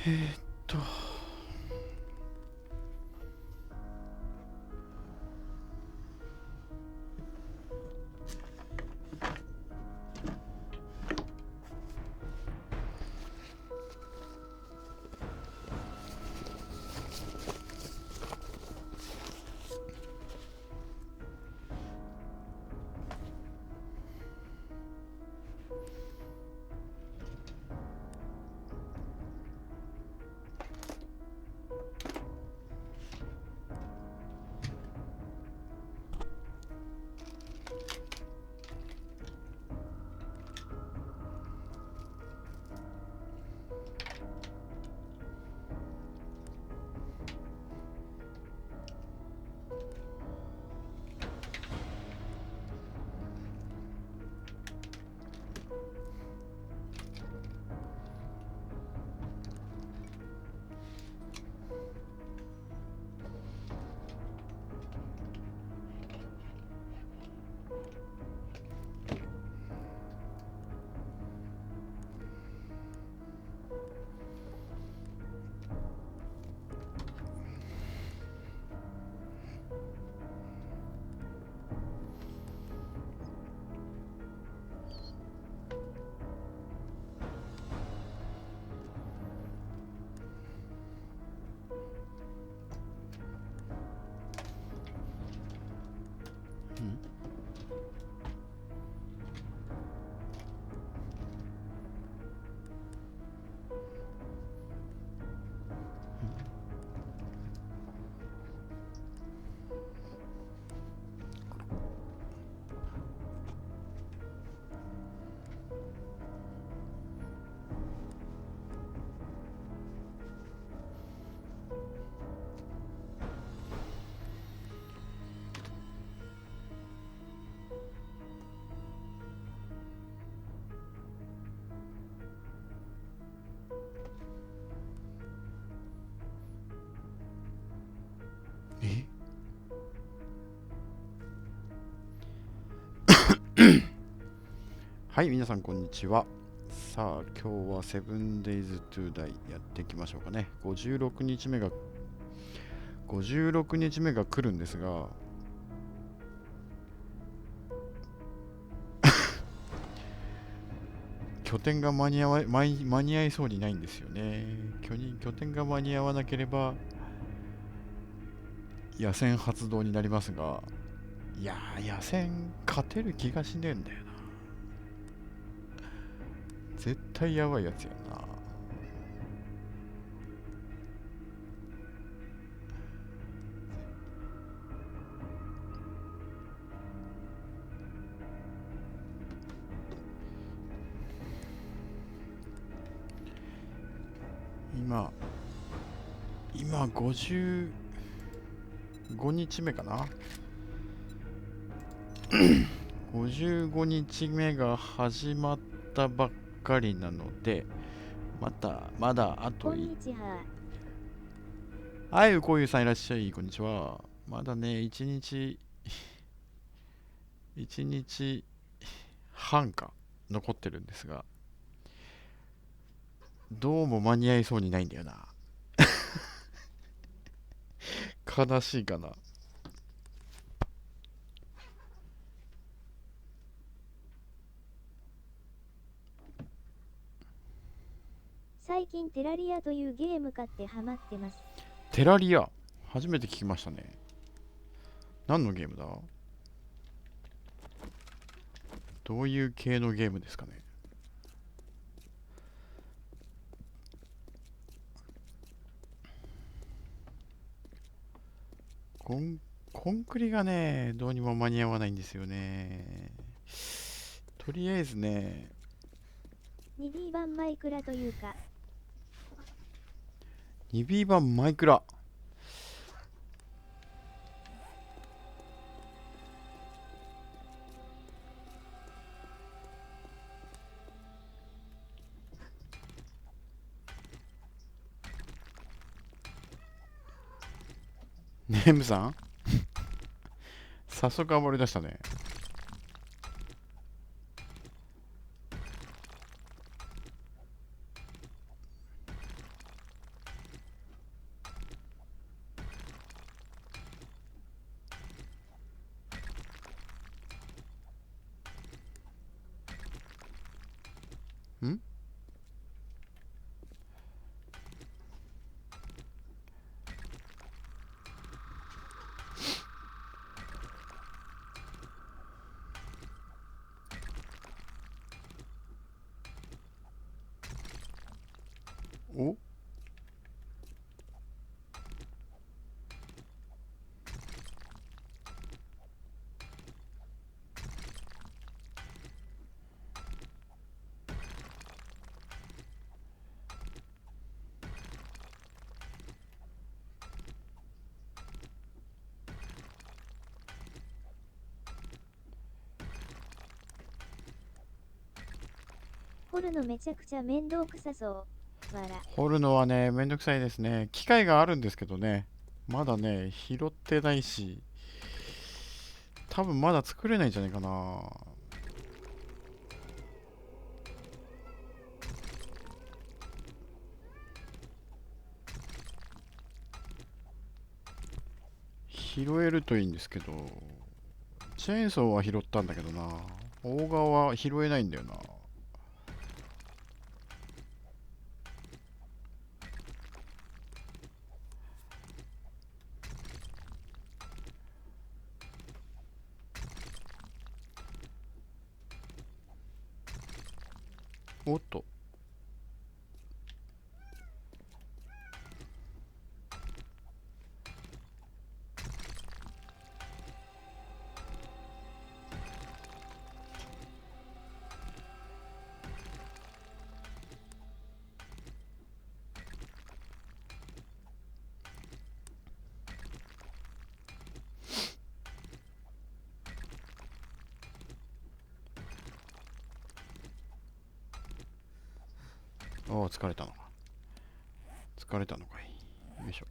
えーっとえはい、皆さんこんにちは。さあ、今日は 7days to die やっていきましょうかね。56日目が来るんですが、拠点が間に合いそうにないんですよね。拠点が間に合わなければ野戦発動になりますが、いやー、野戦勝てる気がしねえんだよな。絶対やばいやつやな。今55日目かな。55日目が始まったばっかりなので、まだあとこんにちは。はい、こういうさんいらっしゃい、こんにちは。まだね、1日半か残ってるんですが、どうも間に合いそうにないんだよな。悲しいかな。最近テラリアというゲーム買ってハマってます。テラリア、初めて聞きましたね。何のゲームだ？どういう系のゲームですかね。コン、コンクリがね、どうにも間に合わないんですよね。とりあえずね、2B 版マイクラというか、2B 版マイクラ。ネームさん早速暴れ出したね。掘るのめちゃくちゃ面倒くさそう。わら。掘るのはね、めんどくさいですね。機械があるんですけどね。まだね、拾ってないし、多分まだ作れないんじゃないかな。拾えるといいんですけど、チェーンソーは拾ったんだけどな。大側は拾えないんだよな。おっと。ああ、疲れたのか。疲れたのかい。よいしょ。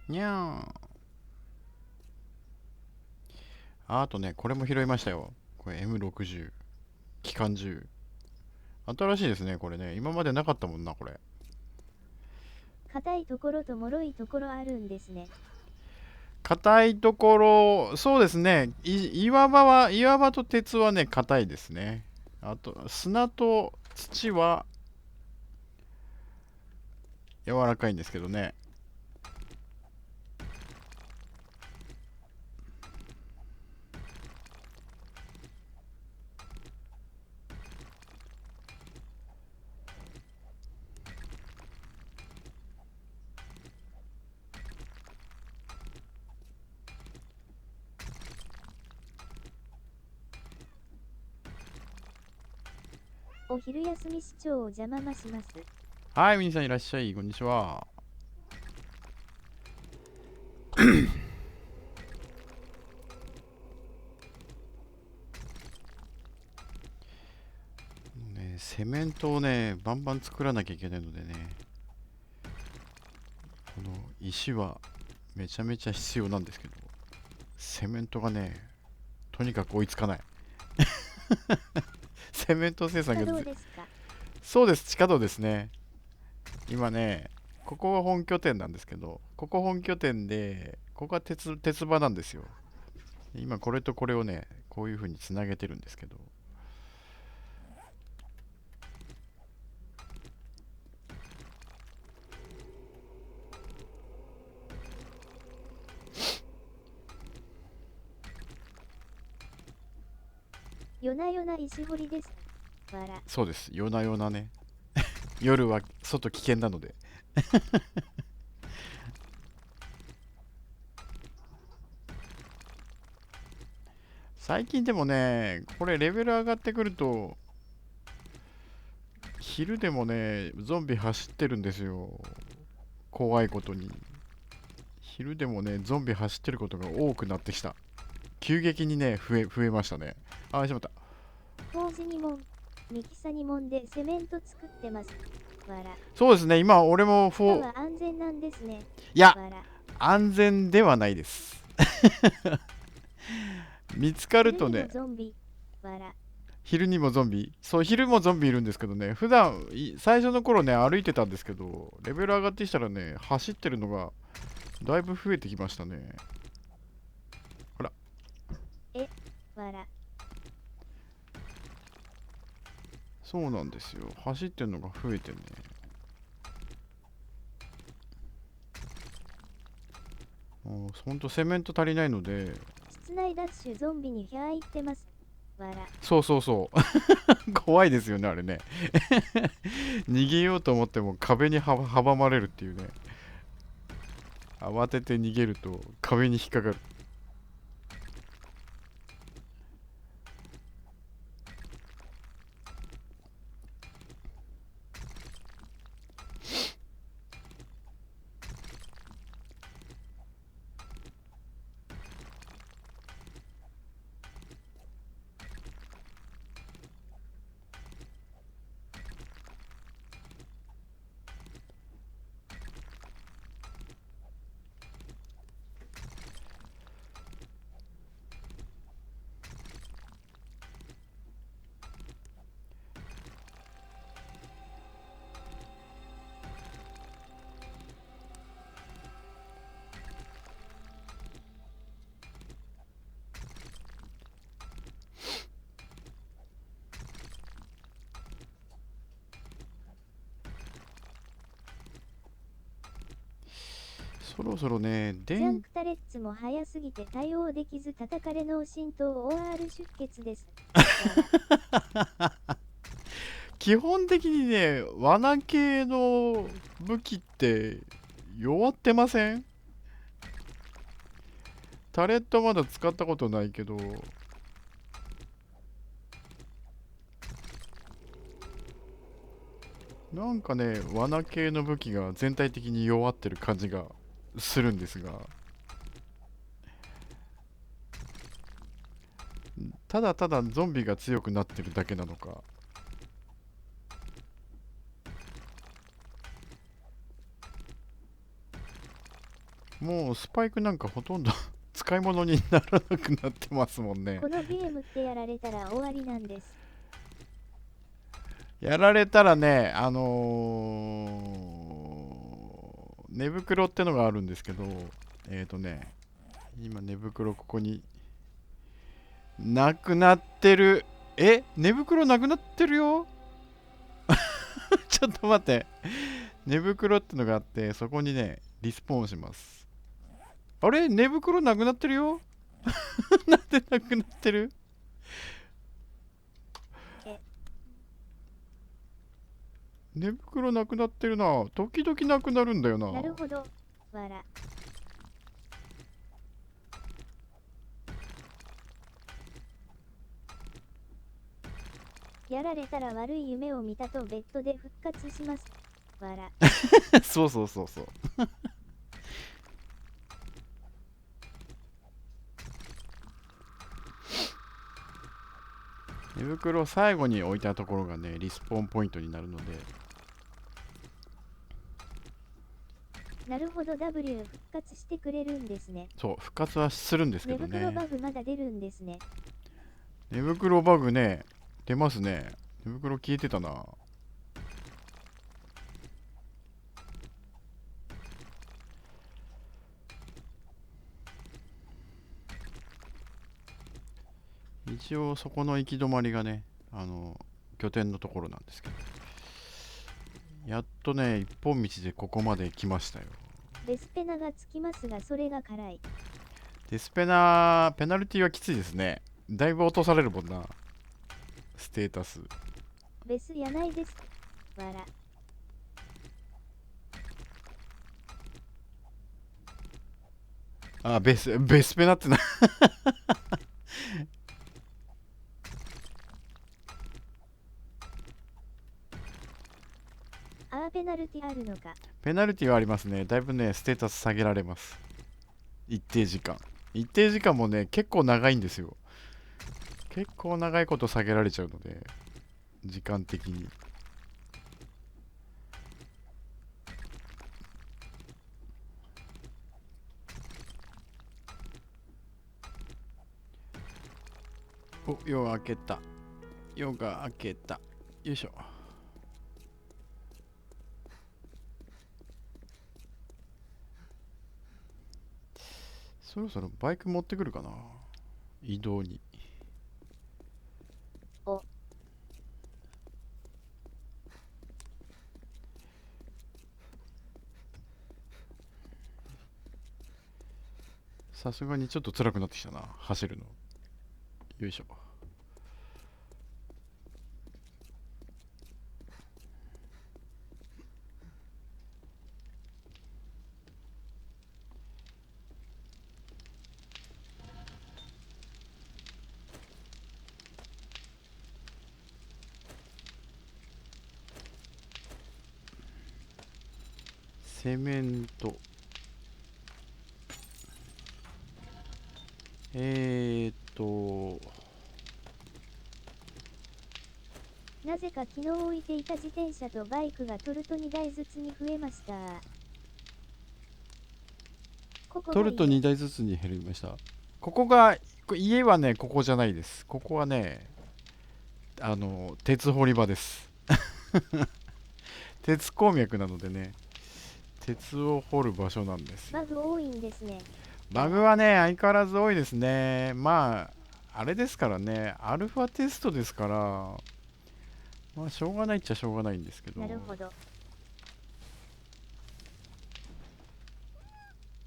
にゃーん。あとね、これも拾いましたよ。これ M60。機関銃。新しいですね、これね。今までなかったもんな、これ。硬いところと脆いところあるんですね。硬いところ、そうですね。岩場と鉄はね、硬いですね。あと、砂と土は柔らかいんですけどね。お昼休み視聴を邪魔します。はい、皆さんいらっしゃい。こんにちは。ね、セメントをね、バンバン作らなきゃいけないのでね。この石はめちゃめちゃ必要なんですけど、セメントがね、とにかく追いつかない。セメント生産がどうですか？そうです、地下道ですね。今ね、ここが本拠点なんですけど、ここ本拠点で、ここが鉄場なんですよ。今これとこれをね、こういう風につなげてるんですけど、夜な夜な石掘りです。わら。そうです、夜な夜なね。夜は外危険なので。最近でもね、これレベル上がってくると、昼でもね、ゾンビ走ってるんですよ。怖いことに。昼でもね、ゾンビ走ってることが多くなってきた。急激にね、増えましたね。あ、しまった。工事にもん、ミキサにもんでセメント作ってます。わら。そうですね、今俺も地下は安全なんですね。いや、わら。安全ではないです。見つかるとね、昼にもゾンビ。わら。昼にもゾンビ、そう、昼もゾンビいるんですけどね、普段最初の頃ね、歩いてたんですけど、レベル上がってきたらね、走ってるのがだいぶ増えてきましたね。ほら。わら。そうなんですよ。走ってるのが増えてね。ほんとセメント足りないので、室内ダッシュゾンビにヒャー行ってます。わら。そうそうそう。怖いですよね、あれね。逃げようと思っても壁に阻まれるっていうね。慌てて逃げると壁に引っかかる。そろそろね、ジャンクタレッツも早すぎて対応できず叩かれ脳震盪 OR 出血です。基本的にね、罠系の武器って弱ってません？タレットまだ使ったことないけど、なんかね、罠系の武器が全体的に弱ってる感じがするんですが、ただただゾンビが強くなってるだけなのか。もうスパイクなんかほとんど使い物にならなくなってますもんね。このゲームってやられたら終わりなんです。やられたらね、寝袋ってのがあるんですけど、今寝袋ここになくなってる。寝袋なくなってるよ。ちょっと待って。寝袋ってのがあって、そこにね、リスポーンします。あれ寝袋なくなってるよ。なんでなくなってる？え、寝袋なくなってるな。時々なくなるんだよな。なるほど。わら。やられたら悪い夢を見たとベッドで復活します。わら。そうそうそうそう。寝袋を最後に置いたところがね、リスポーンポイントになるので、なるほど W 復活してくれるんですね。そう、復活はするんですけ寝どね。袋バグまだ出るんですね。寝袋バグね、出ますね。寝袋消えてたな。一応そこの行き止まりがね、拠点のところなんですけど、やっとね、一本道でここまで来ましたよ。ベスペナがつきますがそれが辛い。ペナルティはきついですね。だいぶ落とされるもんな。ステータス。ベスやないです。わら。あ、ベスペナってな。ペナルティあるのか。ペナルティはありますね。だいぶね、ステータス下げられます。一定時間。一定時間もね、結構長いんですよ。結構長いこと下げられちゃうので、時間的に。お、夜が明けた。夜が明けた。よいしょ。そろそろバイク持ってくるかな、移動に。お、さすがにちょっと辛くなってきたな、走るの。よいしょ。セメント。えーっと、なぜか昨日置いていた自転車とバイクがトルト2台ずつに増えました。ここがトルト2台ずつに減りました。ここが、家はね、ここじゃないです。ここはね、鉄掘り場です。鉄鉱脈なのでね、鉄を掘る場所なんですよ。バグ多いんですね。バグはね、相変わらず多いですね。まあ、あれですからね、アルファテストですから、まあ、しょうがないっちゃしょうがないんですけど。なるほど。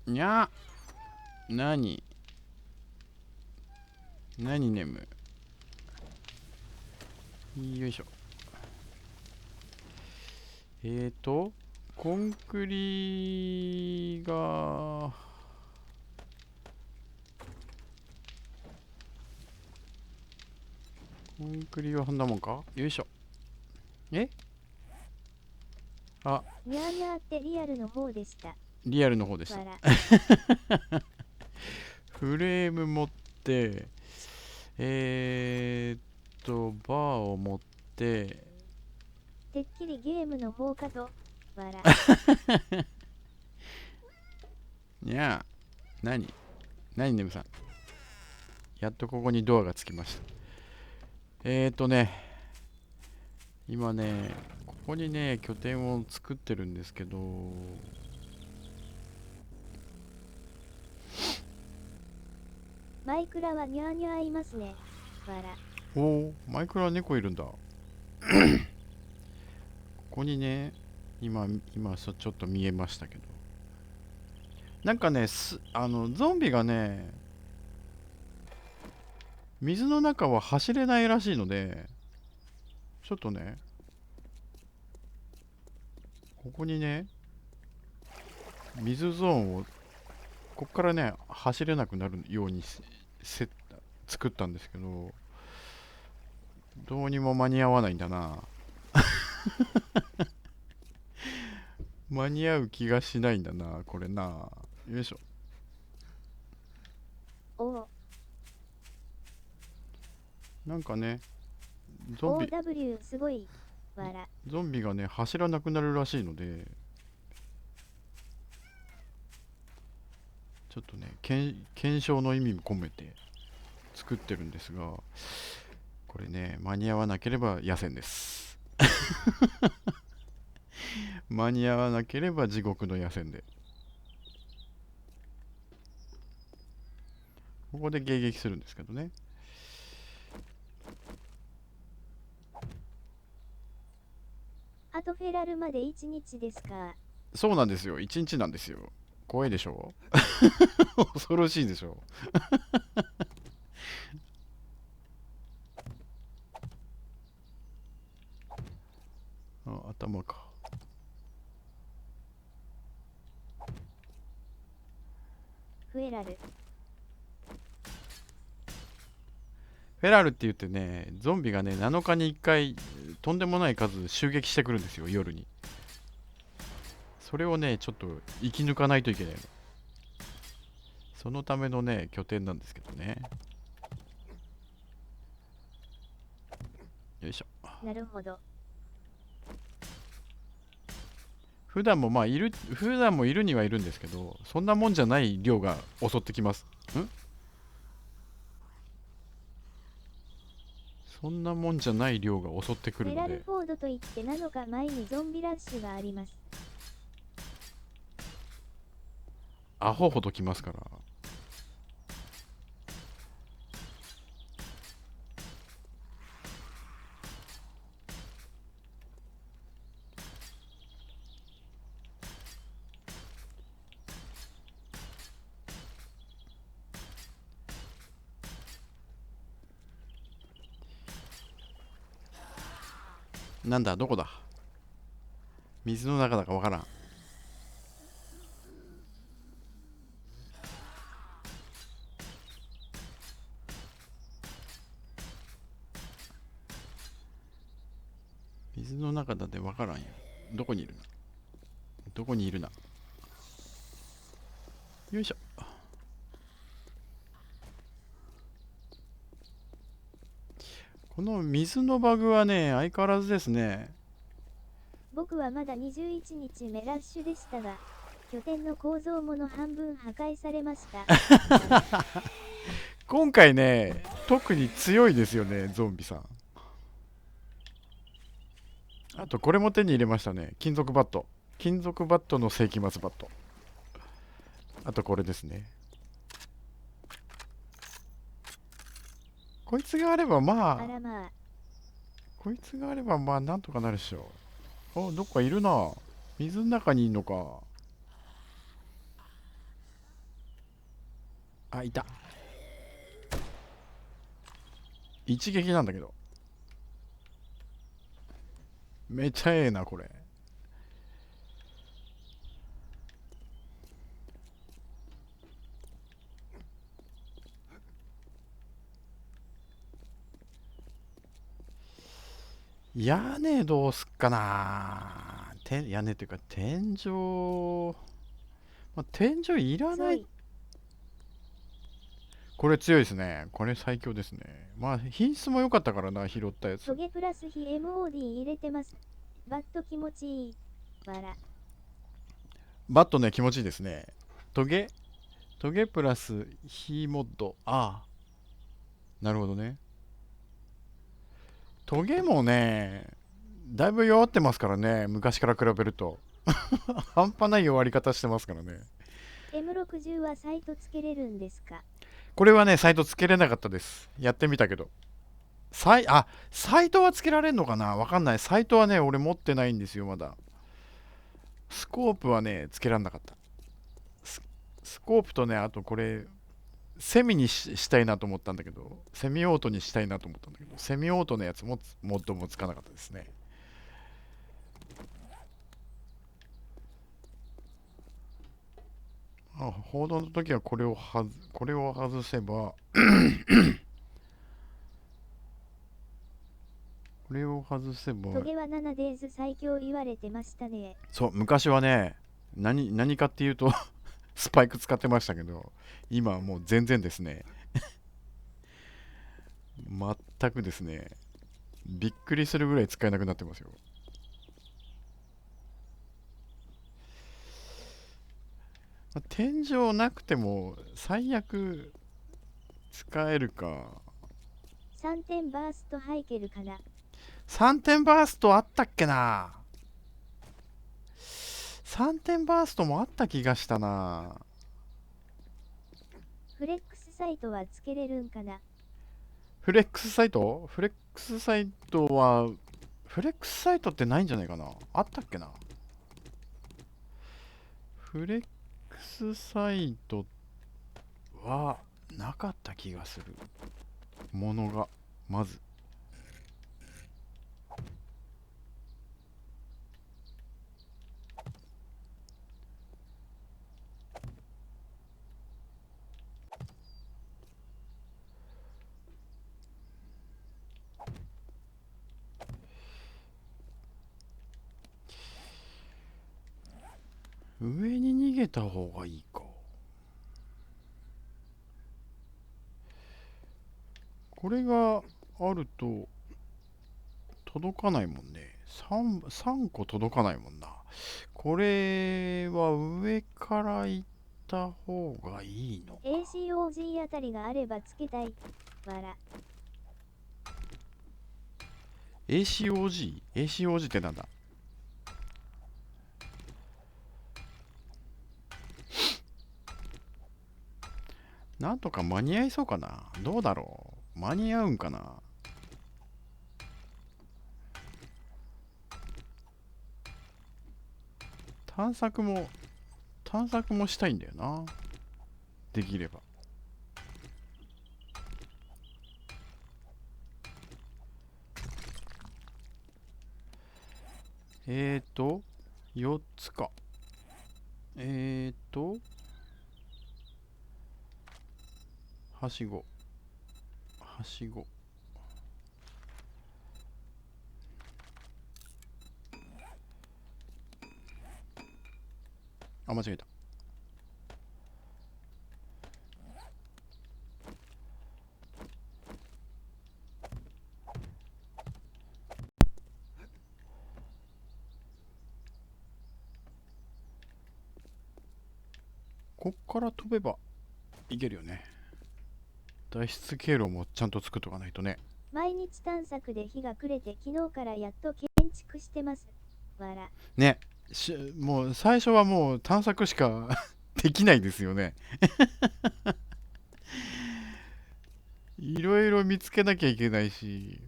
にゃなにネム。よいしょ。コンクリが、コンクリはこんなもんか。よいしょ。あ、にゃーにゃーってリアルの方でした。リアルの方でした。わら。フレーム持って、バーを持って、てっきりゲームの方かと。わら。にゃあ、何ネムさん。やっとここにドアがつきました。今ね、ここにね、拠点を作ってるんですけど、マイクラはにゃーにゃーいますね。わら。おお、マイクラ猫いるんだ。ここにね、今ちょっと見えましたけど。なんかね、ゾンビがね、水の中は走れないらしいので、ちょっとね、ここにね、水ゾーンを、こっからね、走れなくなるように作ったんですけど、どうにも間に合わないんだな。間に合う気がしないんだな、これな。よいしょ。おお。なんかね、OW すごい。わら。ゾンビがね、走らなくなるらしいので、ちょっとね、検証の意味も込めて作ってるんですが、これね、間に合わなければ野戦です。間に合わなければ地獄の野戦で。ここで迎撃するんですけどね。あとフェラルまで1日ですか。そうなんですよ。一日なんですよ。怖いでしょ。恐ろしいでしょ。あ、頭か。フェラル。フェラルって言ってね、ゾンビがね、7日に1回、とんでもない数襲撃してくるんですよ、夜に。それをね、ちょっと生き抜かないといけないの。そのためのね、拠点なんですけどね。よいしょ。なるほど。普段もいるにはいるんですけど、そんなもんじゃない量が襲ってきます。そんなもんじゃない量が襲ってくフェるので、ラルフォードといってなのか前にゾンビラッシュがあります。アホほど来ますから。なんだ、どこだ。水の中だかわからん。水の中だってわからんよ。どこにいるの。どこにいるな。よいしょ。この水のバグはね、相変わらずですね。僕はまだ21日目ラッシュでしたが、拠点の構造もの半分破壊されました。今回ね、特に強いですよね、ゾンビさん。あと、これも手に入れましたね。金属バット。金属バットの世紀末バット。あと、これですね。こいつがあればまあ、あらまあ、こいつがあればまあ、なんとかなるっしょ。お、どっかいるな。水の中にいんのか。あ、いた。一撃なんだけど。めっちゃええな、これ。屋根どうすっかな。屋根っていうか、天井。まあ、天井いらない。強い。これ強いですね。これ最強ですね。まあ、品質も良かったからな、拾ったやつ。トゲプラス非 MOD 入れてます。バット気持ちいい。わら。バットね、気持ちいいですね。トゲトゲプラスヒーモッド。ああ、なるほどね。トゲもね、だいぶ弱ってますからね、昔から比べると。半端ない弱り方してますからね。M60 はサイトつけれるんですか？これはね、サイトつけれなかったです。やってみたけど。サイトはつけられんのかな、わかんない。サイトはね、俺持ってないんですよ、まだ。スコープはね、つけらんなかった。スコープとね、あとこれ、セミにしたいなと思ったんだけど、セミオートにしたいなと思ったんだけど、セミオートのやつもモッドもつかなかったですね。報道の時はこれを外せばこれを外せば、トゲは7デイズ最強言われてましたね。そう、昔はね、何かっていうとスパイク使ってましたけど、今はもう全然ですね。全くですね。びっくりするぐらい使えなくなってますよ。天井なくても最悪使えるか。3点バーストハイケルかな。3点バーストあったっけな。3点バーストもあった気がしたな。フレックスサイトはつけれるんかな。フレックスサイトフレックスサイトは、フレックスサイトってないんじゃないかな。あったっけな。フレックスサイトはなかった気がする。ものが、まず。上に逃げた方がいいか。これがあると届かないもんね。3個届かないもんな。これは上から行った方がいいの。 ACOG あたりがあればつけたい。わら。ACOG?ACOG ってなんだ。なんとか間に合いそうかな。どうだろう。間に合うんかな。探索もしたいんだよな。できれば。4つか。はしご。はしご。あ、間違えた。こっから飛べばいけるよね。脱出経路もちゃんと作っとかないとね。毎日探索で日が暮れて昨日からやっと建築してます。わら。ね。もう最初はもう探索しかできないですよね。いろいろ見つけなきゃいけないし。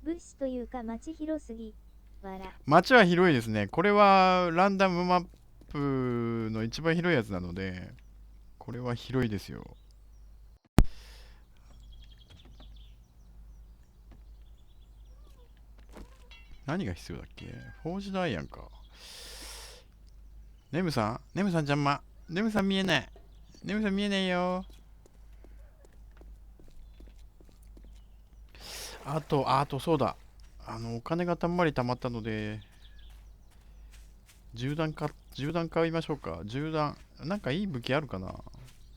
物資というか町広すぎ。わら。街は広いですね。これはランダムマップの一番広いやつなので、これは広いですよ。何が必要だっけ？フォージドアイアンか。ネムさん邪魔。ネムさん見えない。ネムさん見えないよ。あとそうだ。お金がたんまり貯まったので、銃弾買いましょうか。銃弾。なんかいい武器あるかな？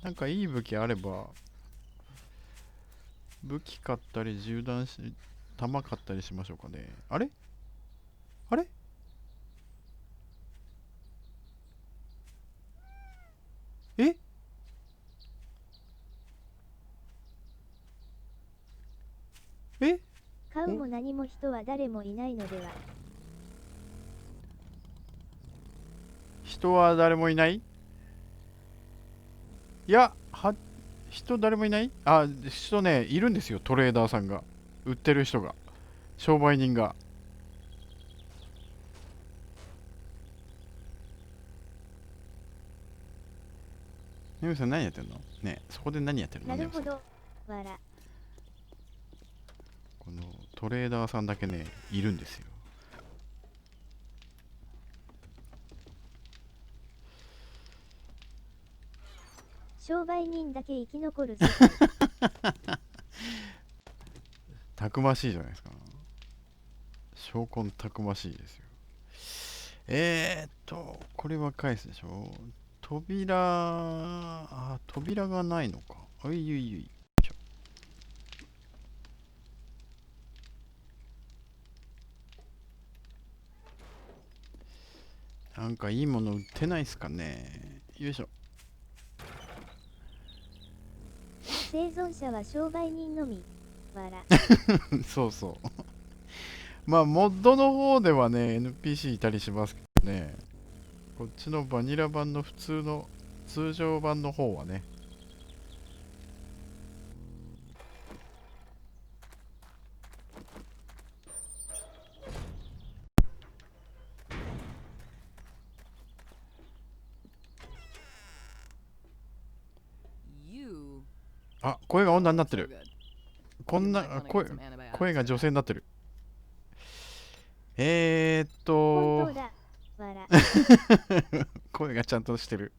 なんかいい武器あれば、武器買ったり、弾買ったりしましょうかね。あれあれええ買うも何も人は誰もいないのでは。人は誰もいない？いや、人誰もいない？人ね、いるんですよ、トレーダーさんが。売ってる人が。商売人が。ネムさん何やってんのね？そこで何やってるのネムさん。なるほど。わら。このトレーダーさんだけね、いるんですよ。商売人だけ生き残る世界。たくましいじゃないですか。証拠たくましいですよ。これは返すでしょ？扉がないのか。おいゆいゆい。なんかいいもの売ってないっすかね。よいしょ。生存者は商売人のみ。わら。そうそう。まあ、モッドの方ではね、NPC いたりしますけどね。こっちのバニラ版の通常版の方はね。声が女になってる。こんな、声が女性になってる。本当だ。わら。声がちゃんとしてる。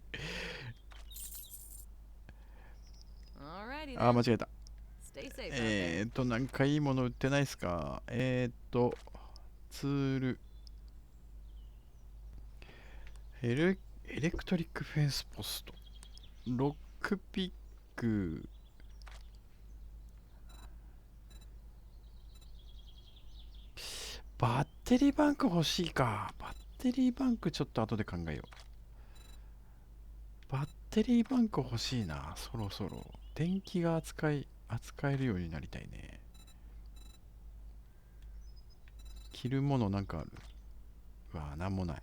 間違えた。なんかいいもの売ってないっすか？ツール。エレクトリックフェンスポスト。ロックピック。バッテリーバンク欲しいか。バッテリーバンクちょっと後で考えよう。バッテリーバンク欲しいな。そろそろ。電気が扱えるようになりたいね。着るものなんかある？なんもない。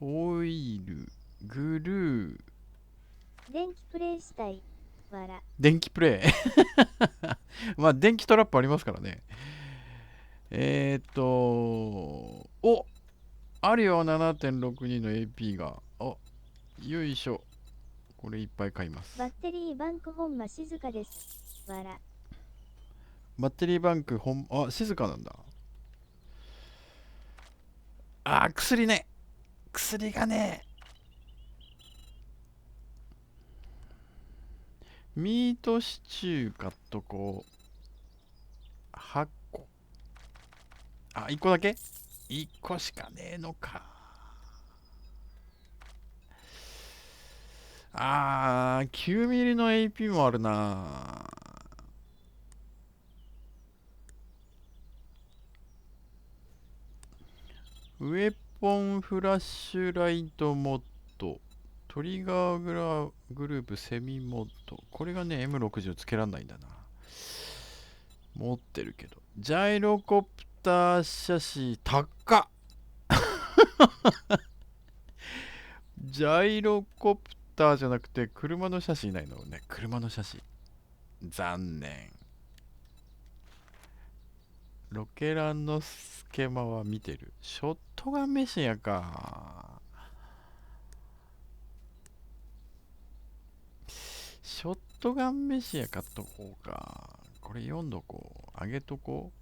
オイル、グルー、電気プレイしたい。わら。電気プレイ。まあ、電気トラップありますからね。あるよ、7.62 の AP が。よいしょ。これいっぱい買います。バッテリーバンク本間静かです。わら。バッテリーバンク静かなんだ。薬ね。薬がね。ミートシチュー買っとこう。8個。1個だけ？ 1 個しかねえのか。9ミリの AP もあるな。ウェポンフラッシュライトモッド。トリガーグループセミモッド。これがね、M60 つけらんないんだな。持ってるけど。ジャイロコプターシャシ高っ。ジャイロコプターじゃなくて車のシャシいないのね。車のシャシ。残念。ロケランのスケマは見てる。ショットガンメシアか。ショットガンメシア買っとこうか。これ読んどこう。あげとこう。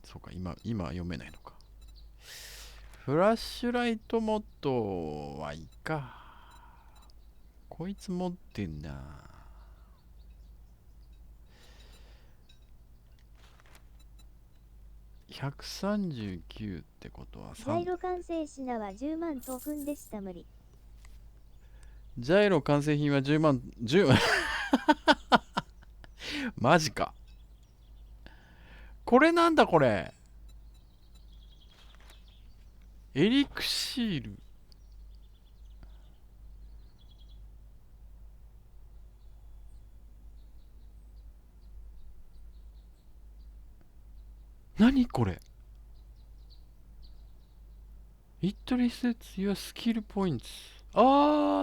そうか、今読めないのか。フラッシュライトモッドはいいか。こいつ持ってんな。139ってことはジャイロ完成品は10万トークンでした無理。ジャイロ完成品は10万、10マジか。これなんだこれ。エリクシール。何これ。 It resets your skill points。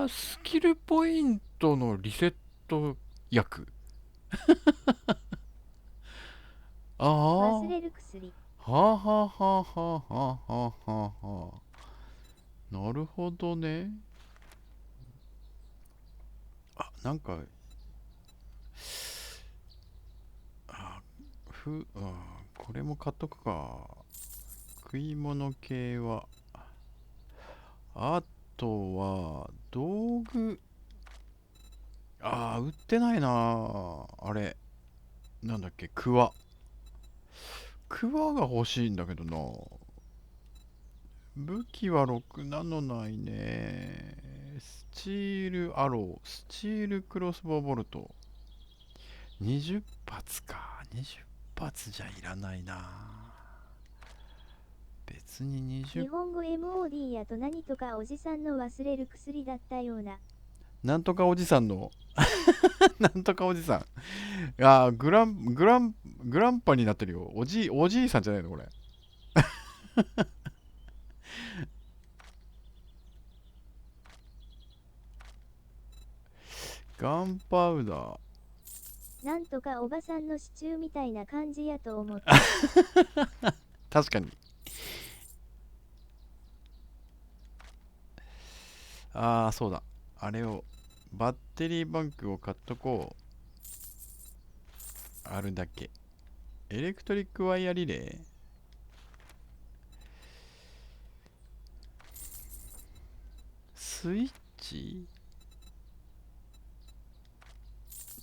スキルポイントのリセット薬。ああ。は忘れる薬。あはあはあはあはあはあはあ。なるほどね。なんか、あ、これも買っとくか。食い物系は。あとは、道具。売ってないな。あれ。なんだっけ、クワ。クワが欲しいんだけどな。武器は6なのないね。スチールアロー、スチールクロスボウボルト。20発か。20発じゃいらないな。別に20。日本語 MOD やと何とかおじさんの忘れる薬だったような。なんとかおじさんのなんとかおじさん。グランパになってるよ。おじいさんじゃないのこれ。ガンパウダー。なんとかおばさんのシチューみたいな感じやと思った。確かに。そうだ。あれを、バッテリーバンクを買っとこう。あるだけ。エレクトリックワイヤーリレー。スイッチ。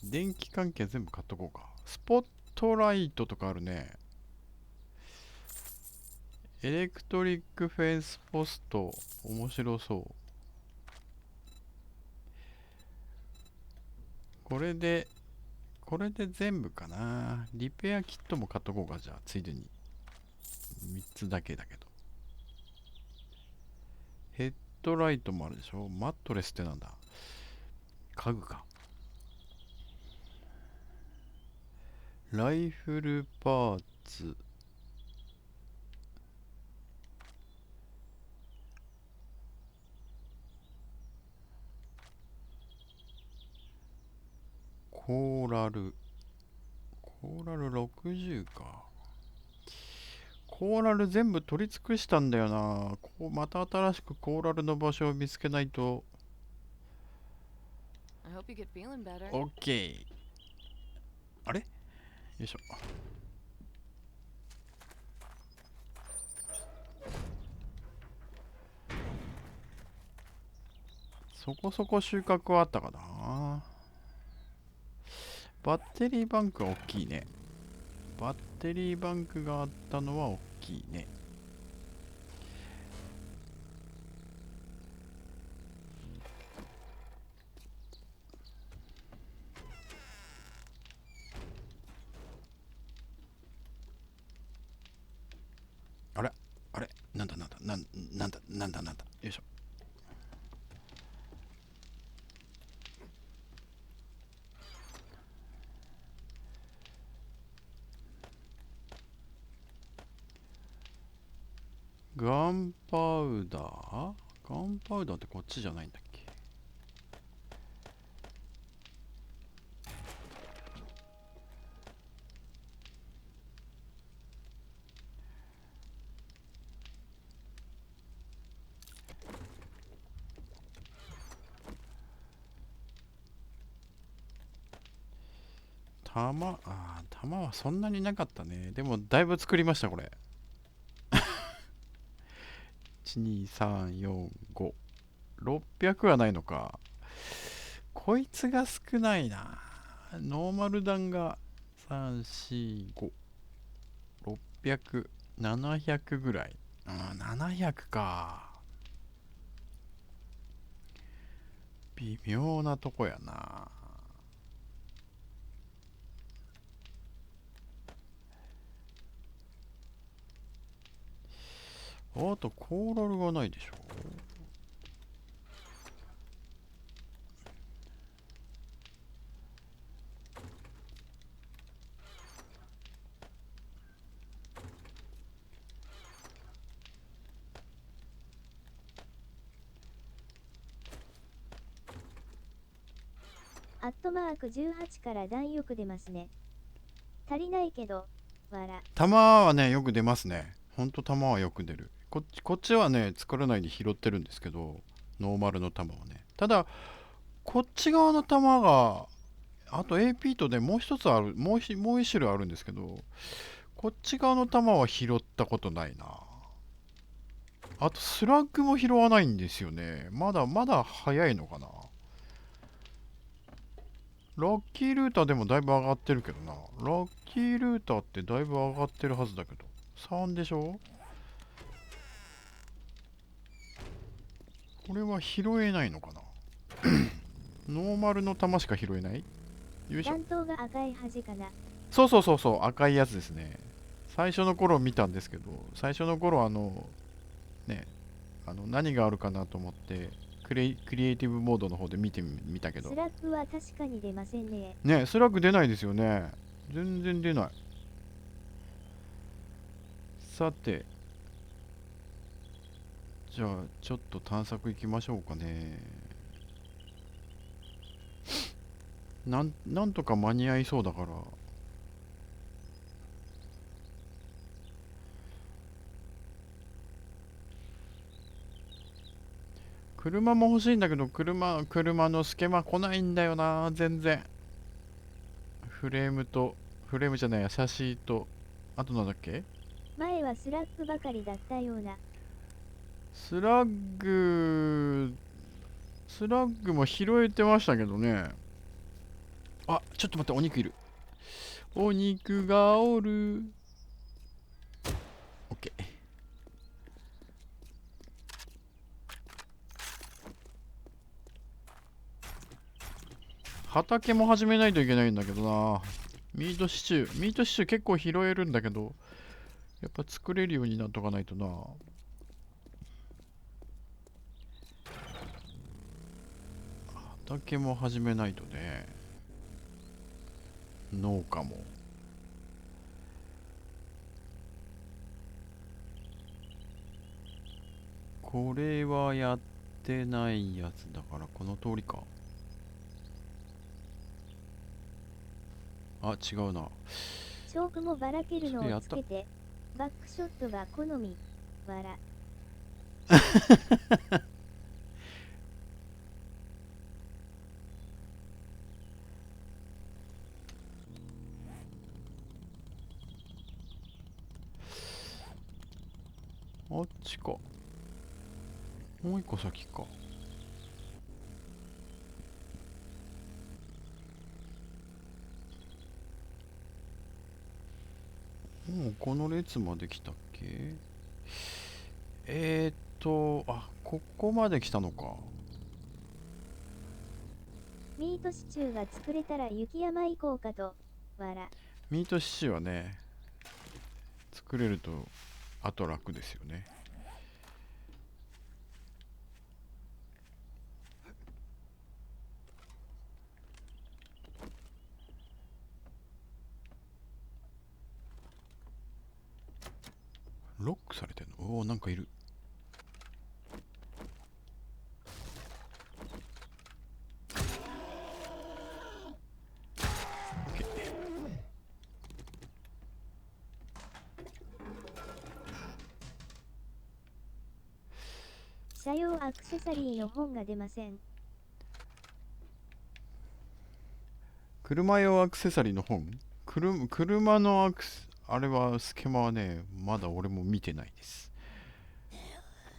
電気関係全部買っとこうか。スポットライトとかあるね。エレクトリックフェンスポスト。面白そう。これで全部かな。リペアキットも買っとこうか。じゃあ、ついでに。3つだけだけど。ヘッドライトもあるでしょ。マットレスってなんだ。家具か。ライフルパーツ。コーラル。コーラル60か。コーラル全部取り尽くしたんだよな。また新しくコーラルの場所を見つけないと。オッケー。あれよいしょ。そこそこ収穫はあったかな。バッテリーバンクは大きいね。バッテリーバンクがあったのは大きいね。あれあれなんだなんだなんだよいしょ。ガンパウダー。ガンパウダーってこっちじゃないんだっけ。玉はそんなになかったね。でもだいぶ作りましたこれ。1 2 3 4 5 600はないのか。こいつが少ないな。ノーマル弾が3 4 5 600、700ぐらい。700か。微妙なとこやな。あとコーラルがないでしょ。アットマーク18から弾よく出ますね。足りないけど、わら。弾はねよく出ますね。ほんと弾はよく出る。こっちはね作らないで拾ってるんですけど、ノーマルの弾はね。ただこっち側の弾があと AP とでもう一つある、もう一種類あるんですけど、こっち側の弾は拾ったことないな。あとスラッグも拾わないんですよね。まだまだ早いのかな。ラッキールーターでもだいぶ上がってるけどな。ラッキールーターってだいぶ上がってるはずだけど。3でしょ。これは拾えないのかな。ノーマルの弾しか拾えない。よいしょ。弾頭が赤い端かな。そう赤いやつですね。最初の頃見たんですけど、最初の頃ね、何があるかなと思ってクリエイティブモードの方で見てみたけどスラッグは確かに出ませんね。ね、スラッグ出ないですよね。全然出ない。さて、じゃあちょっと探索行きましょうかね。なんとか間に合いそうだから。車も欲しいんだけど、車のスケマ来ないんだよな、全然。フレームじゃないや、写真と、あとなんだっけ。前はスラッグばかりだったような。スラッグ、スラッグも拾えてましたけどね。あ、ちょっと待って、お肉いる。お肉がおる。オッケー。畑も始めないといけないんだけどな。ミートシチュー結構拾えるんだけど、やっぱ作れるようになっとかないとな。畑も始めないとね。農家も。これはやってないやつだからこの通りか。あ、違うな。チョークもばらけるのをそれやった。つけて、バックショットが好み。わら。あっちか。もう一個先か。もうこの列まで来たっけ。ここまで来たのか。ミートシチューが作れたら雪山行こうかと。わら。ミートシチューはね、作れるとあと楽ですよね。ロックされてんの。おお、なんかいる。オッケー。車用アクセサリーの本が出ません。車用アクセサリーの本。車のあれは、スケマはね、まだ俺も見てないです。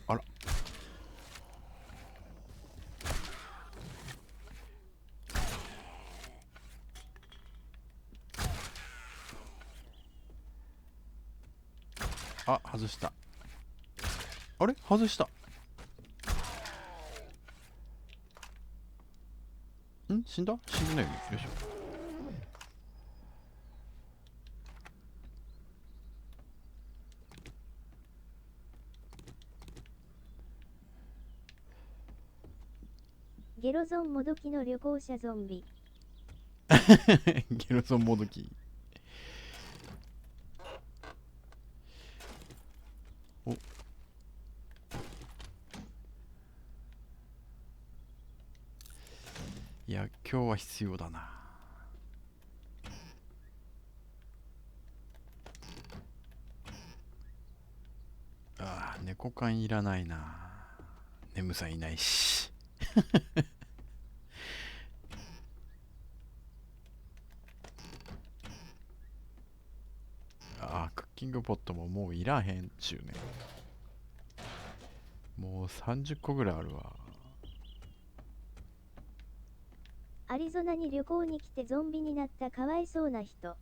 あら。あ、外した。あれ外した。死んだ死んでないよね。よいしょ。ゲロゾンもどきの旅行者ゾンビ。ゲロゾンもどき。お、いや、今日は必要だな。ああ、猫缶いらないな。眠さんいないし。ああ、クッキングポットももういらへんっちゅうね。もう30個ぐらいあるわ。アリゾナに旅行に来てゾンビになったかわいそうな人。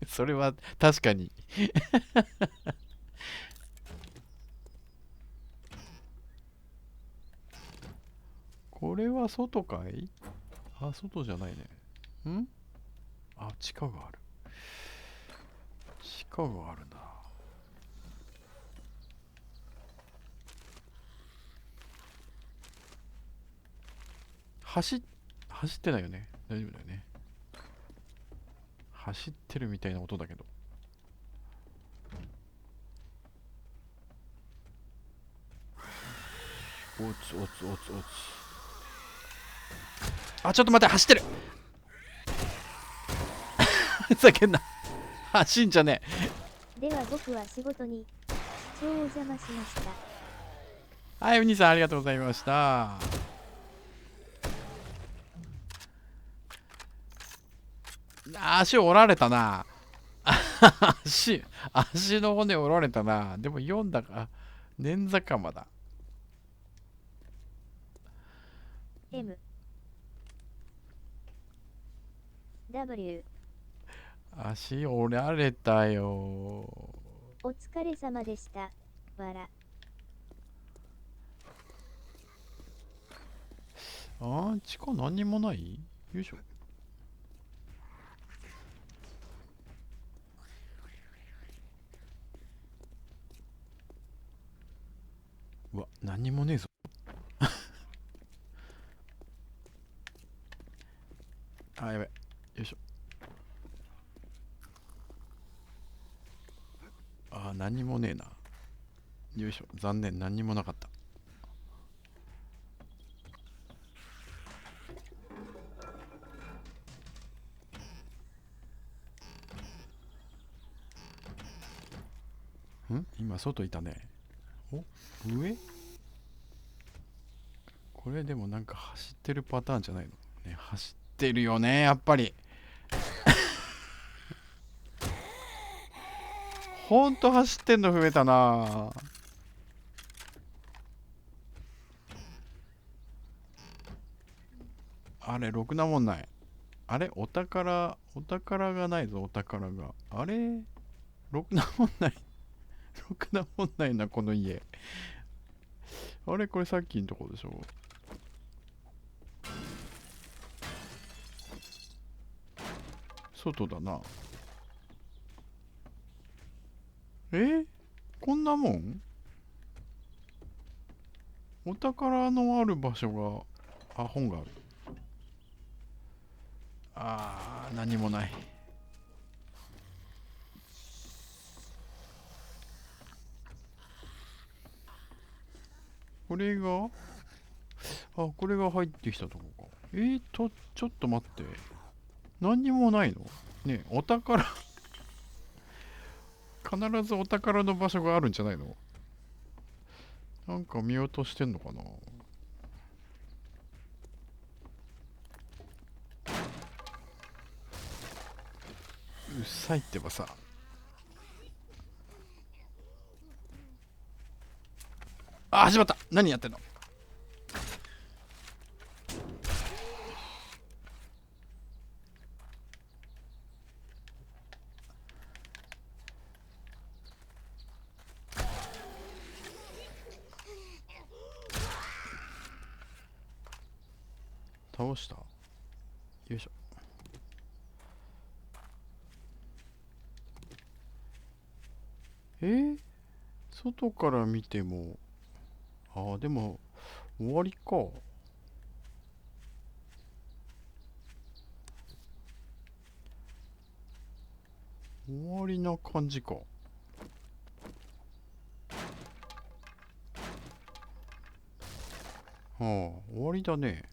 それは確かに。これは外かい？あ、外じゃないね。あ、地下がある。地下があるな。走ってないよね。大丈夫だよね。走ってるみたいな音だけど。おつおつおつおつ。あ、ちょっと待って、走ってる。ふざけんな。走んじゃねでは僕は仕事に視聴を邪魔しました。え。はい、お兄さんありがとうございました。足折られたな。足の骨折られたな。でも4だか、捻挫かまだ。M W 足折られたよ。お疲れ様でした。わら。地下何にもない？よいしょ。うわ、何にもねえぞ。あ、やべ。よいしょ。何にもねえな。よいしょ。残念、何にもなかった。今、外いたね。お、上？これでもなんか走ってるパターンじゃないのね。走ってるよね、やっぱり。ほんと走ってんの増えたな。あれ、ろくなもんない。あれ、お宝がないぞ、お宝が。あれ、ろくなもんない。ろくなもんないな、この家。あれ、これさっきのとこでしょ。外だな。こんなもん？お宝のある場所が、本がある。何もない。これが、これが入ってきたとこか。ちょっと待って。何にもないのねえ、お宝必ずお宝の場所があるんじゃないの？なんか見落としてんのかな。うっさいってばさ。あ、始まった。何やってんの？倒した。よいしょ。外から見ても、でも終わりか。終わりな感じか。終わりだね。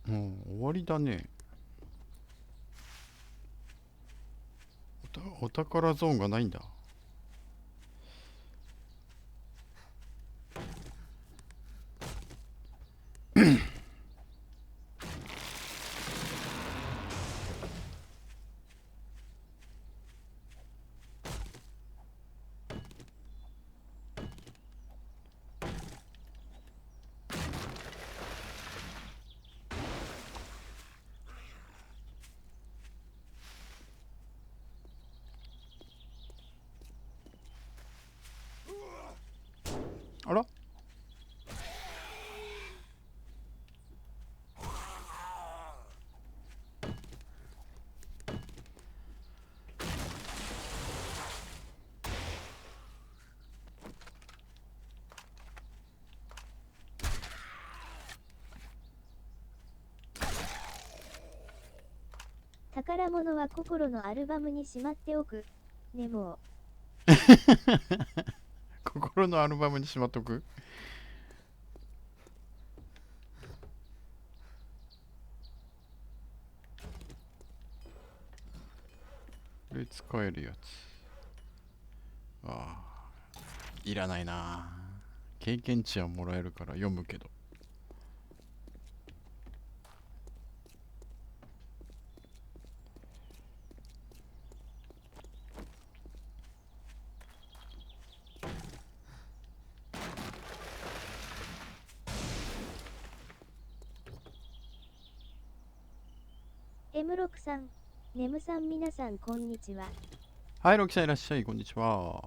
終わりだね。お宝ゾーンがないんだ。あら、宝物は心のアルバムにしまっておく。ネモ。心のアルバムにしまっとく。これ使えるやつ。いらないな。経験値はもらえるから読むけど。M6 さん、ネムさん皆さんこんにちは。はい、ロキさんいらっしゃい、こんにちは。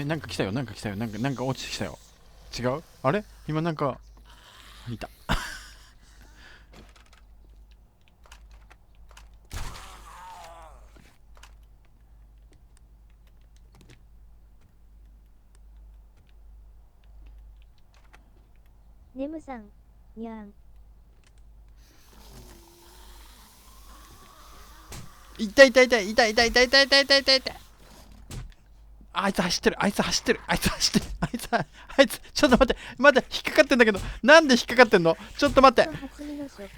なんか来たよ、なんか来たよ、なんか落ちてきたよ。違う？あれ今なんか、いた。ネムさん、にゃん。痛い痛い痛い痛い痛い痛い痛い痛い痛い痛い痛い。あいつ走ってる、あいつ走ってる、あいつ走ってる、あいつ、ちょっと待って、待って、引っかかってんだけど、なんで引っかかってんの？ちょっと待って。初見のショッ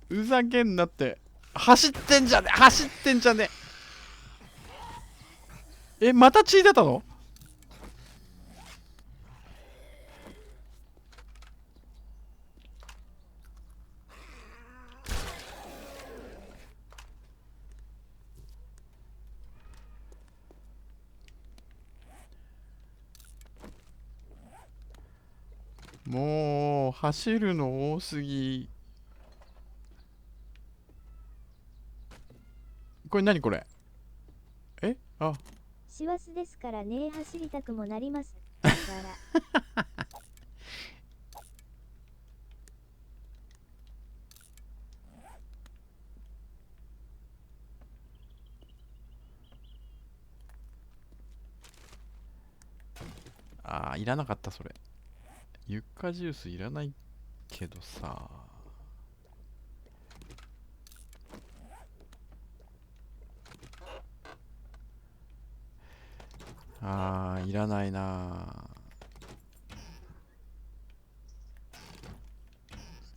プ。ふざけんなって。走ってんじゃね走ってんじゃねまた血出たの？もう、走るの多すぎ。これ何これ？あ、師走ですからね、走りたくもなります。だから。いらなかった、それ。ユッカジュースいらないけどさ。いらないな。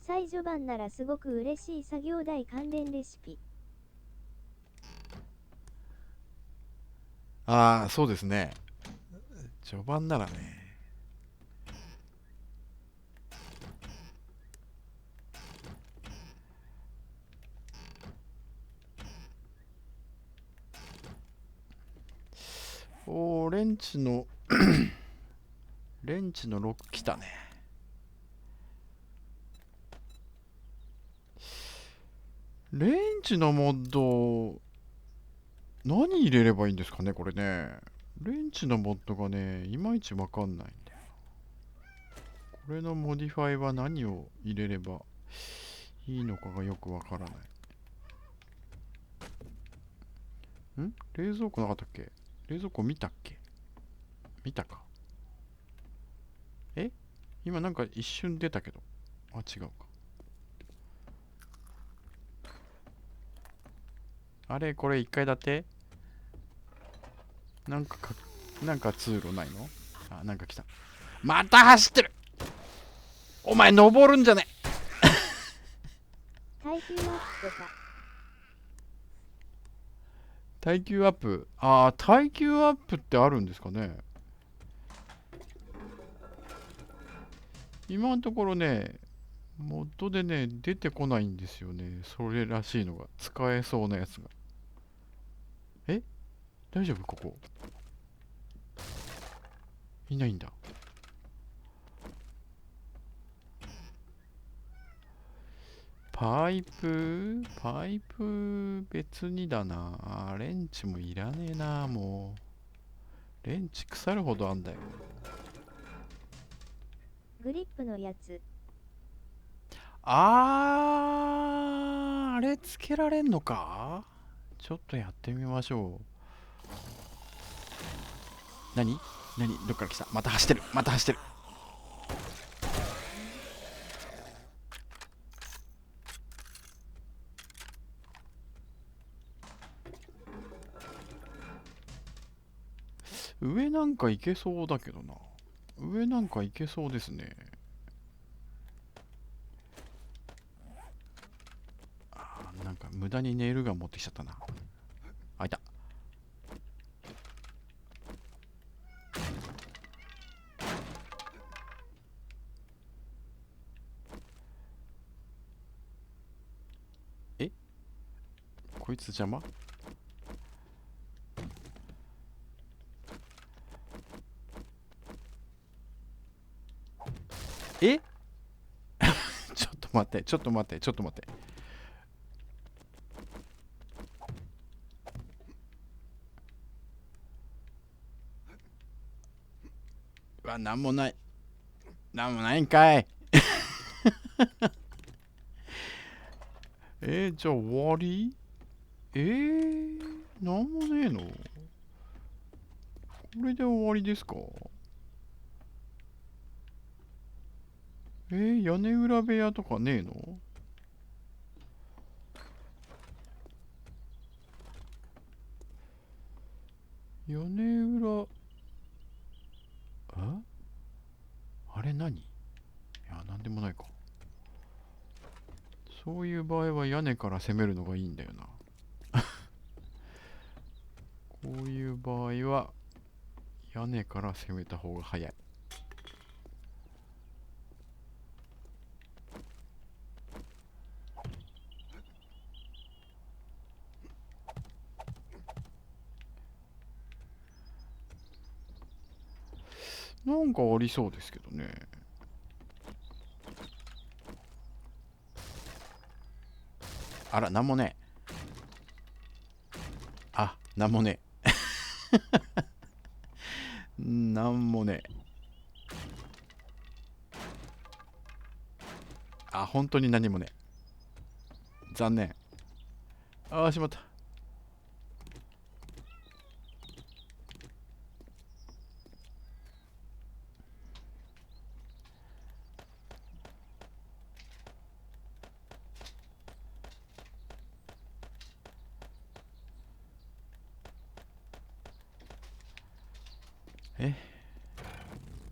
最序盤ならすごく嬉しい作業台関連レシピ。そうですね。序盤ならね。レンチのレンチの6来たね。レンチのモッド、何入れればいいんですかね、これね。レンチのモッドがね、いまいちわかんないんだよ。これのモディファイは何を入れればいいのかがよくわからない。冷蔵庫なかったっけ？冷蔵庫見たっけ？見たか。今なんか一瞬出たけど。違うか。あれこれ1階建て？なんか通路ないの？なんか来た。また走ってる！お前登るんじゃね？耐久アップとか。耐久アップ。耐久アップってあるんですかね。今のところね、モッドでね、出てこないんですよね。それらしいのが。使えそうなやつが。大丈夫ここ。いないんだ。パイプ別にだな。レンチもいらねえな、もう。レンチ腐るほどあんだよ。グリップのやつ。あれつけられんのか？ちょっとやってみましょう。何どっから来た？また走ってる。上なんか行けそうだけどな。上なんか行けそうですね。なんか無駄にネイルガン持ってきちゃったな。いた。こいつ邪魔？ちょっと待って。なんもないんかい。じゃあ終わり？なんもねえの？これで終わりですか？屋根裏部屋とかねえの？屋根裏、あれ何？なんでもないか。そういう場合は屋根から攻めるのがいいんだよな。こういう場合は屋根から攻めた方が早い。なんかありそうですけどね。なんもねえ。なんもねえ。なんもねえ。本当に何もねえ。残念。しまった。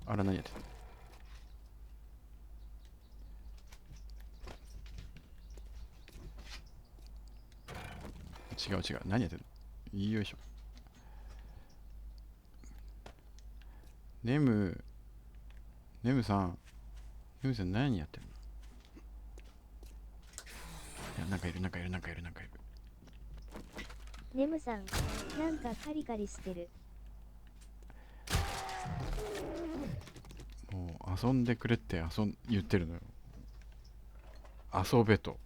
あら、何やってんの。違う違う、何やってんの。よいしょ。ネム、ネムさん、ネムさん何やってんの。いや、なんかいる、なんかいる、なんかいる、なんかいる。ネムさん、なんかカリカリしてる。もう遊んでくれって言ってるのよ。遊べと。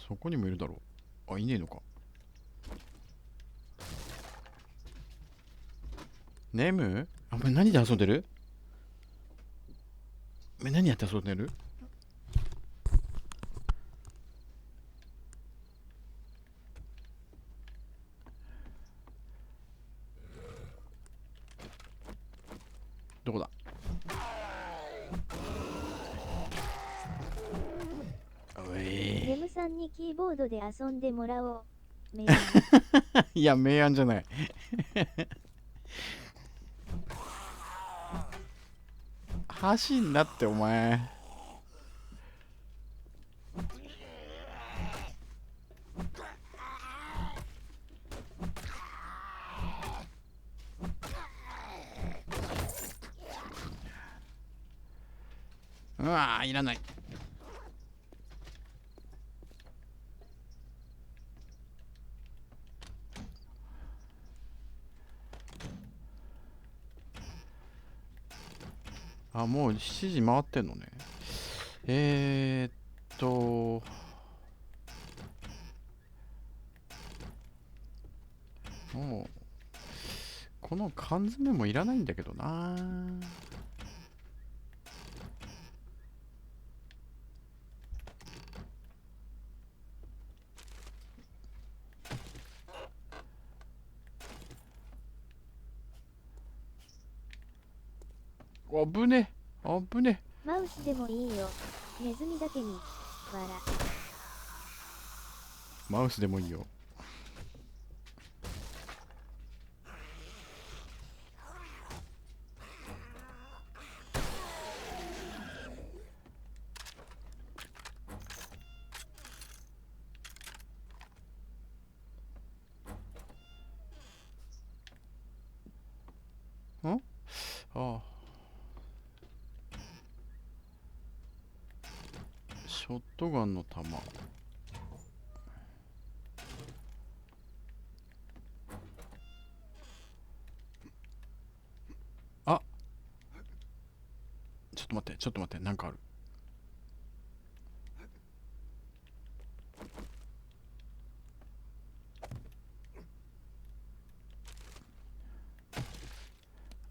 そこにもいるだろう。あ、いねえのか。ネム、あ、お前何で遊んでる。お前何やって遊んでる。どこだ。おい。ネムさんにキーボードで遊んでもらおう。メイン。いや、明暗じゃない。走んなってお前。うわー、いらない。あ、もう7時回ってんのね。えーっと、もう、この缶詰もいらないんだけどな。あぶね。あぶね。マウスでもいいよ。ネズミだけに。わら。マウスでもいいよ。ん、あ、ショットガンの弾。あ、ちょっと待って、ちょっと待って、なんかある。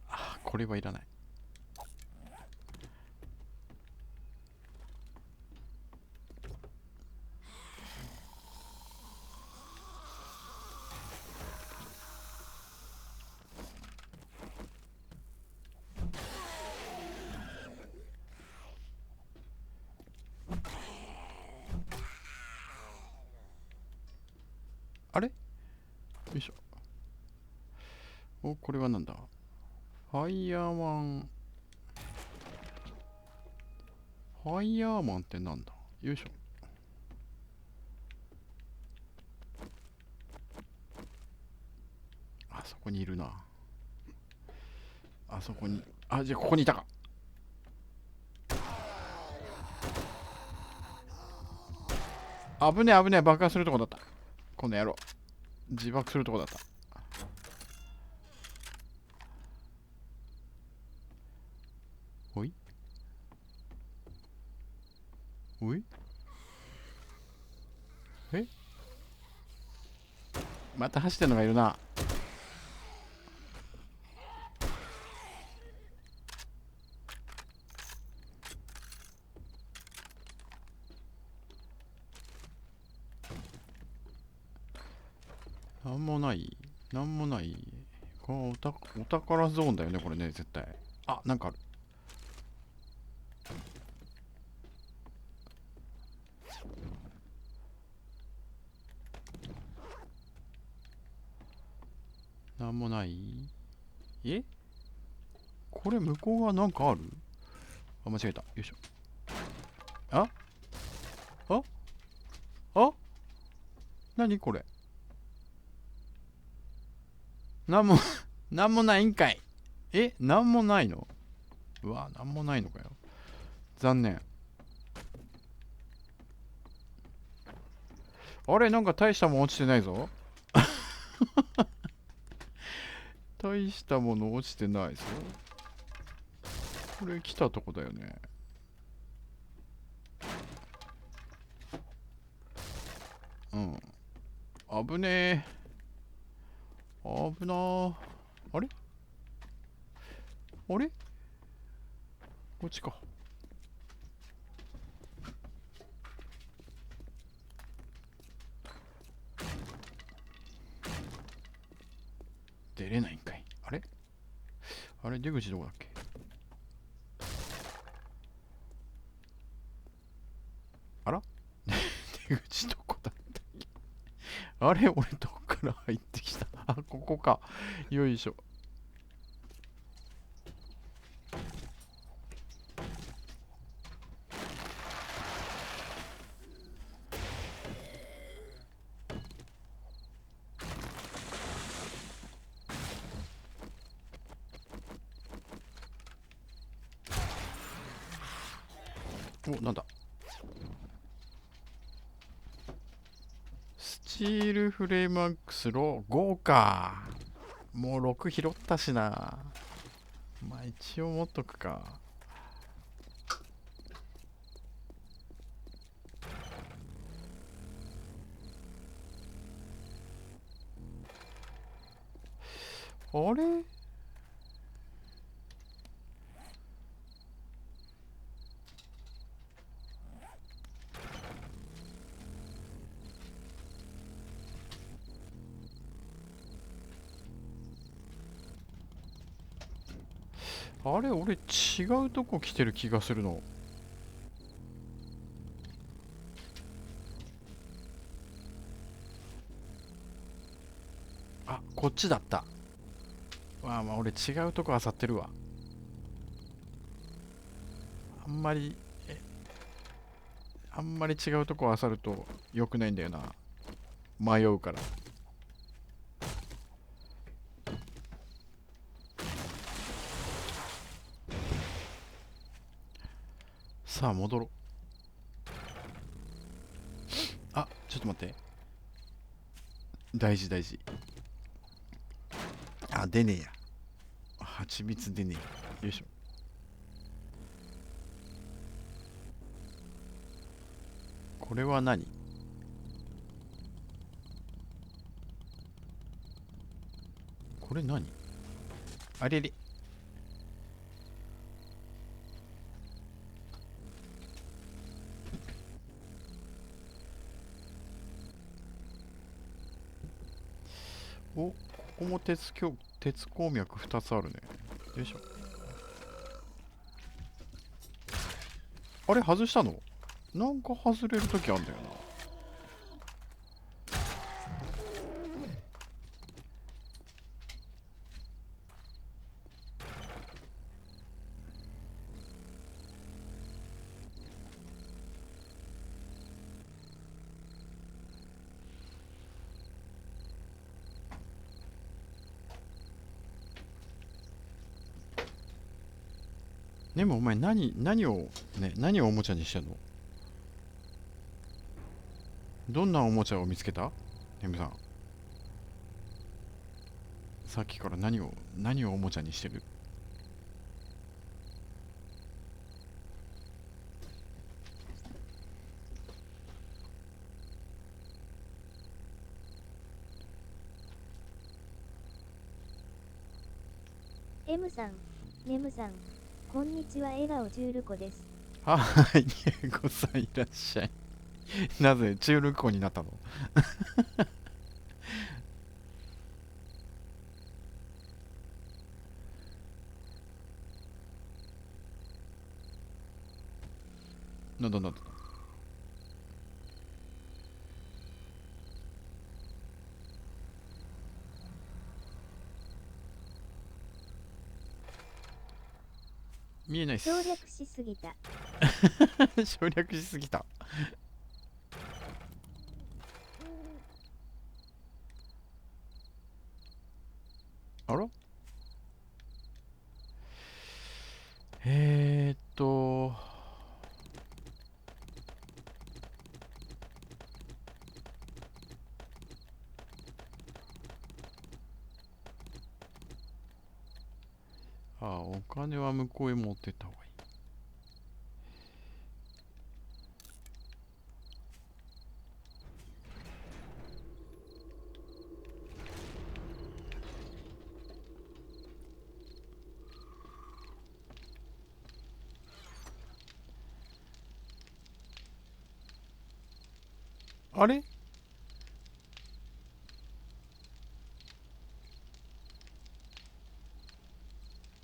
あ、これはいらない。あれ、よいしょ。お、これはなんだ。ファイヤーマン。ファイヤーマンってなんだ。よいしょ。あそこにいるな。あそこに。あ、じゃあここにいたか。危ねえ危ねえ、爆破するとこだった。この野郎。自爆するとこだった。おいおい、え、また走ってんのがいるな。なんもない。なんもない。このお宝ゾーンだよね、これね、絶対。あ、なんかある。なんもない。え、これ向こう側なんかある？あ、間違えた。よいしょ。あああ、なにこれ。なんもなんもないんかい。なんもないの？うわ、なんもないのかよ。残念。あれ、なんか大したもん落ちてないぞ。大したもの落ちてないぞ。これ来たとこだよね。うん。危ねえ。危なー。あれあれ、こっちか。出れないんかい。あれ、あれ、出口どこだっけ？あら出口どこだったっけ？あれ、俺どっから入ってきた？あ、ここか。よいしょ。お、なんだ。スチールフレームアックスロー5か。もう6拾ったしな。まあ一応持っとくか。あれ、あれ、俺違うとこ来てる気がするの。あ、こっちだった。まあ俺違うとこ漁ってるわ。あんまり、あんまり違うとこ漁ると良くないんだよな。迷うから。さあ戻ろう。あ、ちょっと待って。大事大事。あ、出ねえや。蜂蜜出ねえ。よいしょ。これは何？これ何？あれれ。お、ここも鉄鉱脈2つあるね。よいしょ。あれ、外したの？なんか外れるときあんだよな。でもお前何をおもちゃにしてんの？どんなおもちゃを見つけた？ネムさん。さっきから何をおもちゃにしてる？M さん、ネムさん、こんにちは、笑顔ジュールコです。はい、ニエゴさんいらっしゃい。なぜ中ルコになったの？なんだなんだ。見えないっす。省略しすぎた。省略しすぎた。あら、えーっと、お金は向こうへ持ってった方がいい。あれ、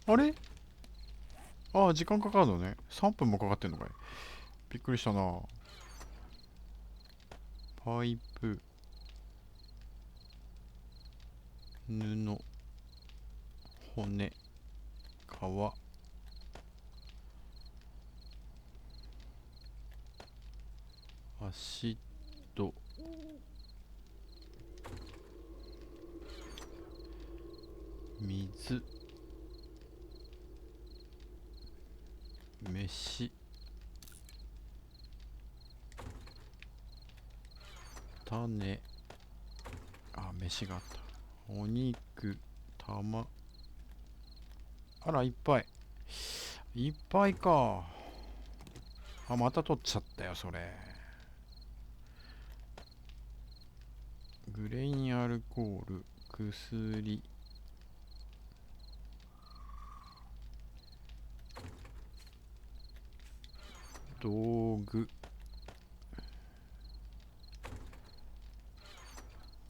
あれ、時間かかるのね。3分もかかってんのかい。びっくりしたな。パイプ、布、骨、皮、足と、水、飯、種、飯があった。お肉、玉。あら、いっぱい。いっぱいか。また取っちゃったよ、それ。グレインアルコール、薬、道具、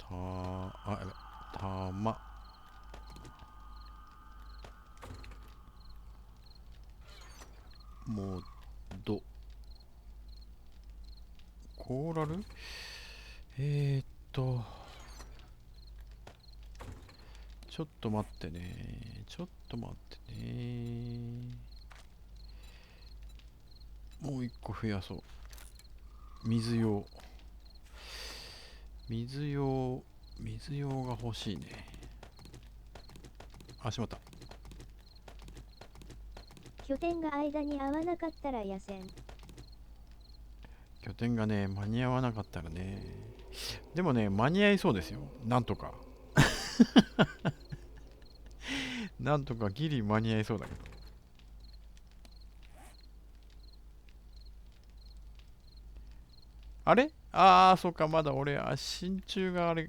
やべ、玉、モッド、コーラル、えーっと、ちょっと待ってね。ちょっと待ってね。もう一個増やそう。水用。水用、水用が欲しいね。しまった。拠点が間に合わなかったら野戦。拠点がね、間に合わなかったらね。でもね、間に合いそうですよ。なんとか。なんとかギリ間に合いそうだけど。あれ、そうか、まだ俺、真鍮があれ、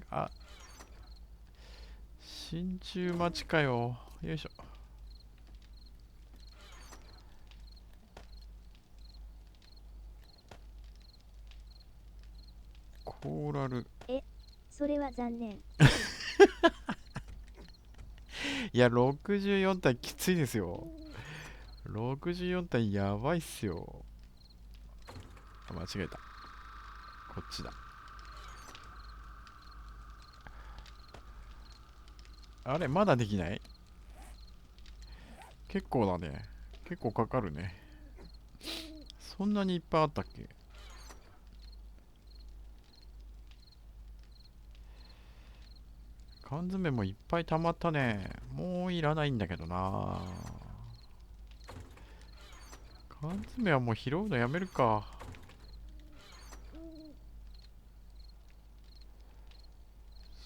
真鍮待ちかよ。よいしょ。コーラル。それは残念。いや、64体きついですよ。64体やばいっすよ。間違えた。こっちだ。あれ、まだできない？結構だね。結構かかるね。そんなにいっぱいあったっけ？缶詰もいっぱい溜まったね。もういらないんだけどな。缶詰はもう拾うのやめるか。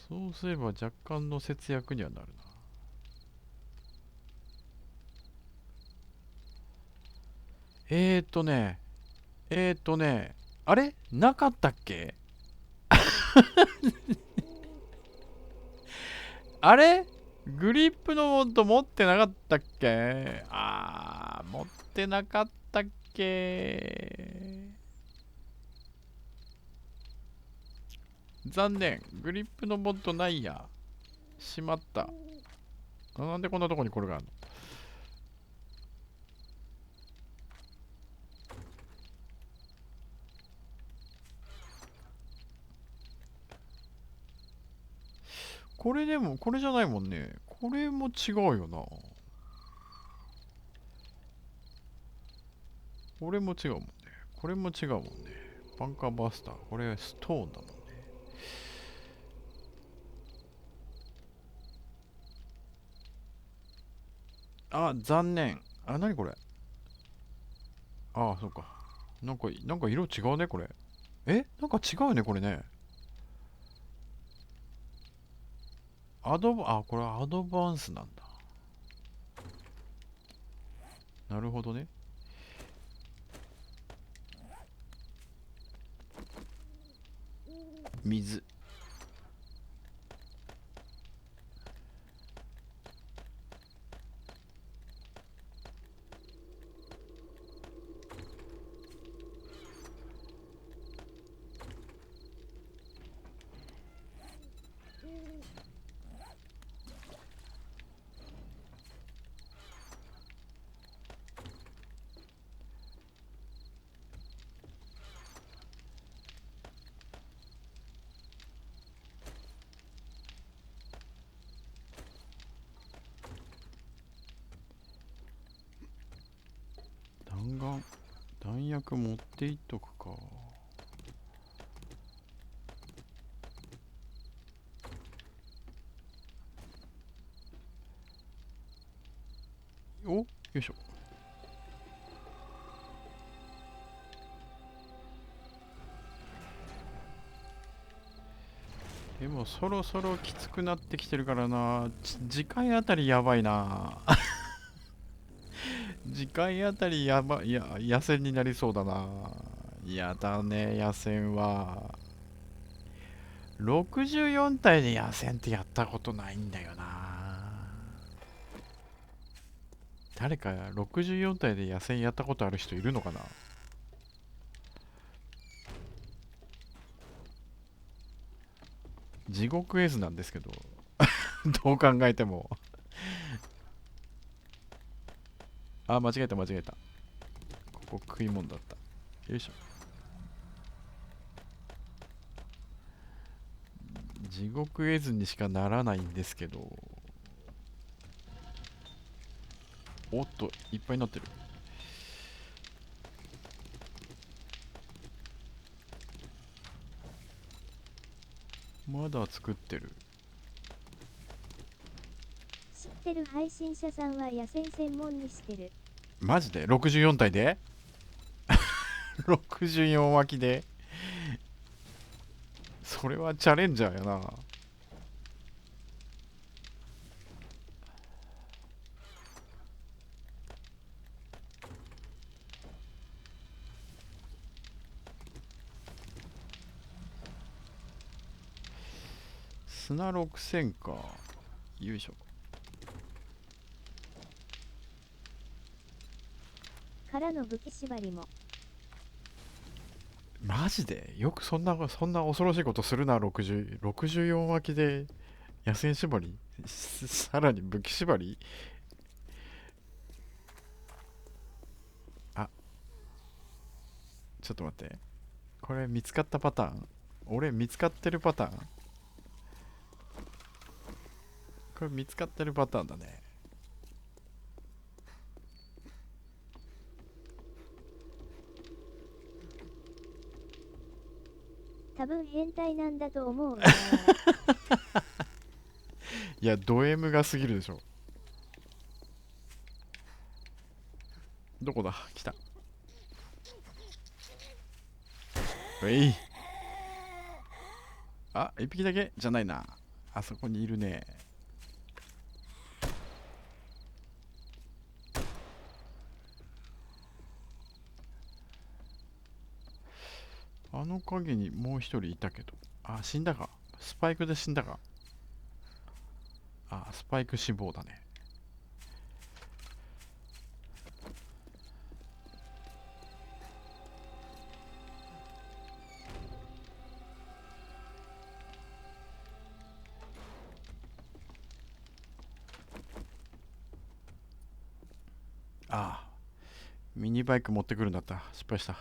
そうすれば若干の節約にはなるな。えーとね、あれなかったっけ？あれ、グリップのモッド持ってなかったっけ？持ってなかったっけ？残念。グリップのモッドないや。しまった。なんでこんなとこにこれがあるの？これでも、これじゃないもんね。これも違うよな。これも違うもんね。これも違うもんね。バンカーバスター。これストーンだもんね。あ、残念。あ、なにこれ。ああ、そうか。なんか色違うね、これ。なんか違うね、これね。これアドバンスなんだ。なるほどね。水。弾丸。弾薬持っていっとくか。よいしょ。でもそろそろきつくなってきてるからな。次回あたりやばいな。次回あたりやばい、野戦になりそうだな。やだね、野戦は。64体で野戦ってやったことないんだよな。誰か64体で野戦やったことある人いるのかな。地獄絵図なんですけど、どう考えても。あ、間違えた間違えた。ここ食い物だった。よいしょ。地獄絵図にしかならないんですけど。おっと、いっぱいになってる。まだ作ってる。知ってる配信者さんは野戦専門にしてる。マジで ?64 体で ?64 巻きで。それはチャレンジャーやな。砂6000か。よいしょ。からの武器縛りも。マジでよくそんな恐ろしいことするな。64巻きで野戦縛りさらに武器縛り。あ、ちょっと待って。これ見つかったパターン。俺見つかってるパターン。これ見つかってるパターンだね。多分変態なんだと思う。いや、ド M が過ぎるでしょ。どこだ。来た。い。あ、一匹だけじゃないな。あそこにいるね。あの影にもう一人いたけど。あ、死んだか。スパイクで死んだか。あ、スパイク死亡だね。ああ、ミニバイク持ってくるんだった。失敗した。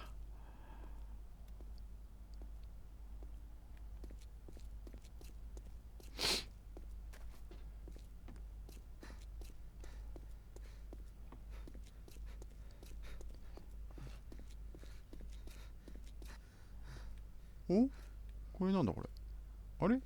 お、これなんだこれ。あれ、ん、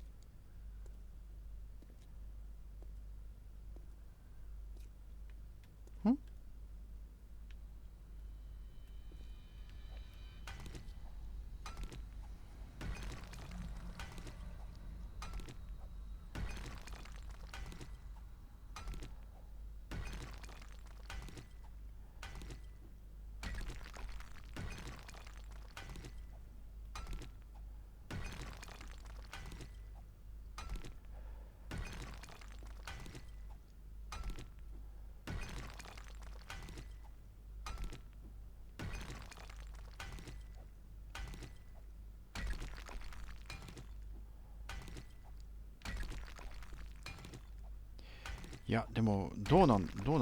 いや、でも、どうなんだろ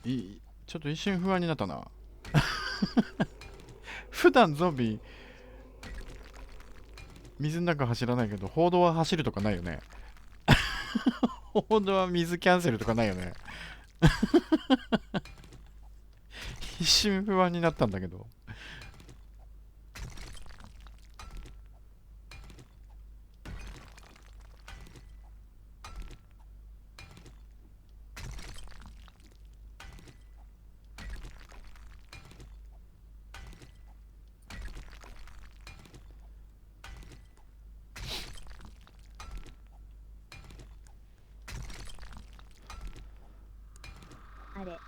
う。ちょっと一瞬不安になったな。普段ゾンビ、水の中走らないけど、歩道は走るとかないよね。歩道は水キャンセルとかないよね。一瞬不安になったんだけど。あれ。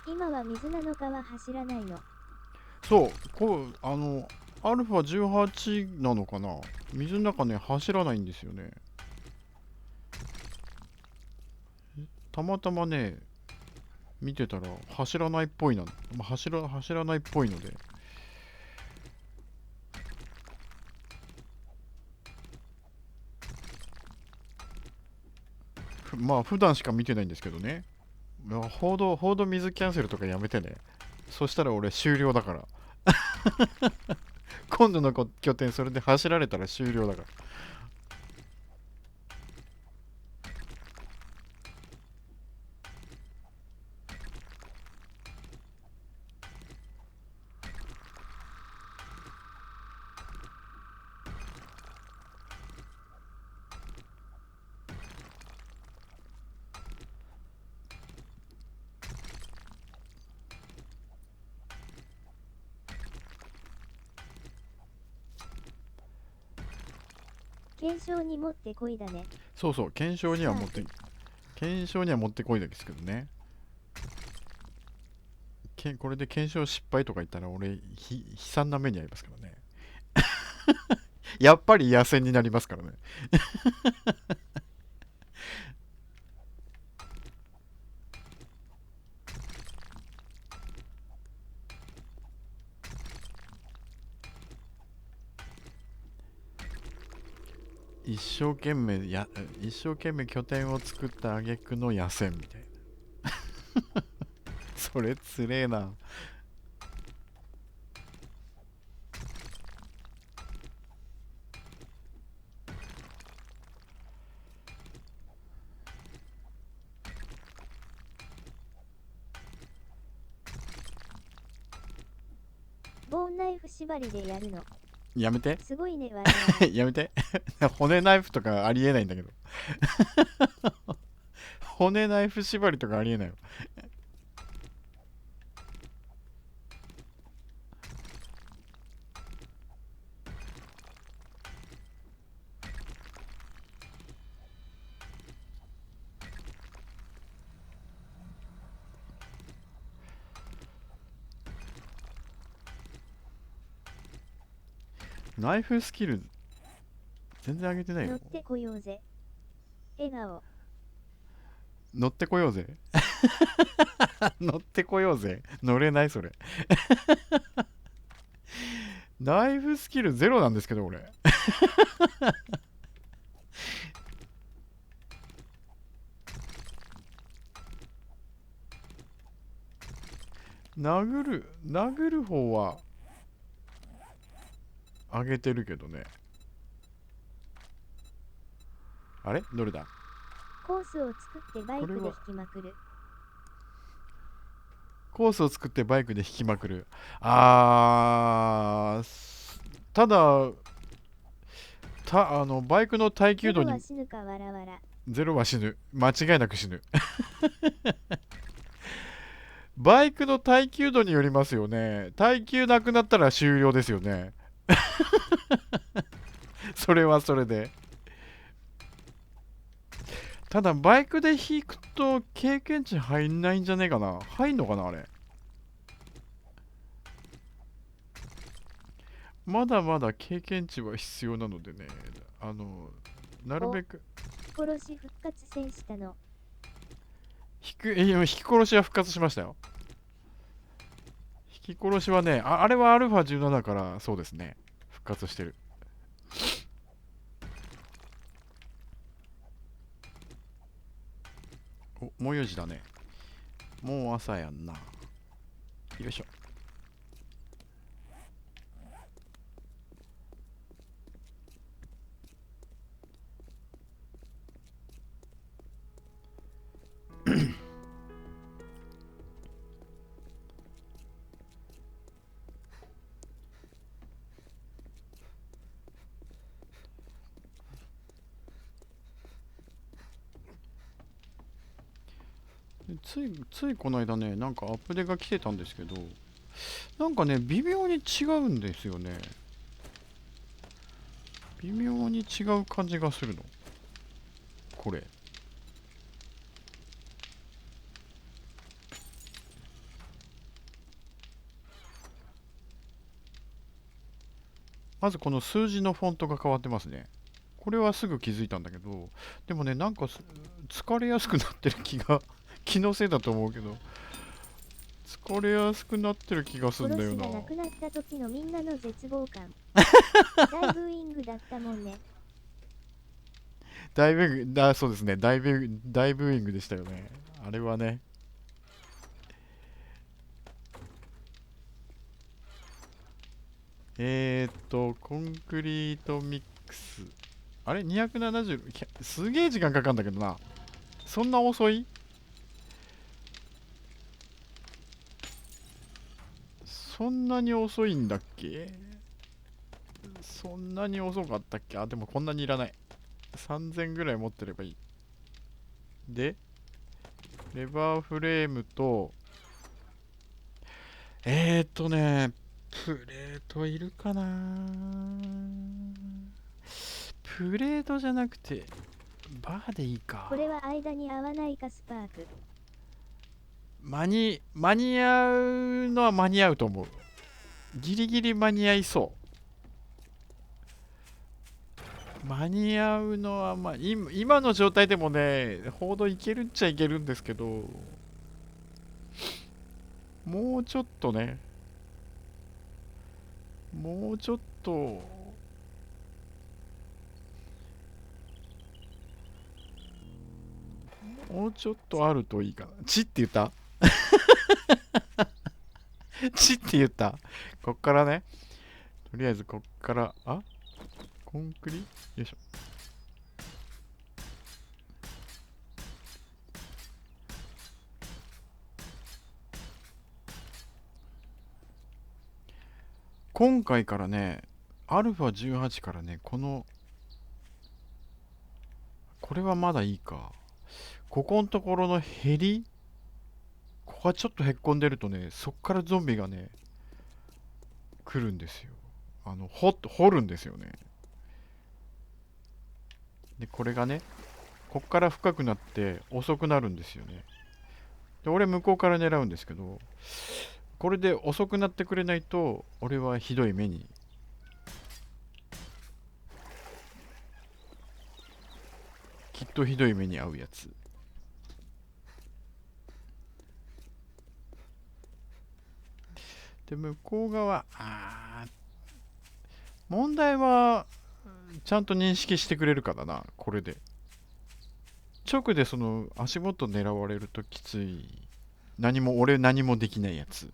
今は水なのかは走らないの。そう、アルファ18なのかな。水の中ね、走らないんですよね。たまたまね、見てたら走らないっぽいな、まあ、走らないっぽいので、まあ普段しか見てないんですけどね。いや、報道水キャンセルとかやめてね。そしたら俺終了だから。今度の拠点それで走られたら終了だから。検証に持ってこいだね。そうそう、検証には持ってこいですけどね。これで検証失敗とか言ったら俺悲惨な目に遭いますからね。やっぱり野戦になりますからね。一生懸命拠点を作った挙句の野戦みたいな。それつれえな。ボーンナイフ縛りでやるの。やめて。すごいね、我々。やめて。骨ナイフとかありえないんだけど。骨ナイフ縛りとかありえないよ。ナイフスキル全然上げてないよ。乗ってこようぜ。笑顔。乗ってこようぜ。乗ってこようぜ。乗れないそれ。ナイフスキルゼロなんですけど俺。殴る方は上げてるけどね。あれどれだ。コースを作ってバイクで引きまくる。コースを作ってバイクで引きまくる。あー、ただ、バイクの耐ゼロ久度に。は死ぬかわらわら。ゼロは死ぬ。間違いなく死ぬ。バイクの耐久度によりますよね。耐久なくなったら終了ですよね。それはそれで。ただ、バイクで引くと経験値入んないんじゃねえかな。入んのかな、あれ。まだまだ経験値は必要なのでね。なるべく。殺し復活戦したの。引き殺しは復活しましたよ。引き殺しはね、あれはアルファ17だから、そうですね。復活してる。もう4時だね。もう朝やんな。よいしょ。ついこの間ね、なんかアップデが来てたんですけど、なんかね、微妙に違うんですよね。微妙に違う感じがするの。これ。まずこの数字のフォントが変わってますね。これはすぐ気づいたんだけど、でもね、なんか疲れやすくなってる気が、気のせいだと思うけど、疲れやすくなってる気がするんだよな。殺しがなくなった時のみんなの絶望感。大ブーイングだったもんね。そうですね、大ブーイングでしたよね。あれはね。コンクリートミックス。あれ ?270、すげえ時間かかるんだけどな。そんな遅い？そんなに遅いんだっけ？そんなに遅かったっけ？でもこんなにいらない。3000ぐらい持ってればいい。で、レバーフレームと、プレートいるかな？プレートじゃなくて、バーでいいか。これは間に合わないかスパーク。間に合うのは間に合うと思う。ギリギリ間に合いそう。間に合うのは、今の状態でもね、報道いけるっちゃいけるんですけど、もうちょっとね、もうちょっと、もうちょっとあるといいかな。チって言ったチって言ったこっからね、とりあえずこっから、コンクリよいしょ。今回からね、アルファ18からね、これはまだいいか。ここのところのヘリ、ここがちょっとへっこんでるとね、そっからゾンビがね、来るんですよ。掘るんですよね。で、これがね、こっから深くなって遅くなるんですよね。で、俺向こうから狙うんですけど、これで遅くなってくれないと、俺はひどい目に、きっとひどい目に遭うやつ。で、向こう側、問題は、ちゃんと認識してくれるからな、これで。直でその足元狙われるときつい。俺何もできないやつ。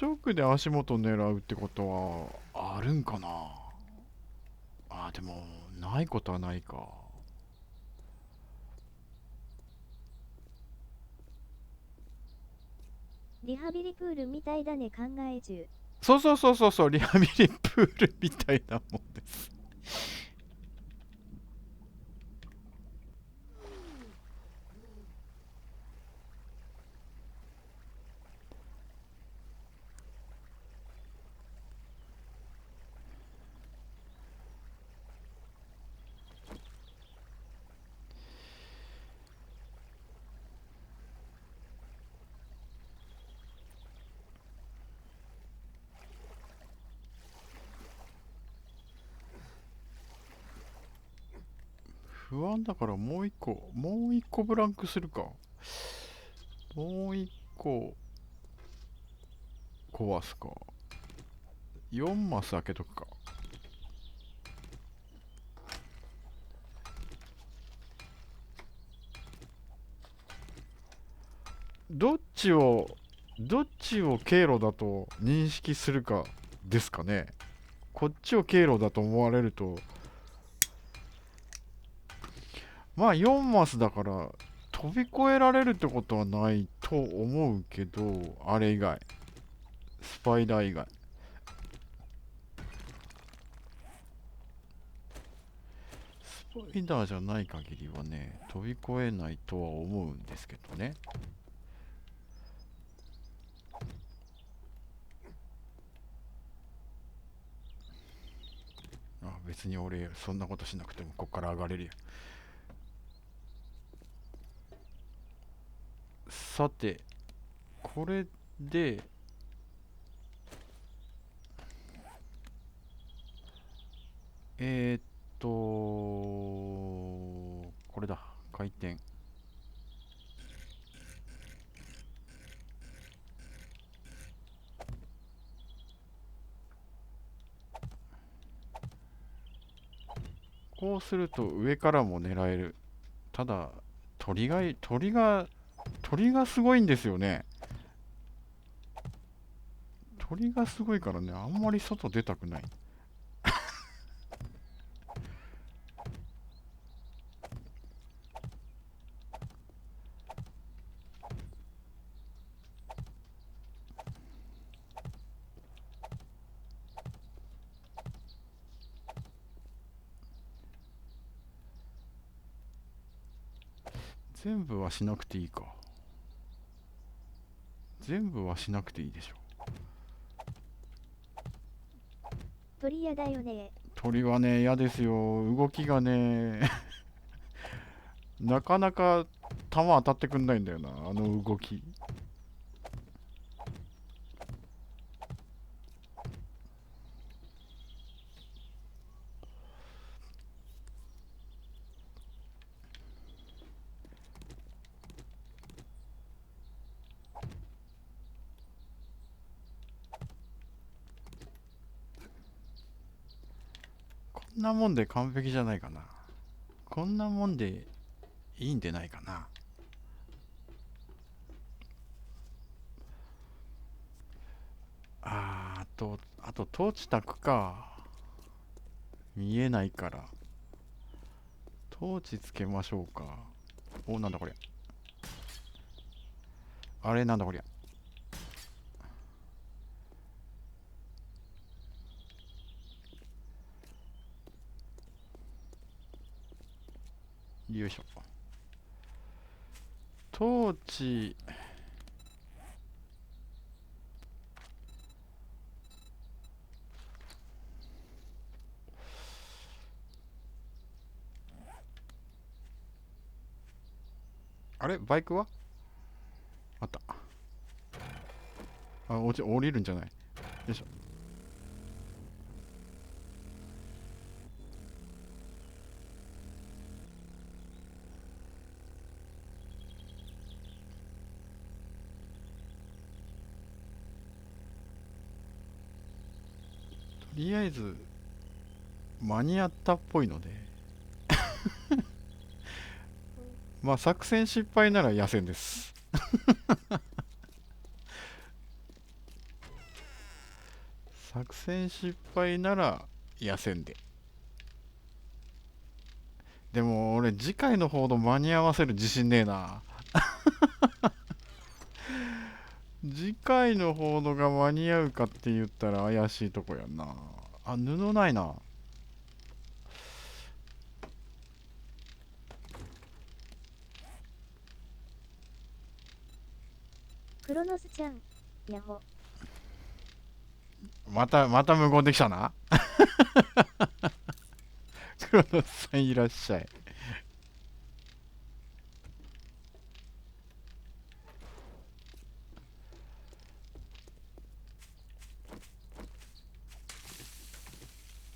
直で足元狙うってことは、あるんかな？でも、ないことはないか。リハビリプールみたいだね考え中。そうそうそうそうそう、リハビリプールみたいなもんです。不安だからもう一個ブランクするか。もう一個壊すか。4マス開けとくか。どっちを、どっちを経路だと認識するかですかね。こっちを経路だと思われると、まあ4マスだから飛び越えられるってことはないと思うけど、あれ以外、スパイダー以外。スパイダーじゃない限りはね、飛び越えないとは思うんですけどね。あ、別に俺、そんなことしなくてもこっから上がれるよ。さて、これで、えーっと、これだ、回転。こうすると上からも狙える。ただ、鳥がすごいんですよね。鳥がすごいからね、あんまり外出たくない。全部はしなくていいか。全部はしなくていいでしょ。鳥嫌だよね。鳥はね、嫌ですよ。動きがね、なかなか弾当たってくんないんだよな、あの動き。こんなもんで完璧じゃないかな。こんなもんでいいんでないかな。あとトーチ焚くか。見えないから。トーチつけましょうか。お、なんだこりゃ。あれなんだこりゃ。よいしょ。トーチ、あれバイクはあった。あ、降りるんじゃない。よいしょ。とりあえず、間に合ったっぽいので、まあ作戦失敗なら野戦です。作戦失敗なら野戦で。でも俺次回の報道間に合わせる自信ねえな。次次回の方のが間に合うかって言ったら怪しいとこやんな。あ、布ないな。クロノスちゃん、ヤホ。また無言できたな。黒野さんいらっしゃい。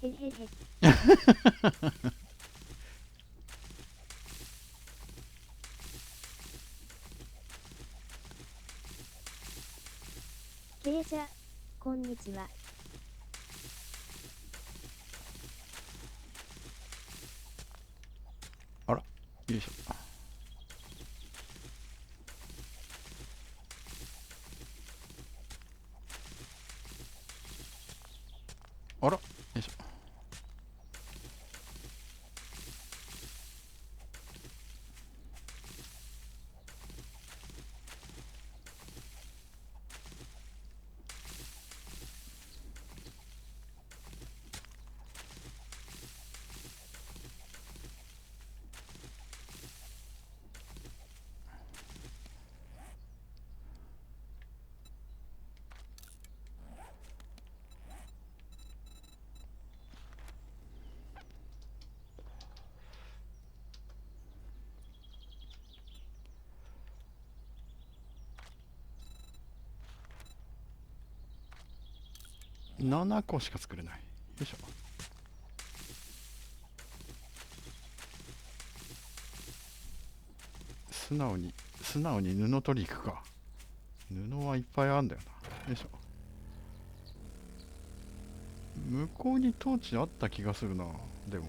へへへ。ケイジャ、こんにちは。あら、よいしょ。あら、よいしょ。7個しか作れない。よいしょ。素直に布取り行くか。布はいっぱいあんだよな。よいしょ。向こうにトーチあった気がするな。でも。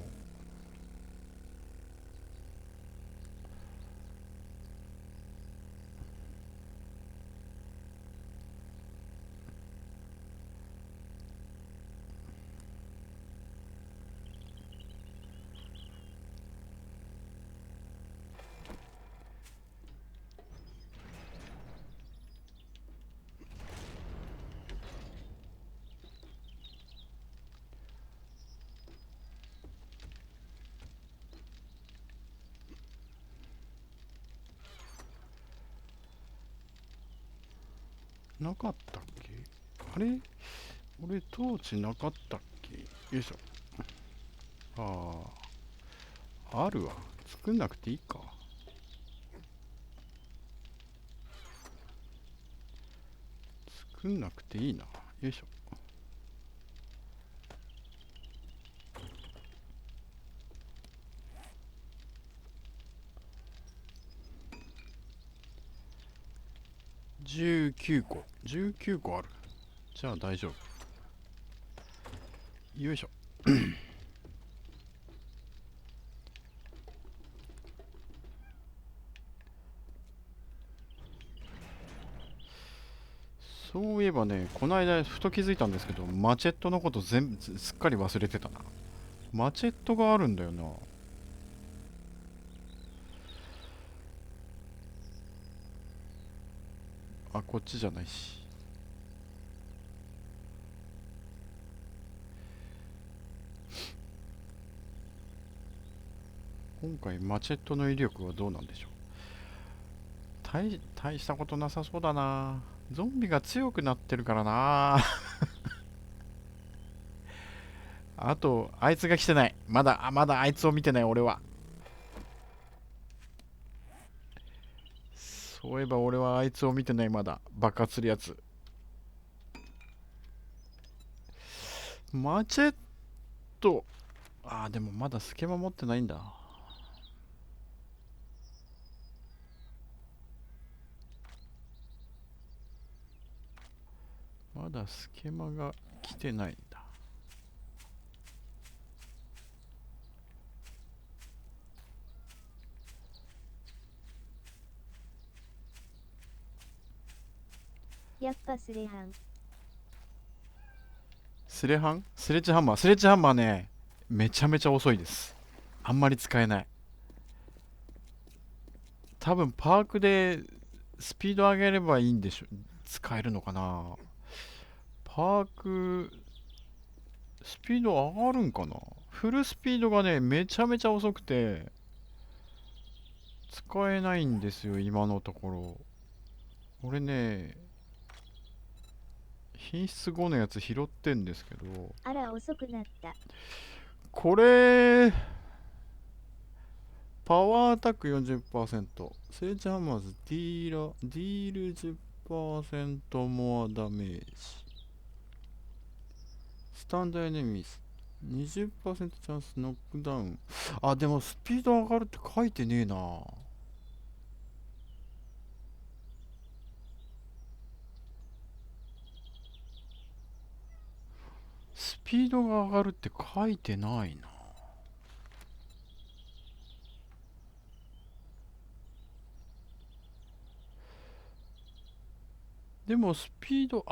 なかったっけ？あれ俺トーチなかったっけ？よいしょ。ああ、あるわ。作んなくていいか。作んなくていいな。よいしょ。19個。19個ある。じゃあ大丈夫。よいしょ。そういえばね、この間ふと気づいたんですけど、マチェットのこと全部すっかり忘れてたな。マチェットがあるんだよな。あ、こっちじゃないし。今回マチェットの威力はどうなんでしょう。大したことなさそうだな。ゾンビが強くなってるからな。あと、あいつが来てない。まだあいつを見てない俺は。そういえば俺はあいつを見てない。まだ爆発するやつ。マチェット。でもまだスケバ持ってないんだ。まだスケマが来てないんだ。やっぱスレハン。スレハンスレッジハンマー。スレッジハンマーね、めちゃめちゃ遅いです。あんまり使えない。多分パークでスピード上げればいいんでしょ。使えるのかな。パーク、スピード上がるんかな。フルスピードがね、めちゃめちゃ遅くて、使えないんですよ、今のところ。俺ね、品質5のやつ拾ってんですけど、あら、遅くなった。これ、パワーアタック40%、スレッジハンマーズディール10%モアダメージ、スタンドエネミーズ20%チャンスノックダウン。あ、でもスピード上がるって書いてねえな。スピードが上がるって書いてないな。でもスピード、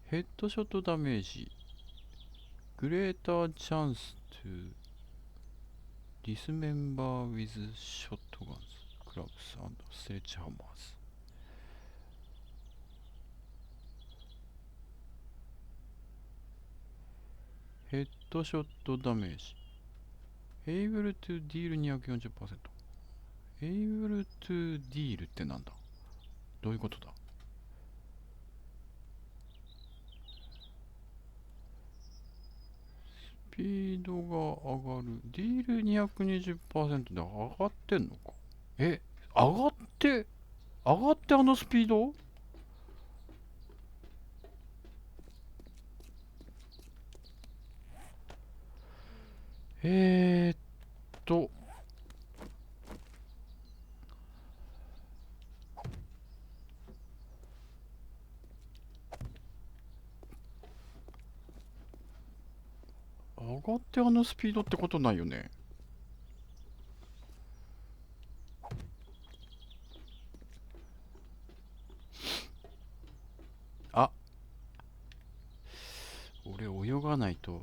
ヘッドショットダメージ、グレーターチャンストゥディスメンバーウィズショットガンズ、クラブスストレッチハンマーズ。ヘッドショットダメージ。able to deal 240%。able to deal ってなんだ。どういうことだ。スピードが上がる。ディール220%で上がってんのか。上がってあのスピード。えーっと、上がってあのスピードってことないよね。あ、俺泳がないと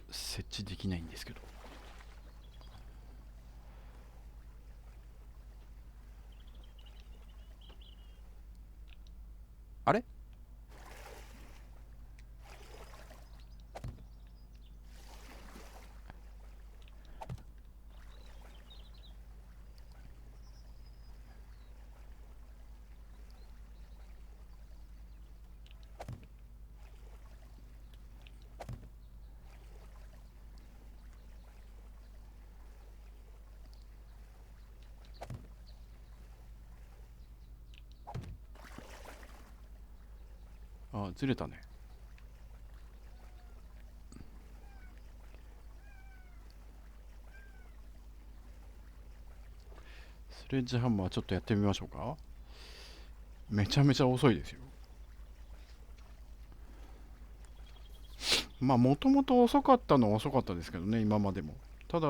設置できないんですけど。あれ。あ、ずれたね。スレッジハンマーちょっとやってみましょうか。めちゃめちゃ遅いですよ。まあもともと遅かったのは遅かったですけどね、今までも。ただ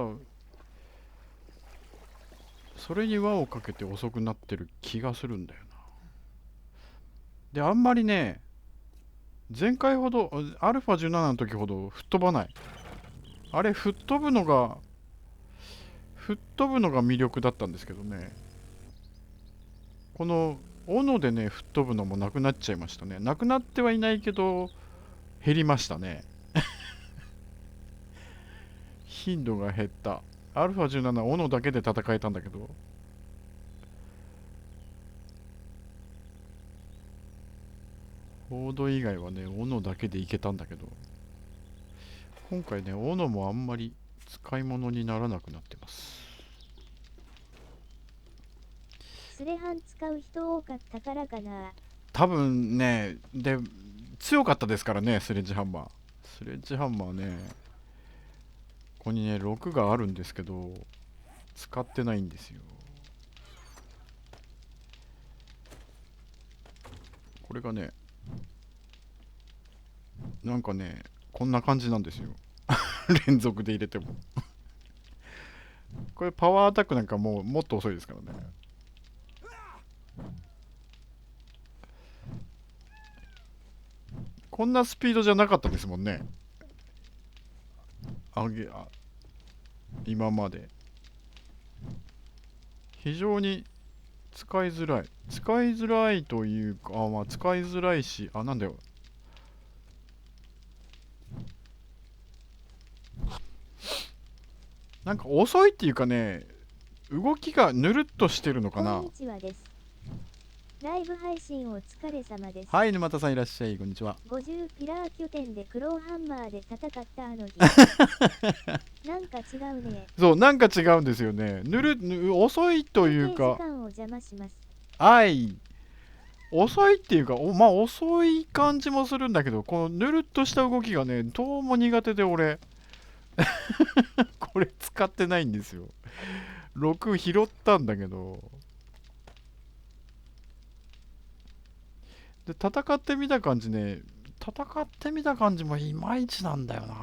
それに輪をかけて遅くなってる気がするんだよな。で、あんまりね、前回ほどアルファ17の時ほど吹っ飛ばない。あれ吹っ飛ぶのが魅力だったんですけどね。この斧でね、吹っ飛ぶのもなくなっちゃいましたね。なくなってはいないけど減りましたね。頻度が減った。アルファ17斧だけで戦えたんだけど、ボード以外はね、斧だけでいけたんだけど、今回ね、斧もあんまり使い物にならなくなってます。スレハン使う人多かったからかな。多分ね、で、強かったですからね、スレッジハンマー。スレッジハンマーね、ここにね、6があるんですけど、使ってないんですよ。これがね、なんかね、こんな感じなんですよ。連続で入れても。これパワーアタックなんかもっと遅いですからね。こんなスピードじゃなかったですもんね。今まで。非常に使いづらい。使いづらいというか、まあ使いづらいし、なんだよ。なんか遅いっていうかね、動きがぬるっとしてるのかな。こんにちはです。ライブ配信お疲れ様です。はい、沼田さんいらっしゃい、こんにちは。50ピラー拠点でクローハンマーで戦ったあの日。なんか違うね。そう、なんか違うんですよね。遅いという休憩時か、間を邪魔します。遅いっていうか、まあ遅い感じもするんだけど、このぬるっとした動きがね、どうも苦手で俺、これ使ってないんですよ。6拾ったんだけど、で、戦ってみた感じね、戦ってみた感じもいまいちなんだよな。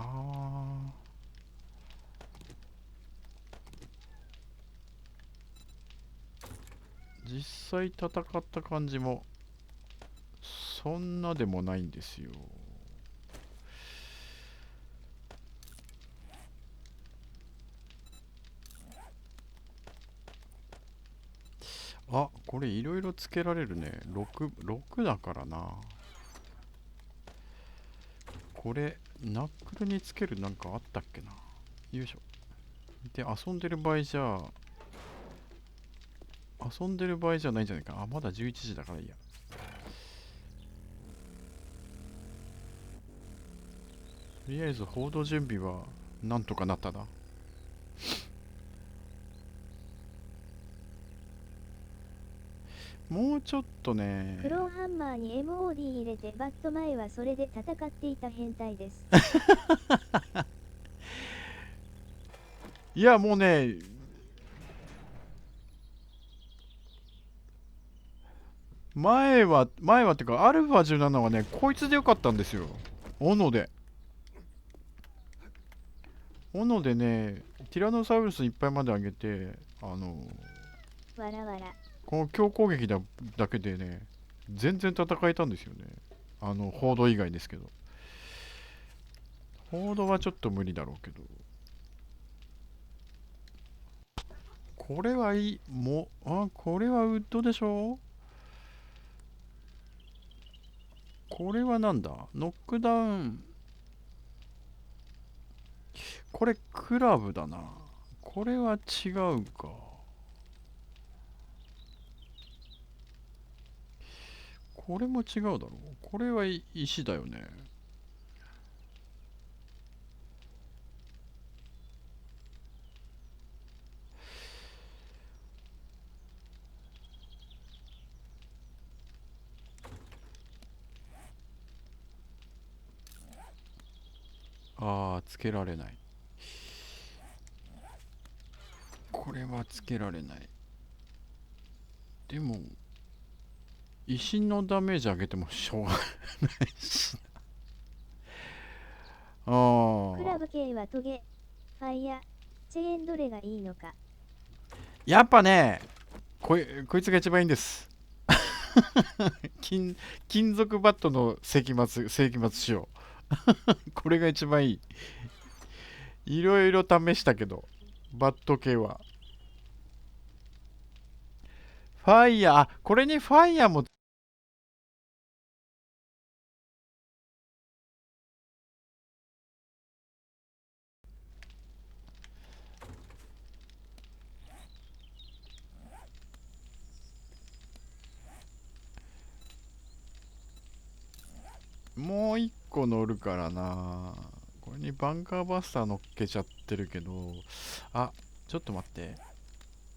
実際戦った感じもそんなでもないんですよ。これいろいろつけられるね。6だからな。これナックルにつけるなんかあったっけな。よいしょ。で、遊んでる場合じゃないんじゃないか。まだ11時だからいいや。とりあえず報道準備はなんとかなったな。もうちょっとね。クローハンマーに MOD 入れてバット前はそれで戦っていた変態です。いやもうね、前はってか、アルファ17はね、こいつでよかったんですよ。斧で。斧でね、ティラノサウルスいっぱいまで上げて、わらわら。この強攻撃だけでね、全然戦えたんですよね。報道以外ですけど。報道はちょっと無理だろうけど。これはいい。これはウッドでしょ。これはなんだ、ノックダウン。これクラブだな。これは違うか。これも違うだろう。これは石だよね。つけられない。これはつけられない。でも、石のダメージ上げてもしょうがないし。クラブ系はトゲ、ファイヤ、チェーンどれがいいのか。やっぱね、こいつが一番いいんです。金属バットの世紀末仕様。これが一番いい。いろいろ試したけど、バット系は。ファイヤー、これにファイヤーも。もう一個乗るからな。これにバンカーバスター乗っけちゃってるけど、あ、ちょっと待って。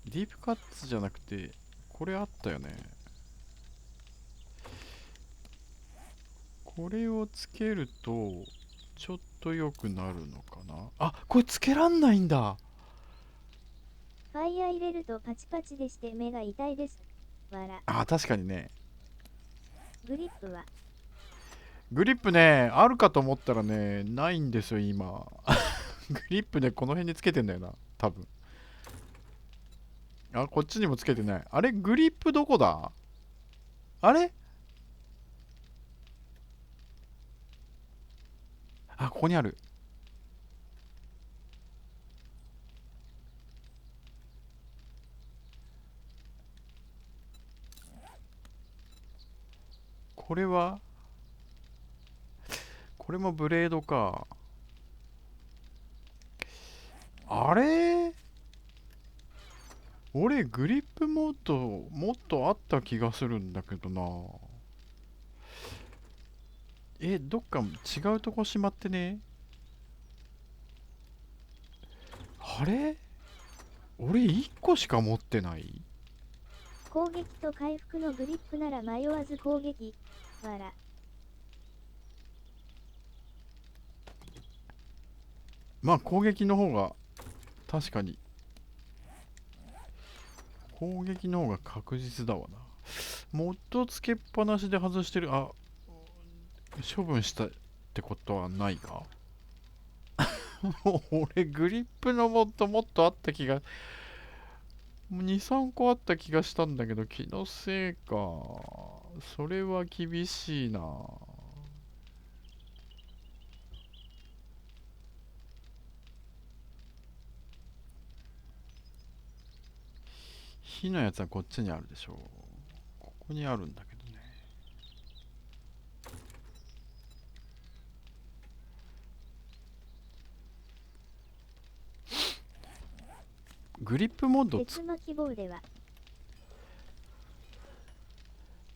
ディープカッツじゃなくて、これあったよね。これをつけると、ちょっと良くなるのかな。これつけらんないんだ。ファイヤー入れるとパチパチでして目が痛いです。わら。確かにね。グリップはグリップね、あるかと思ったらね、ないんですよ、今。グリップね、この辺につけてんだよな、多分。こっちにもつけてない。あれ、グリップどこだ。あれ、ここにある。これはこれもブレードか。あれ、俺グリップモードもっとあった気がするんだけどな。どっか違うとこしまってね。あれ、俺1個しか持ってない。攻撃と回復のグリップなら迷わず攻撃。わら。まあ攻撃の方が確かに攻撃の方が確実だわな。モッドつけっぱなしで外してる。あ、処分したってことはないが。俺グリップのモッドもっとあった気が、2、3個あった気がしたんだけど、気のせいか。それは厳しいな。火のやつはこっちにあるでしょう。ここにあるんだけどね。グリップモード鉄巻棒では。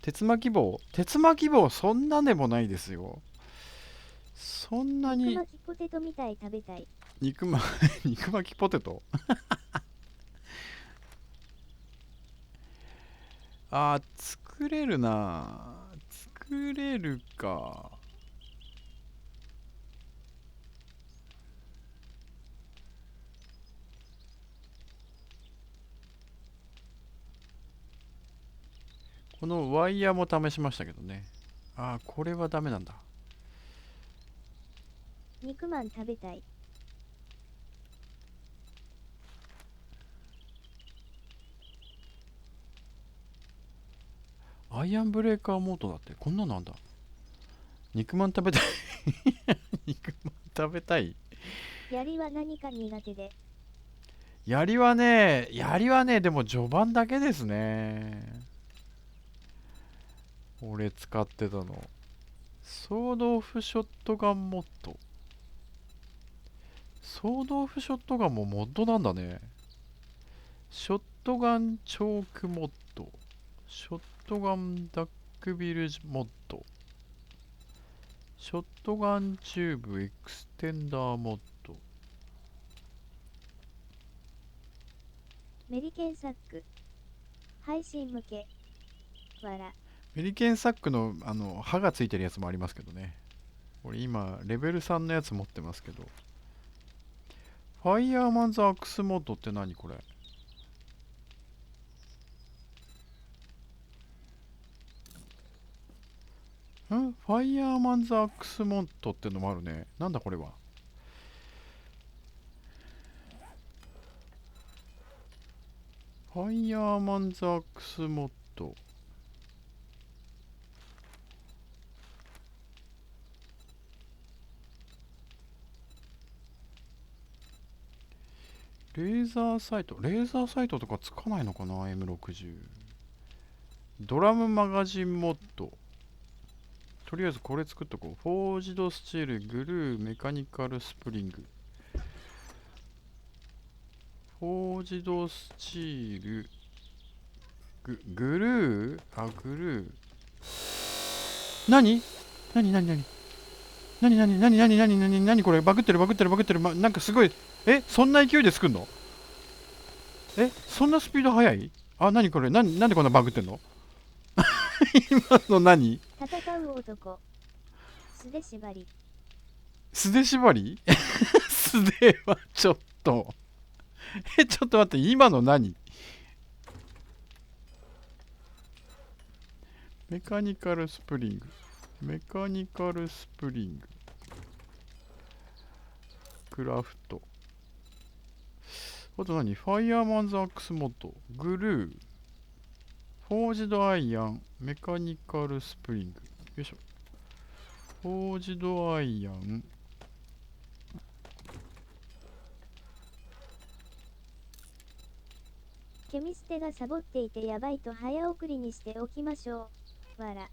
鉄巻棒、鉄巻棒そんなでもないですよ。そんなに肉巻きポテトみたい食べたい。肉ま肉巻きポテト。作れるな。作れるか。このワイヤーも試しましたけどね。これはダメなんだ。肉まん食べたい。アイアンブレーカーモードだって。こんなのあんだ。肉まん食べたい。肉まん食べたい。槍は何か苦手で。槍はね、でも序盤だけですね。俺使ってたの。ソードオフショットガンモッド。ソードオフショットガンもモッドなんだね。ショットガンチョークモッド。ショットガンダックビルモッド。ショットガンチューブエクステンダーモッド。メリケンサック。配信向け。わら。メリケンサックの刃がついてるやつもありますけどね。俺今レベル3のやつ持ってますけど。ファイヤーマンズアクスモッドって何これ。ファイヤーマンズアクスモッドってのもあるね。なんだこれは。ファイヤーマンズアクスモッド。レーザーサイト。レーザーサイトとかつかないのかな ?M60。ドラムマガジンモッド。とりあえずこれ作っとこう。フォージドスチール、グルー、メカニカルスプリング。フォージドスチール、グルー、グルー。何何何何何何何何何何何これバグってるバグってるバグってる、なんかすごい。そんな勢いで作るの？そんなスピード速い？何これ、なんでこんなバグってんの？今の何？戦う男。素手縛り。素手縛り？素手はちょっと。ちょっと待って、今の何？メカニカルスプリング。メカニカルスプリング。クラフト。あと何？ファイヤーマンズアックスモッド。グルー。フォージドアイアン。メカニカルスプリング。よいしょ。フォージドアイアン。ケミステがサボっていてやばいと早送りにしておきましょう。わら。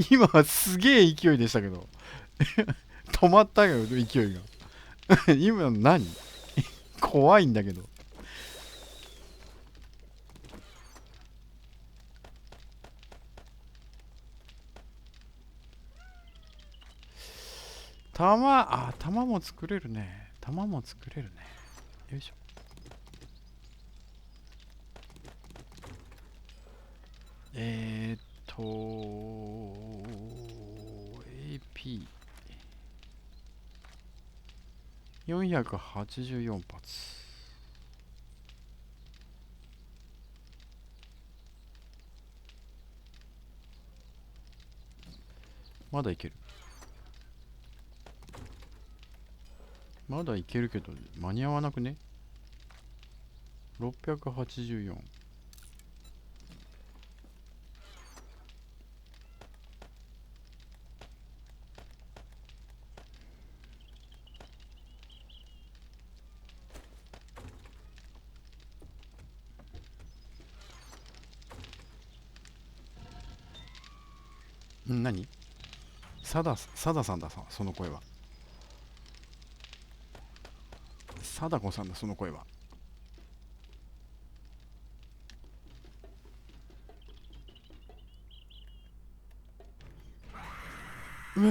今はすげえ勢いでしたけど。止まったよ、勢いが。今の何？怖いんだけど。玉も作れるね。玉も作れるね。よいしょ。AP484 発。まだいける。まだいけるけど間に合わなくね？ 684。何？サダさんだ、その声は。貞子さんだ、その声は。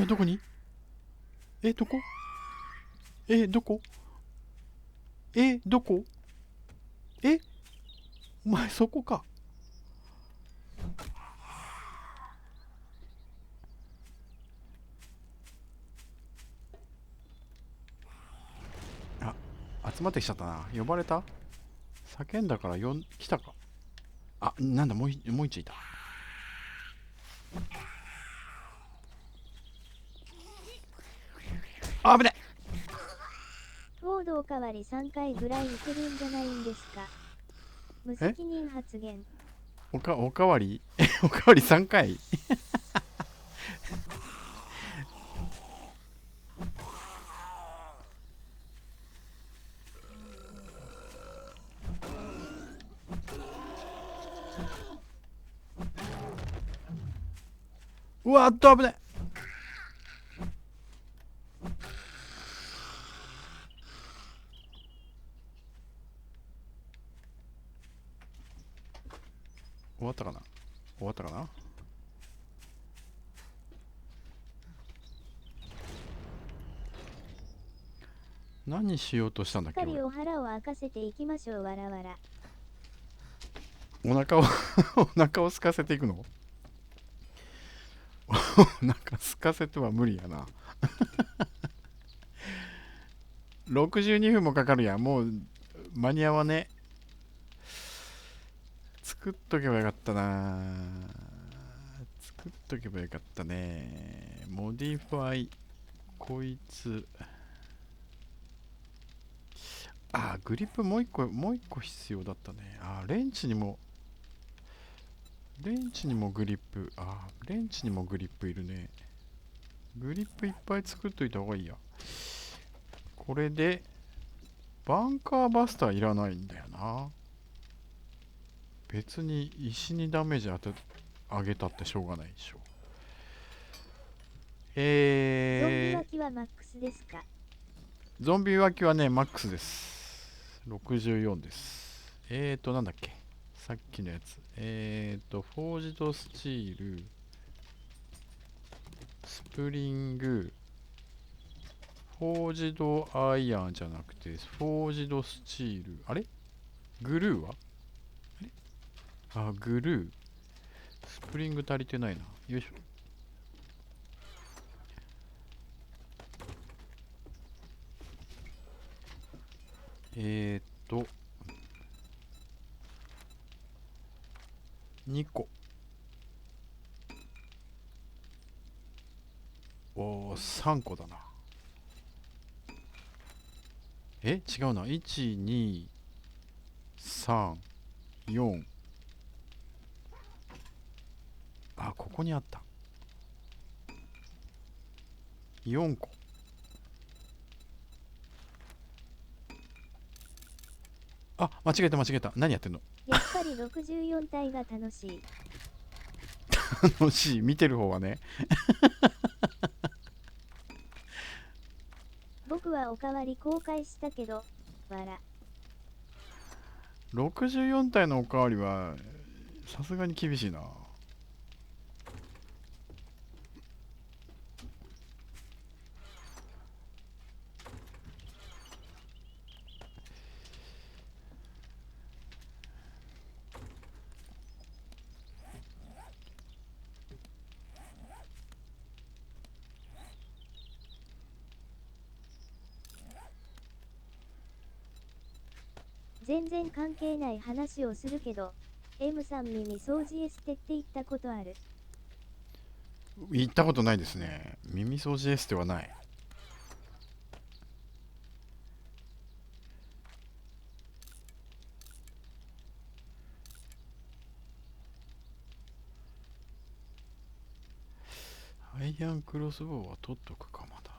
どこに？どこ？どこ？どこ？えお前そこか。あ、集まってきちゃったな。呼ばれた？叫んだから来たか。あ、なんだ、もう一いた。あぶね。フォードおかわり3回ぐらいいけるんじゃないんですか。無責任発言。おかわりおかわり3回。うわっと危ね。終わったかな？終わったかな？何しようとしたんだっけ？しっかりお腹を開かせていきましょう。わらわら。お腹をお腹を空かせていくの？お腹空かせては無理やな。62分もかかるやん。もう間に合わね。作っとけばよかったな。作っとけばよかったね。モディファイ、こいつ。グリップもう一個必要だったね。レンチにもグリップ。レンチにもグリップいるね。グリップいっぱい作っといた方がいいや。これで、バンカーバスターいらないんだよな。別に石にダメージあげたってしょうがないでしょ。ゾンビ脇はマックスですか？ゾンビ脇はね、マックスです。64です。なんだっけ。さっきのやつ。フォージドスチール、スプリング、フォージドアイアンじゃなくて、フォージドスチール。あれグルーはグルー。スプリング足りてないな。よいしょ。2個。3個だな。違うな。1、2、3、4。ここにあった。4個。間違えた。何やってんの？やっぱり64体が楽しい。楽しい。見てる方はね。僕はおかわり公開したけど、わら。64体のおかわりはさすがに厳しいな。全然関係ない話をするけど、M さん耳掃除エステって言ったことある？行ったことないですね。耳掃除エステはない。アイアンクロスボウは取っとくか、まだ。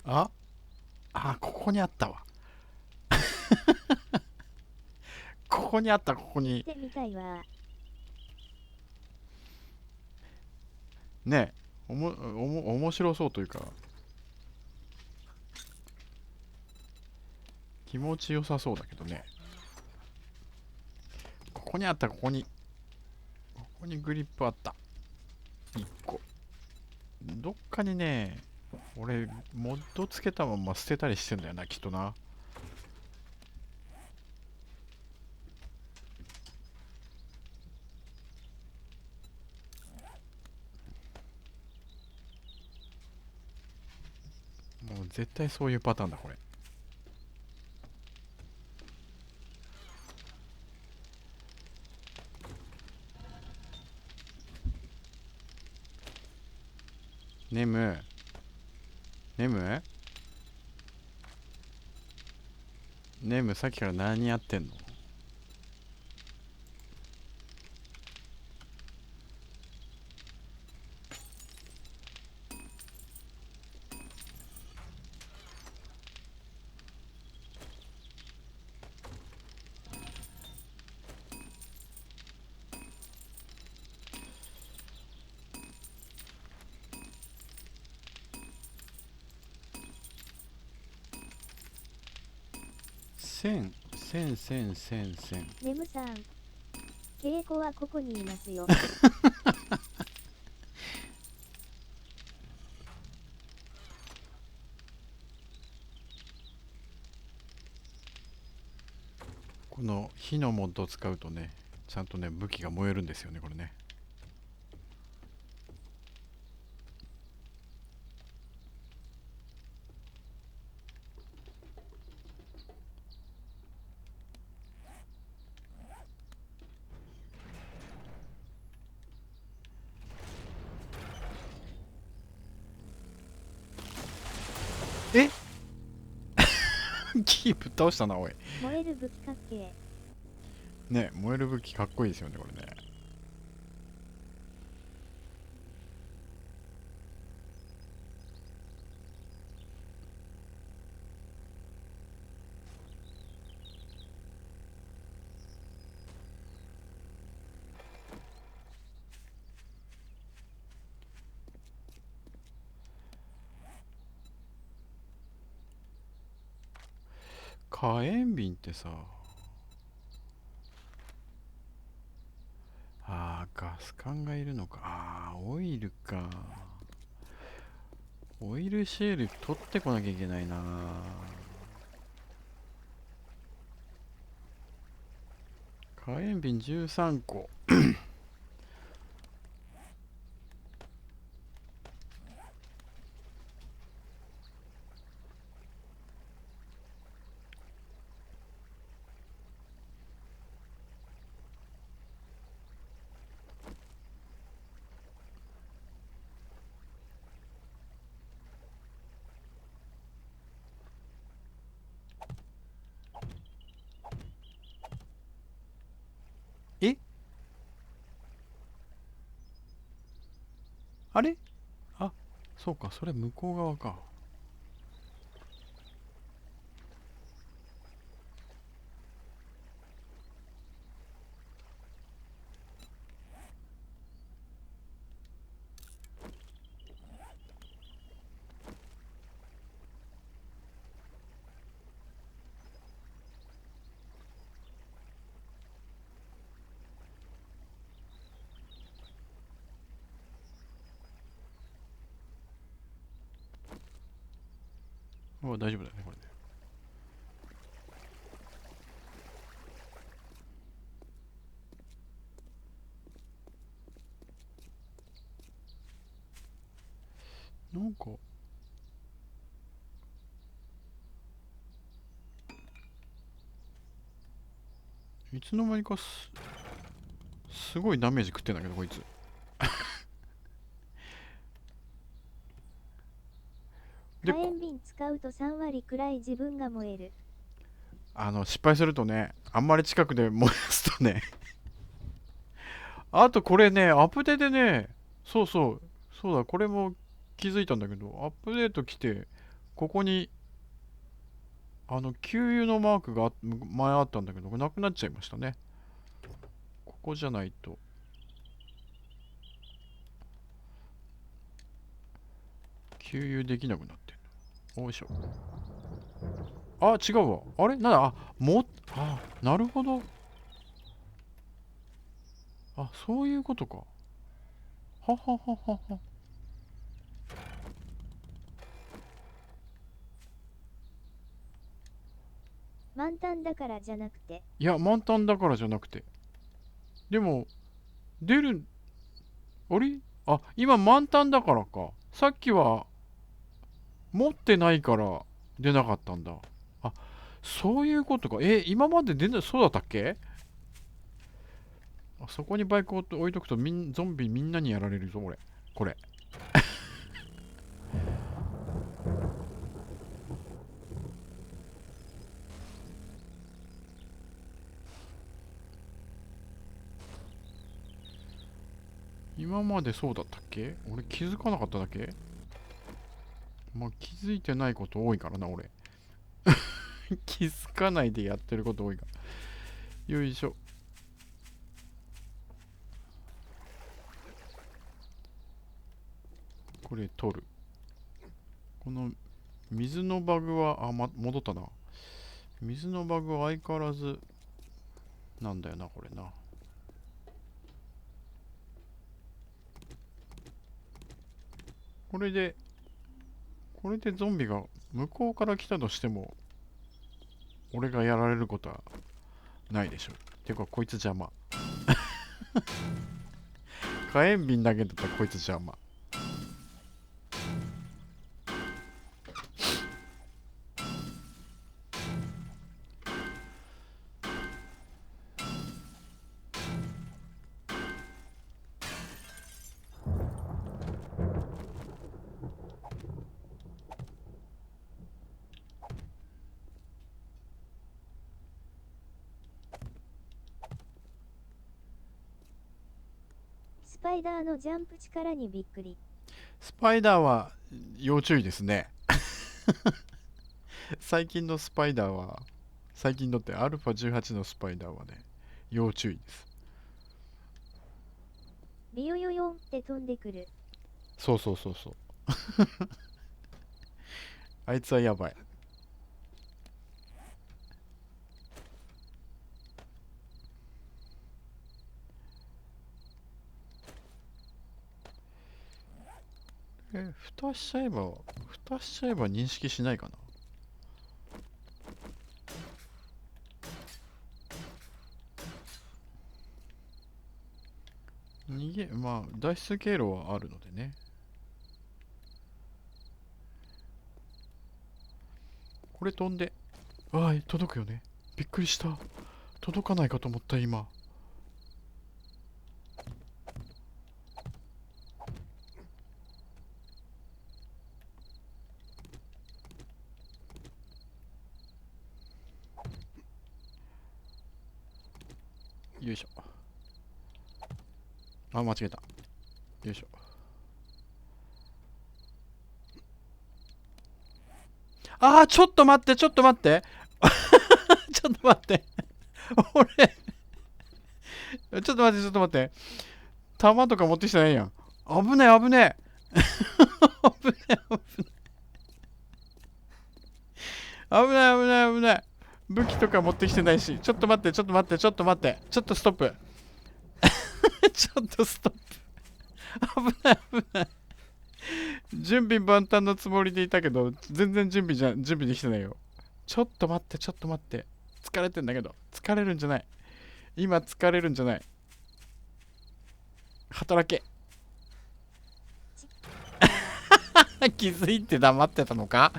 ああ、ここにあったわ。ここにあった、ここに。見てみたいわ。ね面白そうというか、気持ちよさそうだけどね。ここにあった、ここにグリップあった。1個。どっかにね、俺、モッドつけたまま捨てたりしてんだよな、きっとな。もう絶対そういうパターンだ、これ。ネム、ネム、ネム、さっきから何やってんの？線、線、線、線、線。ネムさん、稽古はここにいますよ。この火のモッドを使うとね、ちゃんとね、武器が燃えるんですよね、これね。えキープ倒したな、おい。燃える武器かっけー。ね、燃える武器かっこいいですよね、これね。火炎瓶ってさ、ガス管がいるのか。オイルか。オイルシェール取ってこなきゃいけないな。火炎瓶13個。あれ、あ、そうか、それ向こう側か。大丈夫だよね、これで。なんか、いつの間にかすごいダメージ食ってんだけど、こいつ。で、火炎瓶使うと3割くらい自分が燃える。失敗するとね、あんまり近くで燃やすとね、あとこれね、アップデでね、そうそう、そうだ、これも気づいたんだけど、アップデート来て、ここに、給油のマークが前あったんだけど、これなくなっちゃいましたね。ここじゃないと。給油できなくなってる。よいしょ。あ、違うわ。あれなんだ、なるほど。あ、そういうことか。ははははは。満タンだからじゃなくて。いや、満タンだからじゃなくて。でも、出る、あれ今満タンだからか。さっきは持ってないから出なかったんだ。あ、そういうことか。今までそうだったっけ？そこにバイクを置いとくとゾンビみんなにやられるぞ、俺。これ。今までそうだったっけ？俺気づかなかっただけ？まあ気づいてないこと多いからな、俺。気づかないでやってること多いから。よいしょ。これ取る。この水のバグは、戻ったな。水のバグは相変わらずなんだよな、これな。これで、これでゾンビが向こうから来たとしても、俺がやられることはないでしょ。ていうか、こいつ邪魔。火炎瓶だけだったらこいつ邪魔。スパイダーのジャンプ力にびっくり。スパイダーは要注意ですね。最近のスパイダーは、最近のってアルファ18のスパイダーはね、要注意です。ビヨヨヨンって飛んでくる。そうそうそうそう。あいつはやばい。蓋しちゃえば認識しないかな。脱出経路はあるのでね。これ飛んで、届くよね。びっくりした。届かないかと思った、今。よいしょ。間違えた。よいしょ。あー、ちょっと待って、ちょっと待って。ちょっと待って。俺、ちょっと待って、ちょっと待って。弾とか持ってきてないやん。危ねえ、危ねえ。危ねえ、危ない、危ない、危ない。武器とか持ってきてないし。ちょっと待って、ちょっと待って、ちょっと待って。ちょっとストップ。ちょっとストップ。危ない、危ない。準備万端のつもりでいたけど、全然準備できてないよ。ちょっと待って、ちょっと待って。疲れてんだけど。疲れるんじゃない。今疲れるんじゃない。働け。気づいて黙ってたのか。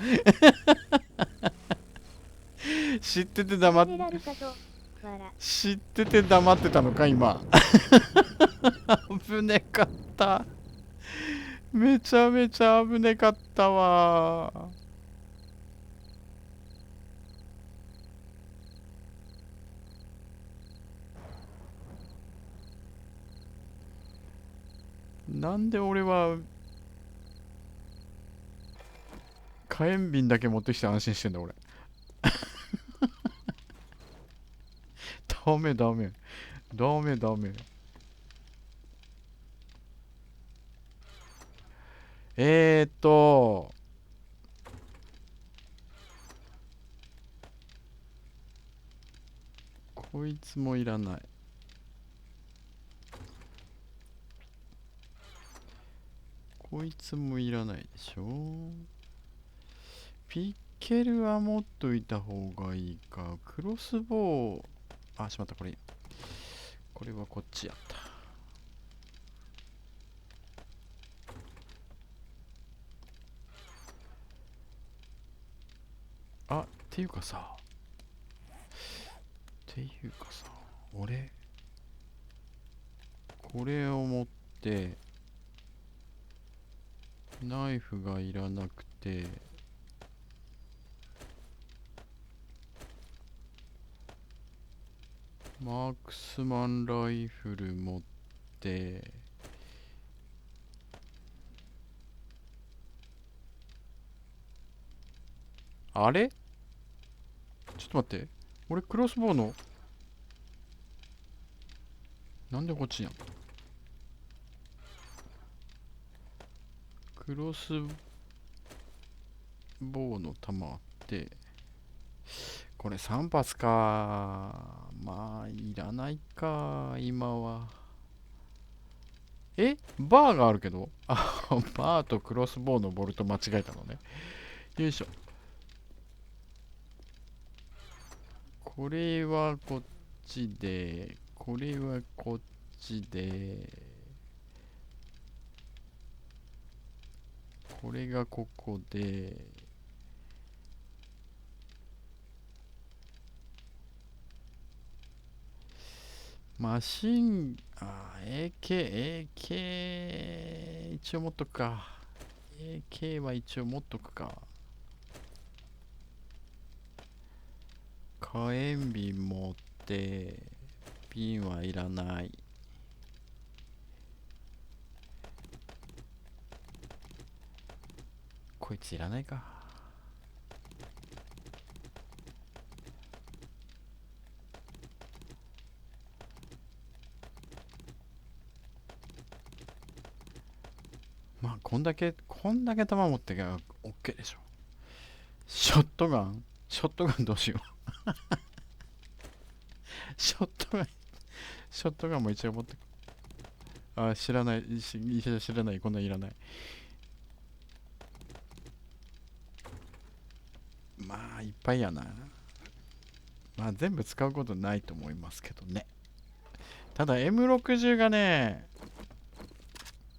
知ってて黙っ捨てられたと。笑。知ってて黙ってたのか今。危ねかった。めちゃめちゃ危ねかったわ。なんで俺は火炎瓶だけ持ってきて安心してんだ俺。ダメダメダメダメ。えーっとこいつもいらない。こいつもいらないでしょ。ピッケルは持っといた方がいいか。クロスボウ、あ、しまった、これはこっちやった。あ、っていうかさ、俺、これを持って、ナイフがいらなくて、マークスマンライフル持って、あれちょっと待って。俺クロスボウの、なんでこっちやん。クロスボウの弾あって、これ3発か。まあ、いらないか、今は。バーがあるけど、あ、バーとクロスボウのボルト間違えたのね。よいしょ。これはこっちで、これはこっちで、これがここで、マシン、AK 一応持っとくか。AK は一応持っとくか。火炎瓶持って、瓶はいらない。こいついらないか。まあ、こんだけ弾持ってけば OK でしょ。ショットガンどうしよう。ショットガン、ショットガンも一応持ってく。あ、知らない、知らない、こんなんいらない。まあ、いっぱいやな。まあ、全部使うことないと思いますけどね。ただ M60 がね、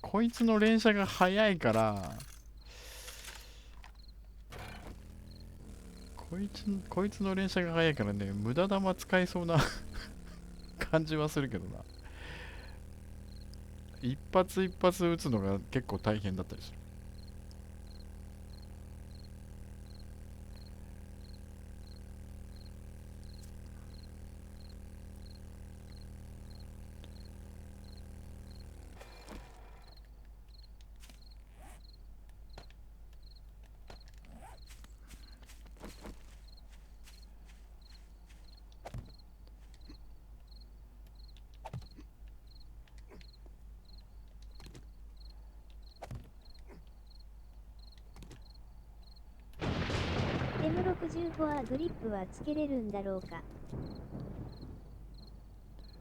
こいつの連射が早いから、こいつの連射が早いからね、無駄弾使いそうな感じはするけどな。一発一発撃つのが結構大変だったりする。M60 フォアグリップはつけれるんだろうか。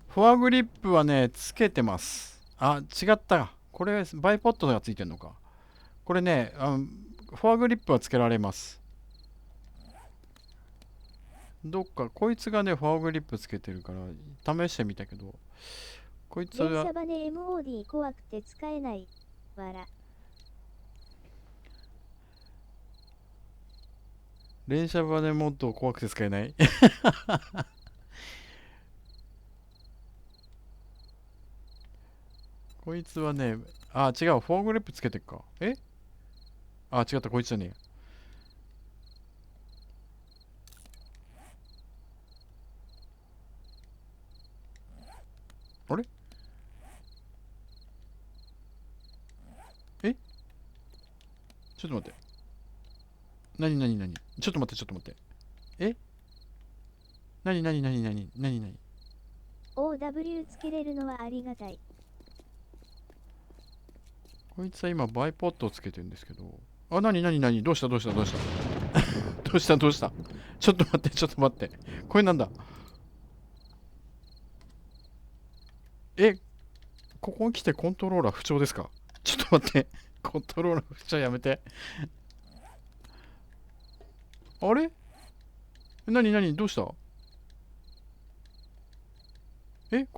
フォアグリップはね、つけてます。あ、違った。これ、バイポッドがついてるのか。これね、フォアグリップはつけられます。どっか、こいつがね、フォアグリップつけてるから、試してみたけど、こいつ連は、射バネ MOD 怖くて使えない。わら。連射バネモッド怖くて使えない。こいつはね、あ、違う、フォアグリップつけてっか。あ、違った、こいつじゃねえや。あれちょっと待って。なになになにちょっと待って、ちょっと待って。なになになになになになに OW つけれるのはありがたい。こいつは今、バイポッドをつけてるんですけど。あ、なになになにどうしたどうしたどうしたどうしたどうしたちょっと待って、ちょっと待って。これなんだここに来てコントローラー不調ですか？ちょっと待って。コントローラー不調やめて。あれなになにどうしたこ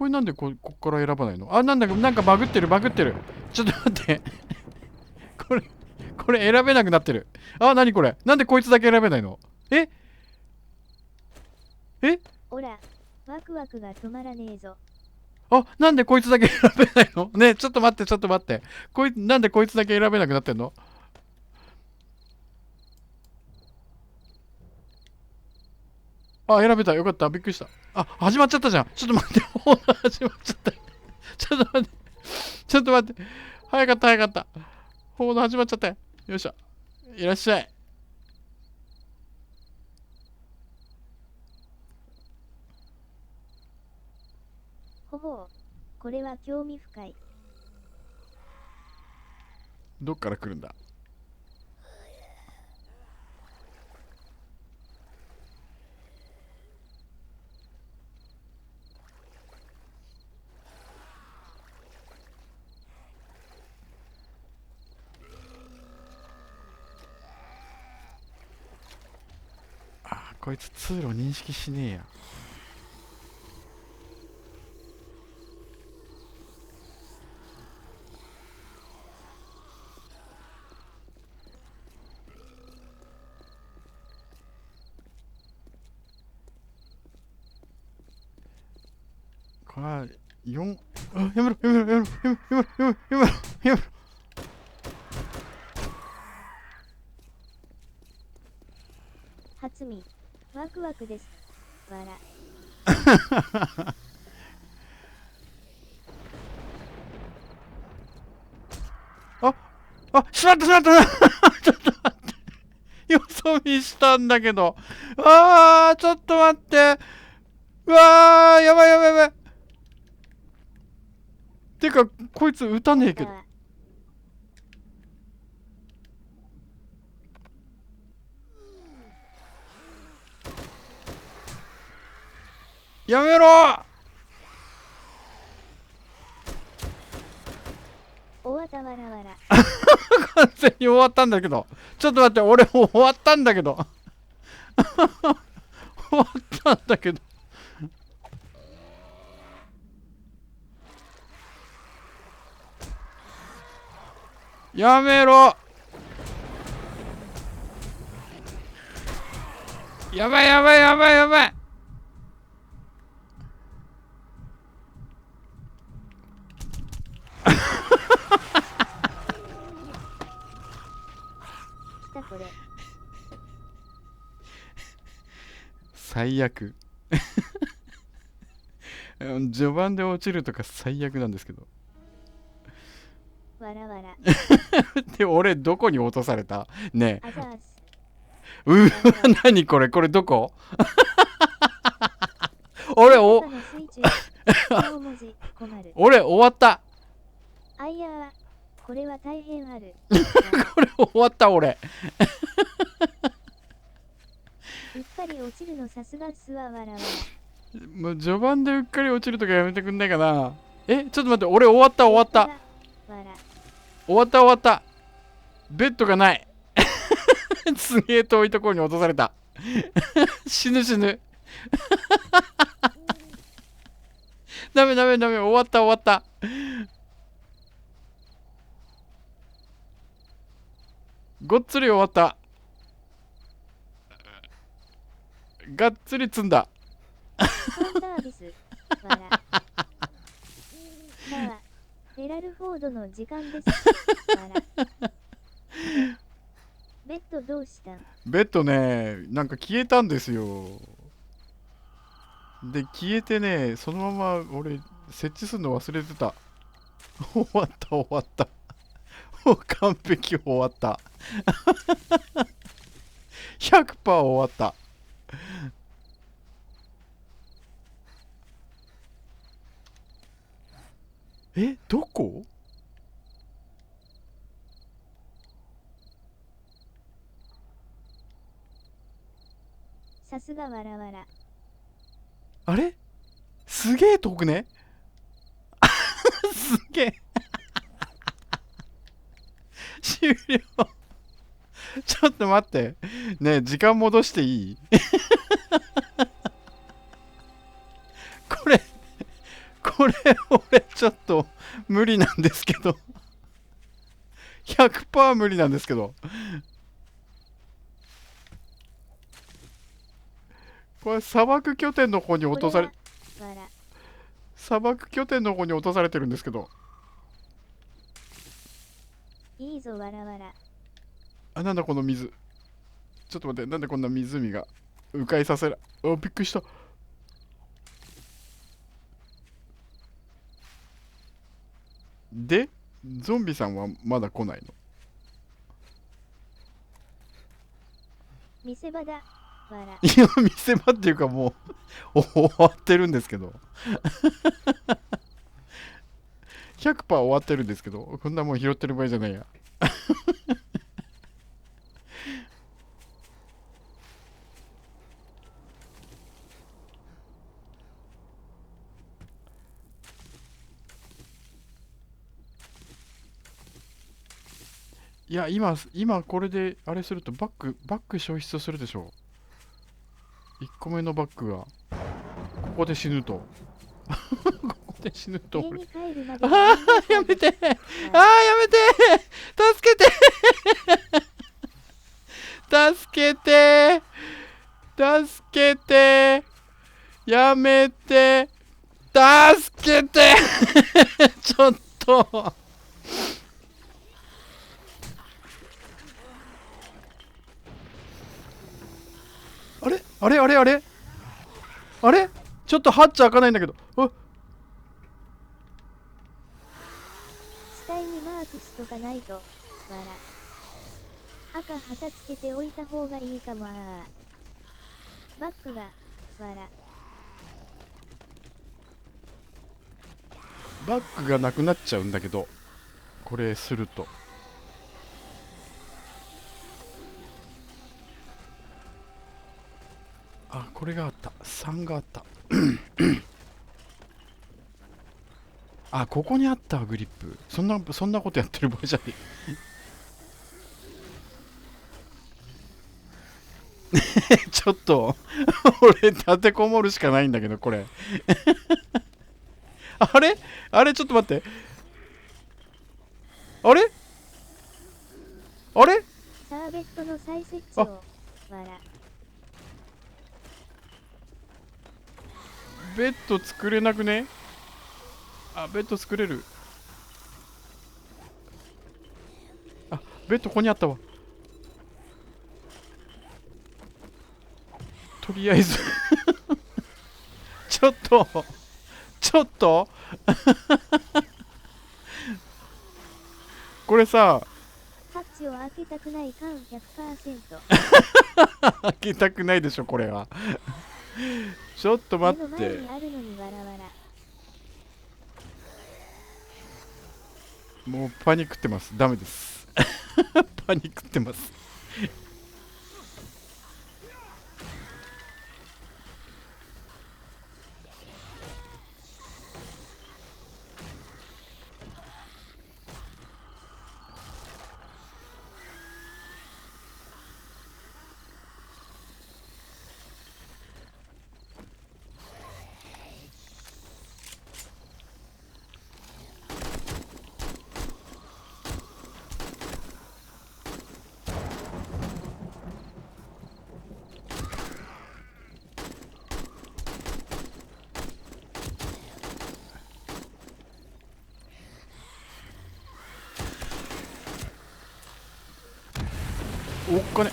れなんでこっから選ばないの？あ、なんかバグってる、バグってる。ちょっと待って。これ、これ選べなくなってる。あ、なにこれなんでこいつだけ選べないの？えおら、ワクワクが止まらねえぞ。あ、なんでこいつだけ選べないの？ねえ、ちょっと待って、ちょっと待って。なんでこいつだけ選べなくなってんの？あ、選べた。よかった。びっくりした。あ、始まっちゃったじゃん。ちょっと待って。ほら、始まっちゃった。ちょっと待って。ちょっと待って。早かった、早かった。報道始まっちゃったよ。よいしょ。いらっしゃい。ほぼ、これは興味深い。どっから来るんだ？あ、こいつ通路認識しねえや。これは4、あ、やめろ、やめろ、やめろ、やめろ、やめろ、やめろ、やめろ、やめろ。初見、ワクワクです。わら。しまった、しまった。ちょっと待って。よそ見したんだけど。ちょっと待って。うわー、やばいやばいやばい。てか、こいつ撃たねえけど。やめろー。おわたわらわら。完全に終わったんだけど。ちょっと待って、俺もう終わったんだけど。終わったんだけど。やめろ。やばいやばいやばいやばい。来たこれ。最悪。序盤で落ちるとか最悪なんですけど。わらわら。で、俺どこに落とされた？ねあざーす。え。うわ、何これ？これどこ？俺お、のスイッチ大文字困る。俺終わった。あいやー、これは大変ある。これ終わった俺。うっかり落ちるのさすがっすわわらわら。もう序盤でうっかり落ちるとかやめてくんないかな。ちょっと待って、俺終わった終わった。わら。終わった終わった。ベッドがない。すげえ遠いところに落とされた。死ぬ死ぬ。ダメダメダメ、終わった終わった。ごっつり終わった。がっつり積んだ。ファンサービス。わら。さあ、フェラルフォードの時間です。わら。ベッドどうしたん？ベッドね、なんか消えたんですよ。で、消えてね、そのまま俺、設置するの忘れてた。終わった終わった。もう完璧終わった。100% 終わった。どこ？さすがわらわら。あれすげえ遠くね。すげえ。終了。ちょっと待って。ねえ、時間戻していい？これ、これ、俺ちょっと無理なんですけど。100% 無理なんですけど。これ砂漠拠点の方に落とされ、砂漠拠点の方に落とされてるんですけど。いいぞわらわら。あ、なんだこの水。ちょっと待って、なんでこんな湖が迂回させら、びっくりした。で、ゾンビさんはまだ来ないの？見せ場だ。わら。いや、見せ場っていうかもう終わってるんですけど。100% 終わってるんですけど、こんなもん拾ってる場合じゃないや。いや、今これであれするとバック消失するでしょ。1個目のバックがここで死ぬと。ここで死ぬと俺。やめて、やめて、助けて、助けて、助けて、やめて、助けて。ちょっと。あれあれあれあれあれ、ちょっとハッチ開かないんだけど。死体にマークしとかないと。わら。赤旗つけておいた方がいいかも。バックが。わら。バックがなくなっちゃうんだけど、これすると。あ、これがあった。3があった。あ、ここにあったグリップ。そんなことやってる場合じゃねえ。ちょっと、俺、立てこもるしかないんだけど、これ。あれあれちょっと待って。あれあれターゲットの再設置を。わら。ベッド作れなくね？あ、ベッド作れる。あ、ベッドここにあったわ。とりあえずちょっとこれさ、ハッチを開けたくない感 100%。開けたくないでしょこれは。ちょっと待っ目の前て。にあるのにわらわら。もうパニックってます。ダメです。パニックってます。っかね。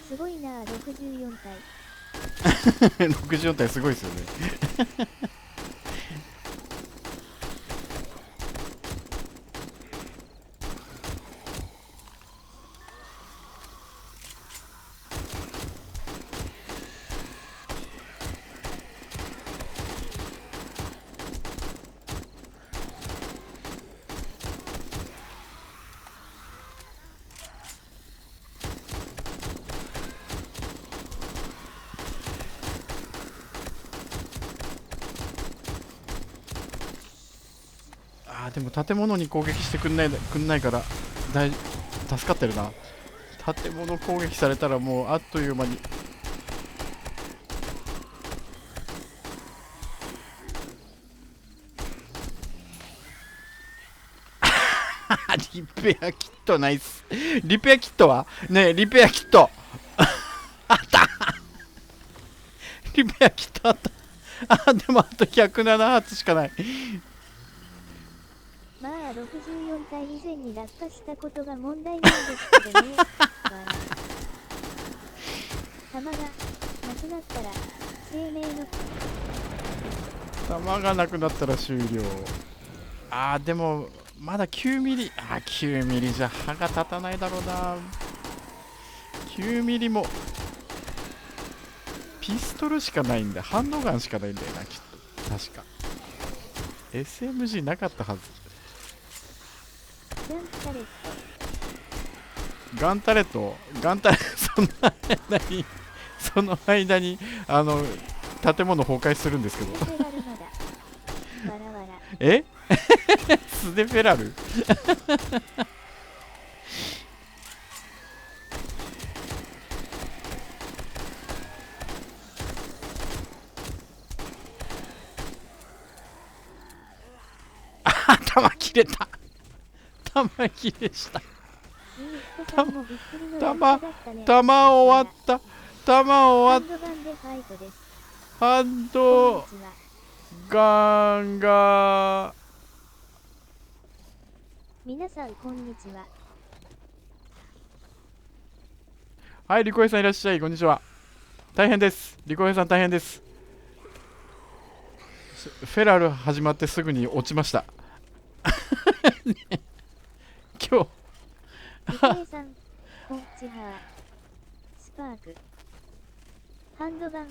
すごいなあ、64体。64体すごいですよね。でも建物に攻撃してくんないから助かってるな。建物攻撃されたらもうあっという間に。リペアキットナイス。リペアキットはねえ、リペアキットあった。リペアキットあった。でもあと107発しかない。まあ64体以前に落下したことが問題なんですけどね。弾がなくなったら生命の弾がなくなったら終了。でもまだ9ミリ。9ミリじゃ歯が立たないだろうな。9ミリもピストルしかないんだ。ハンドガンしかないんだよな、きっと。確か SMG なかったはず。ガンタレットガンタレットその間に建物崩壊するんですけど。えスデフェラル弾切れた。弾切れした。弾終わった。弾終わった。ハンドガンが。皆さんこんにちは。はい、リコエさんいらっしゃい。こんにちは。大変です。リコエさん大変です。フェラル始まってすぐに落ちました。今日リコエさん、こんちは。スパーク。ハンドガン、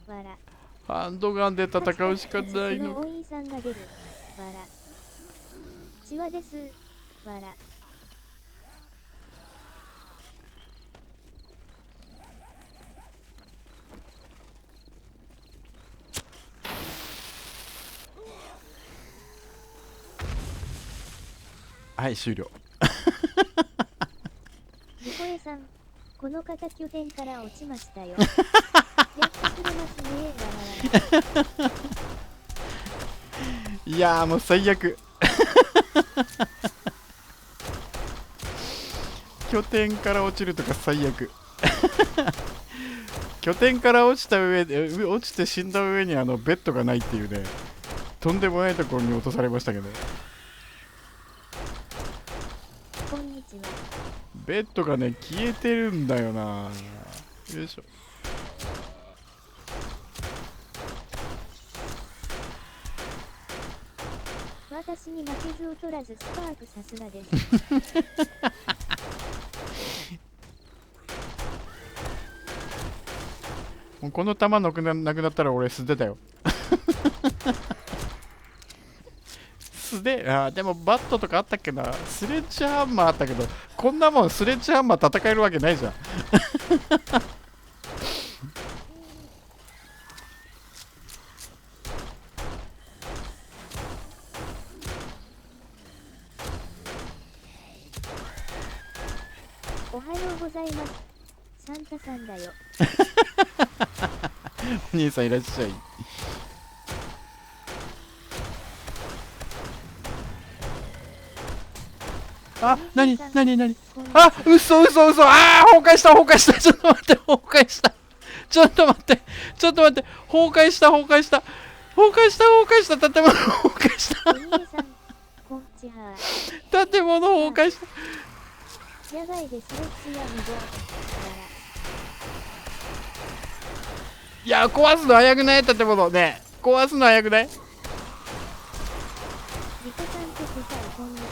わら。ハンドガンで戦うしかないの。おいさんが出る、わら。ちわです、わら。はい、終了。リコエさん、この方拠点から落ちましたよ。やっとくれますね、わらわら。いやもう最悪。拠点から落ちるとか最悪。拠点から落ちた上で落ちて死んだ上にベッドがないっていうね、とんでもないところに落とされましたけど。こんにちは。ベッドがね消えてるんだよな。よいしょ。私に負けず劣らずスパークさすがです。もうこの弾なくなったら俺素手だよ。素手。でもバットとかあったっけな。スレッジハンマーあったけど、こんなもんスレッジハンマー戦えるわけないじゃん。おはようございます。サンタさんだよ。お兄さんいらっしゃい。あ、なになになに。こんにちはあ、嘘嘘嘘。あー、崩壊した崩壊した。ちょっと待って、崩壊した。ちょっと待って、ちょっと待って、崩壊した崩壊した。崩壊した崩壊した。建物崩壊しお兄さん、こんちは。た。建物崩壊した。野外でスレッチや無謀。いや、壊すの早くない建物ね。壊すの早くない。リコさんと世界こんにちは。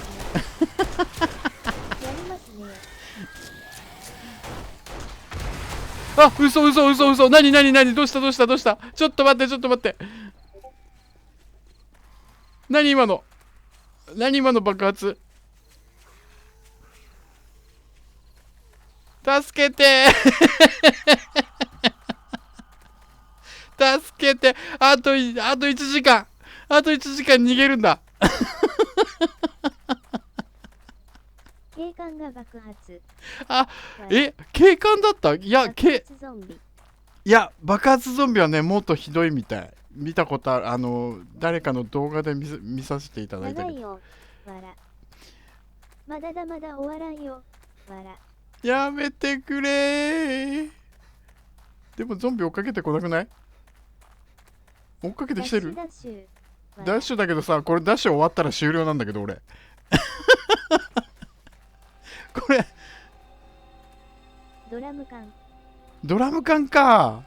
やりますね。あ、嘘嘘嘘嘘。なになになに。どうしたどうしたどうした。ちょっと待ってちょっと待って。なに今の。なに今の爆発。助けて助けて。あと1時間。あと1時間逃げるんだ。警官が爆発。あ、警官だった。いや、爆発ゾンビ。いや、爆発ゾンビはね、もっとひどいみたい。見たことある。誰かの動画で見させていただいたけど。長いよ。わら。まだだまだ終わらんよ。わら。やめてくれー。でもゾンビ追っかけてこなくない？追っかけてきてる？ダッシュ。ダッシュだけどさ、これダッシュ終わったら終了なんだけど、俺。これ、ドラム缶。ドラム缶か。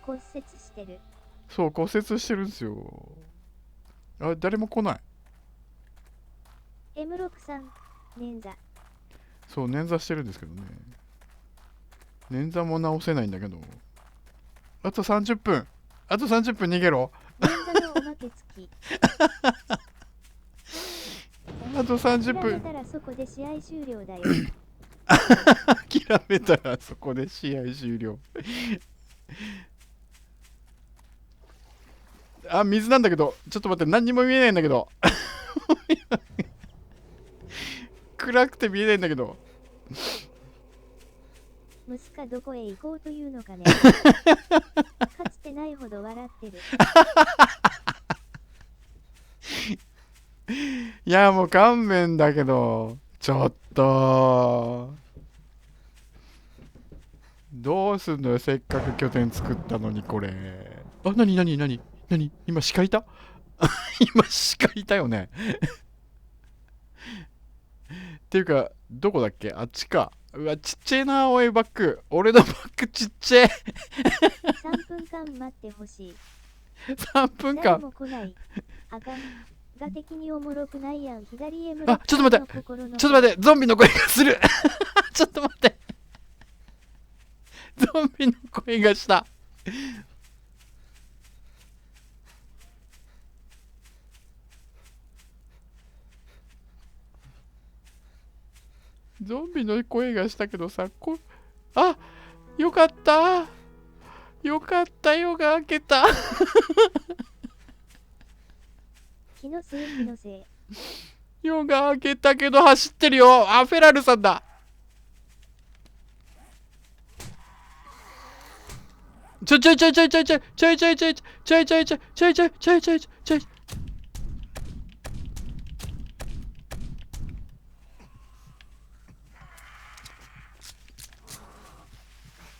骨折してる。そう、骨折してるんですよ。あ、誰も来ない。 M6 さん。捻挫。そう、捻挫してるんですけどね。捻挫も直せないんだけど。あと30分。あと30分逃げろ。捻挫のおまけ付き。あと30諦め分。たらそこで試合終了だよ。諦めたらそこで試合終了。あ、水なんだけど。ちょっと待って、何にも見えないんだけど。暗くて見えないんだけど。息子どこへ行こうというのかね。かつてないほど笑ってる。いや、もう勘弁だけど。ちょっと。どうすんのよ、せっかく拠点作ったのに、これ。あ、なになになになに今鹿いた。今鹿いたよね。っていうか、どこだっけ。あっちか。うわ、ちっちゃいな、おい、バッグ。俺のバッグちっちゃい。3分間待ってほしい。3分誰間。も来ない。あかん。が的におもろくないやん。左へ向あ、ちょっと待って。ちょっと待って。ゾンビの声がする。ちょっと待って。ゾンビの声がした。ゾンビの声がしたけどさ、あ、よかった。よかった、夜が明けた。気のせい気のせい。夜が明けたけど走ってるよ。あ、フェラルさんだ。ちょいちょいちょいちょいちょいちょいちょいちょいちょいちょいちょいちょいちょいちょいちょいちょいちょい。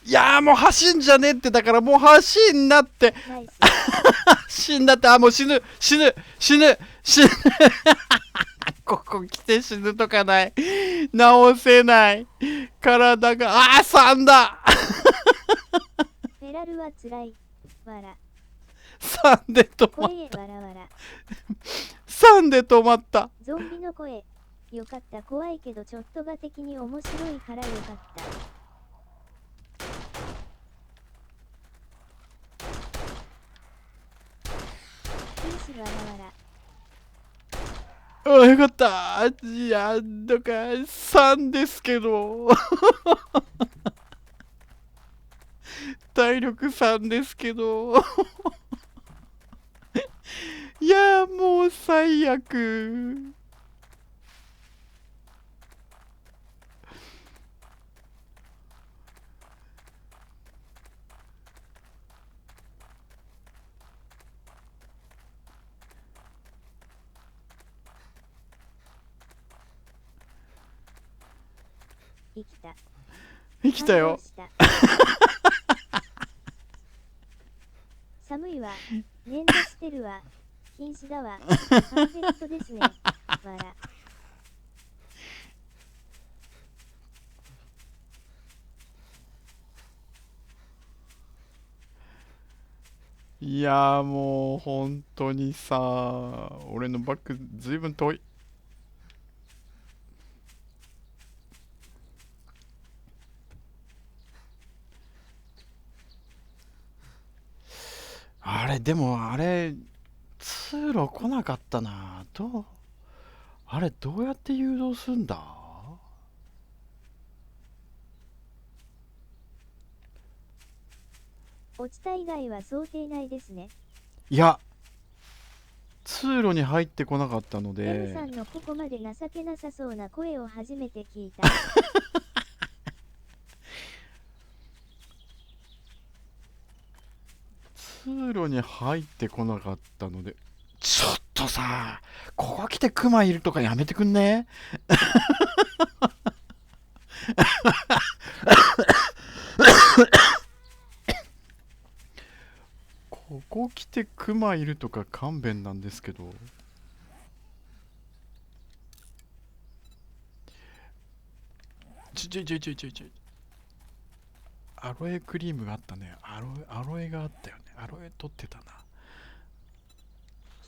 いやーもう走んじゃねえって。だからもう走んなって。ナイス。死んだって。あ、もう死ぬ死ぬ死ぬ死ぬ。ここ来て死ぬとかない。直せない。体が、あー、3だ。フェラルはつらい。わら。3で止まっ声へわらわら。3で止まった。ゾンビの声。よかった。怖いけどちょっとが的に面白いからよかった。ピースわらわら。あ、よかった。いや、なんか3ですけど。体力3ですけど。いや、もう最悪。生きた。生きたよ。感動した。寒いわ。粘土してるわ。禁止だわ。パーフェクトですね。わら。いやーもう本当にさ、俺のバッグずいぶん遠い。あれ、でもあれ、通路来なかったな。あれ、どうやって誘導すんだ？落ちた以外は想定内ですね。いや、通路に入ってこなかったの M さで、んのここまで情けなさそうな声を初めて聞いた。通路に入ってこなかったので、ちょっとさ、ここ来てクマいるとかやめてくんね？ここ来てクマいるとか勘弁なんですけど。ちょ。アロエクリームがあったね。アロエがあったよね。アロエ取ってたな。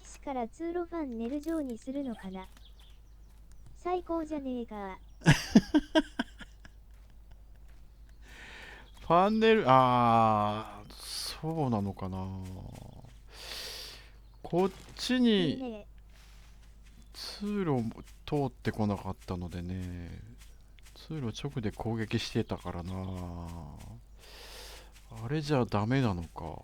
岸から通路ファン寝る状にするのかな。最高じゃねえか。パネル、そうなのかな。こっちいいにね。通路も通ってこなかったのでね、通路直で攻撃してたからな。あれじゃダメなのか。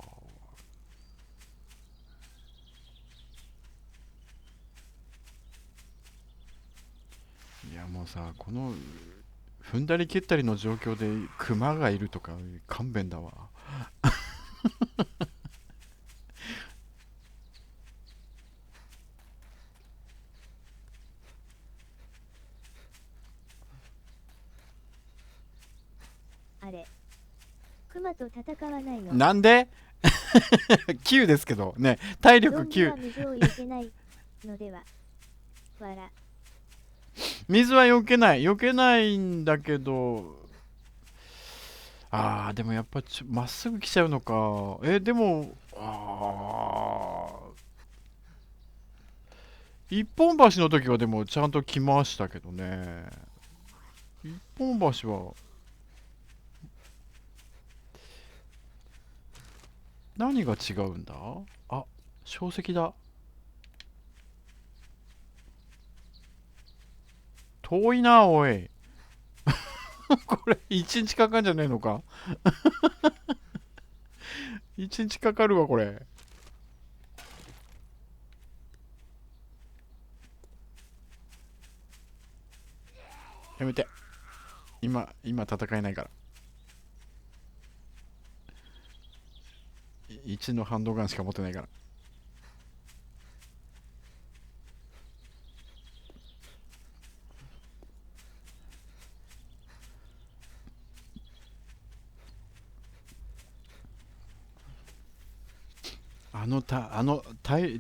いやもうさ、この踏んだり蹴ったりの状況でクマがいるとか勘弁だわ。あれ。熊と戦わないの。なんで9ですけどね、体力ゾンビは9。水を避けないのでは。わら。水は避けないんだけど、でもやっぱまっすぐ来ちゃうのか。でも、一本橋の時はでもちゃんと来ましたけどね。一本橋は、何が違うんだ？あ、小石だ。遠いな、おい。これ、一日かかんじゃねえのか？一日かかるわ、これ。やめて。今戦えないから。1のハンドガンしか持ってないから。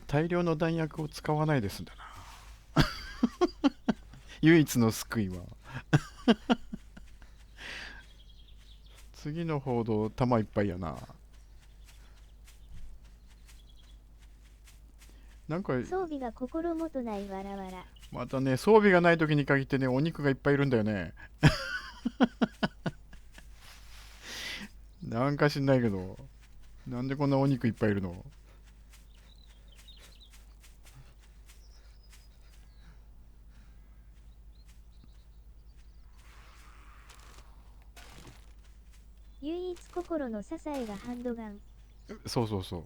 大量の弾薬を使わないですんだな。唯一の救いは。次の報道、弾いっぱいやな。なんか、装備が心もとないわらわら。またね、装備がない時に限ってね、お肉がいっぱいいるんだよね。なんか知んないけど、なんでこんなお肉いっぱいいるの？唯一心の支えがハンドガン。そうそうそ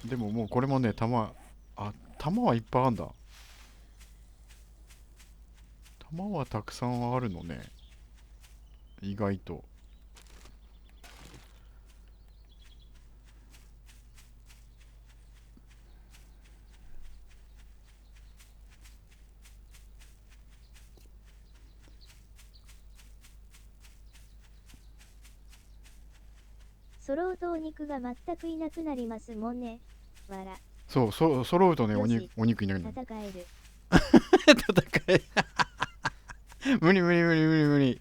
う。でももうこれもね、弾はいっぱいあんだ。弾はたくさんあるのね。意外と。揃うとお肉が全くいなくなりますもんね。わら。揃うとね、よしお肉いなくなる。戦える。戦え。無理無理無理無理無理。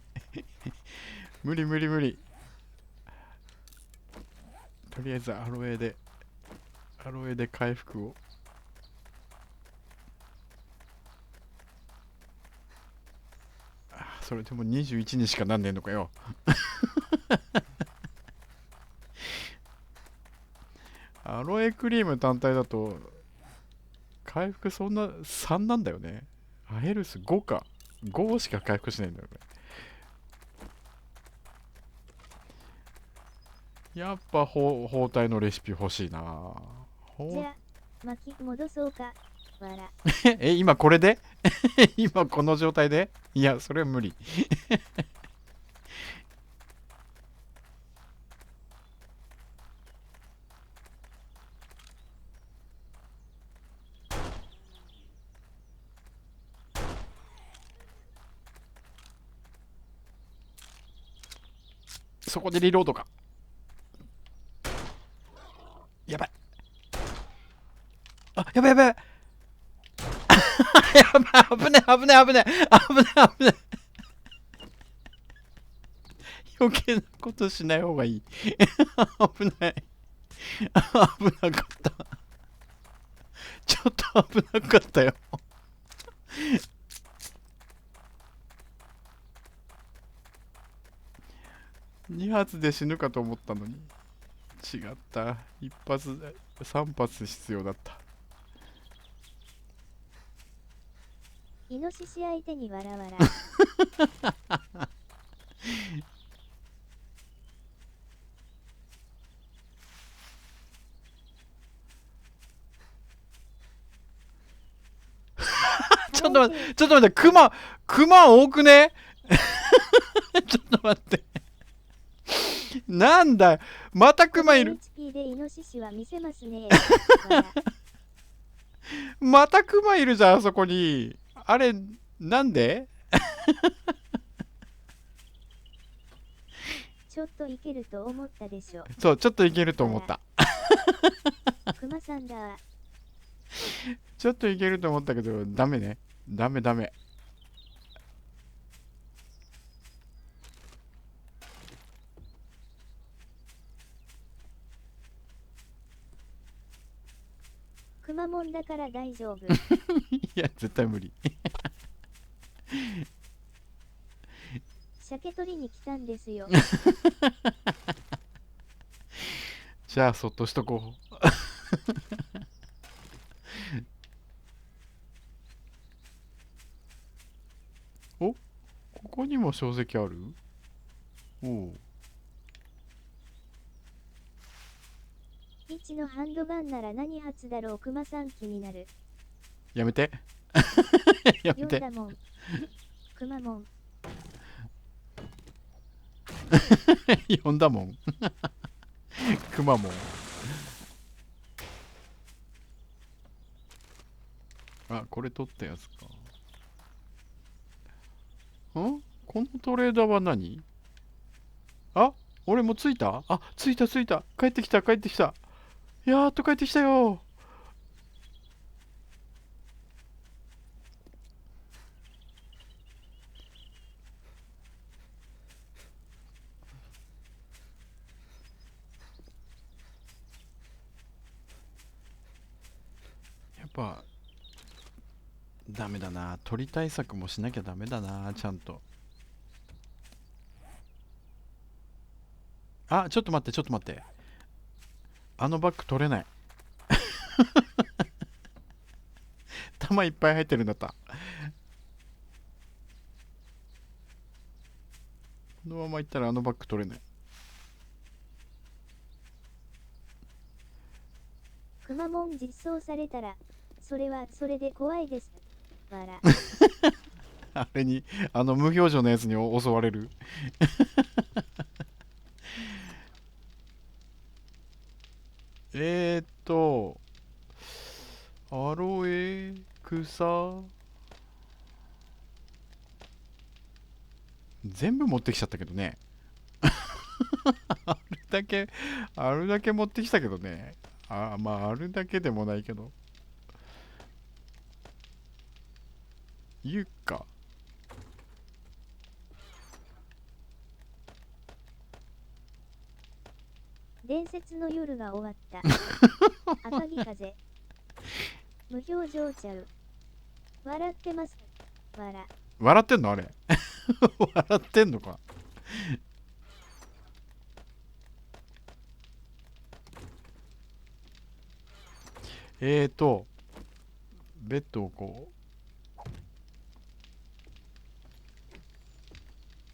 無理無理無理。とりあえずアロエで回復を。それでも21にしかなんねえのかよ。アロエクリーム単体だと回復そんな3なんだよね。ヘルス5か。5しか回復しないんだよね。やっぱ包帯のレシピ欲しいな。じゃあ、巻き戻そうか。わら。今これで今この状態で、いや、それは無理。そこでリロードか。やばい。やばいやばい。やばい、危ね危ね危ね危ね危ね。余計なことしない方がいい。危ない。危なかった。ちょっと危なかったよ。2発で死ぬかと思ったのに違った。1発3発必要だった。イノシシ相手にわらわら。ちょっと待って、ちょっと待って、クマ多くね。ちょっと待って。なんだよ、またクマいる。HP でイノシシは見せますね。またクマいるじゃん、あそこに。あれ、なんで？ちょっといけると思ったでしょ。そう、ちょっといけると思った。クマさんだ。ちょっといけると思ったけど、ダメね。ダメダメ。クマモンだから大丈夫。いや、絶対無理。鮭取りに来たんですよ。じゃあ、そっとしとこう。お、ここにも小石ある？おう。1のハンドガンなら何発だろう。クマさん気になる。やめて。やめ4て。だもん。クマモン。呼んだもん。くまモン。あ、これ取ったやつか。このトレーダーは何？あ、俺も着いた？あ、着いた着いた。帰ってきた帰ってきた。やっと帰ってきたよ。やっぱダメだな。鳥対策もしなきゃダメだな、ちゃんと。あ、ちょっと待ってちょっと待って。あのバッグ取れない。弾いっぱい入ってるんだった。このままいったらあのバッグ取れない。クマモン実装されたら、それはそれで怖いです。わら。あれに、無表情のやつに襲われる。えーっと、アロエ、草、全部持ってきちゃったけどね。だけ、あるだけ持ってきたけどね。まあ、あるだけでもないけど。言うか。伝説の夜が終わった。赤城風。無表情ちゃう。笑ってます。笑ってんのあれ。笑ってんのか。ベッドをこ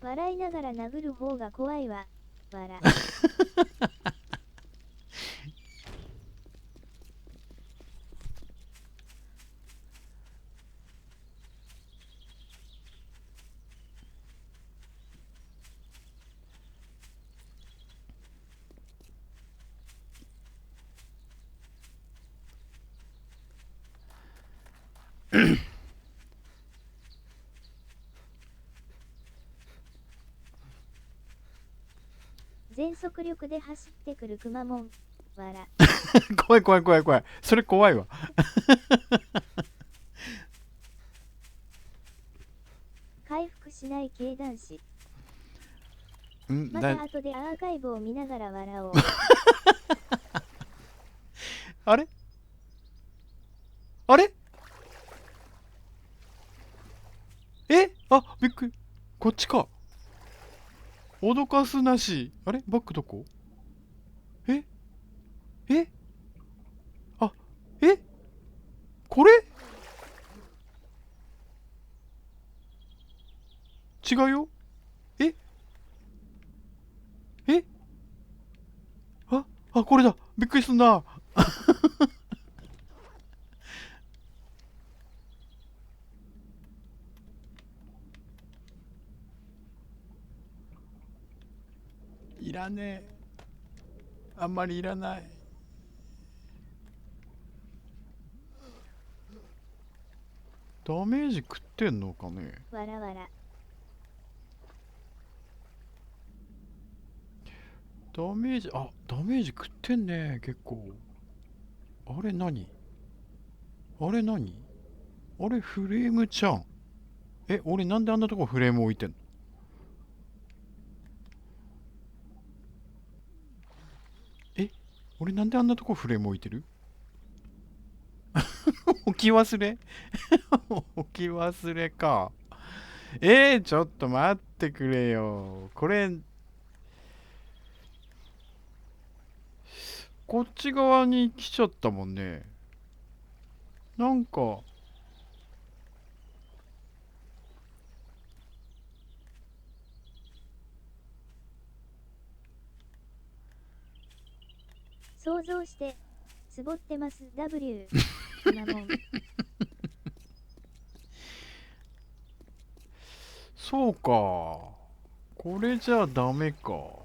笑いながら殴る方が怖いわ。全速力で走ってくるくまモン。う。怖い怖い怖い怖い。それ怖いわ。回復しない系男子。んまた後でアーカイブを見ながら笑おう。あれあれびっくり。こっちか。脅かすなし。あれバックどこ？ええあ、えこれ違うよ。ええこれだ。びっくりすんな。いらねえ。あんまりいらない。ダメージ食ってんのかね。ダメージ食ってんね結構。あれ何あれ何あれフレームちゃん。俺なんであんなとこフレーム置いてんの？俺なんであんなとこフレーム置いてる？置き忘れ置き忘れか。ちょっと待ってくれよ。こっち側に来ちゃったもんね。なんか、想像して、つぼってます W。くまモン。そうか。これじゃダメか。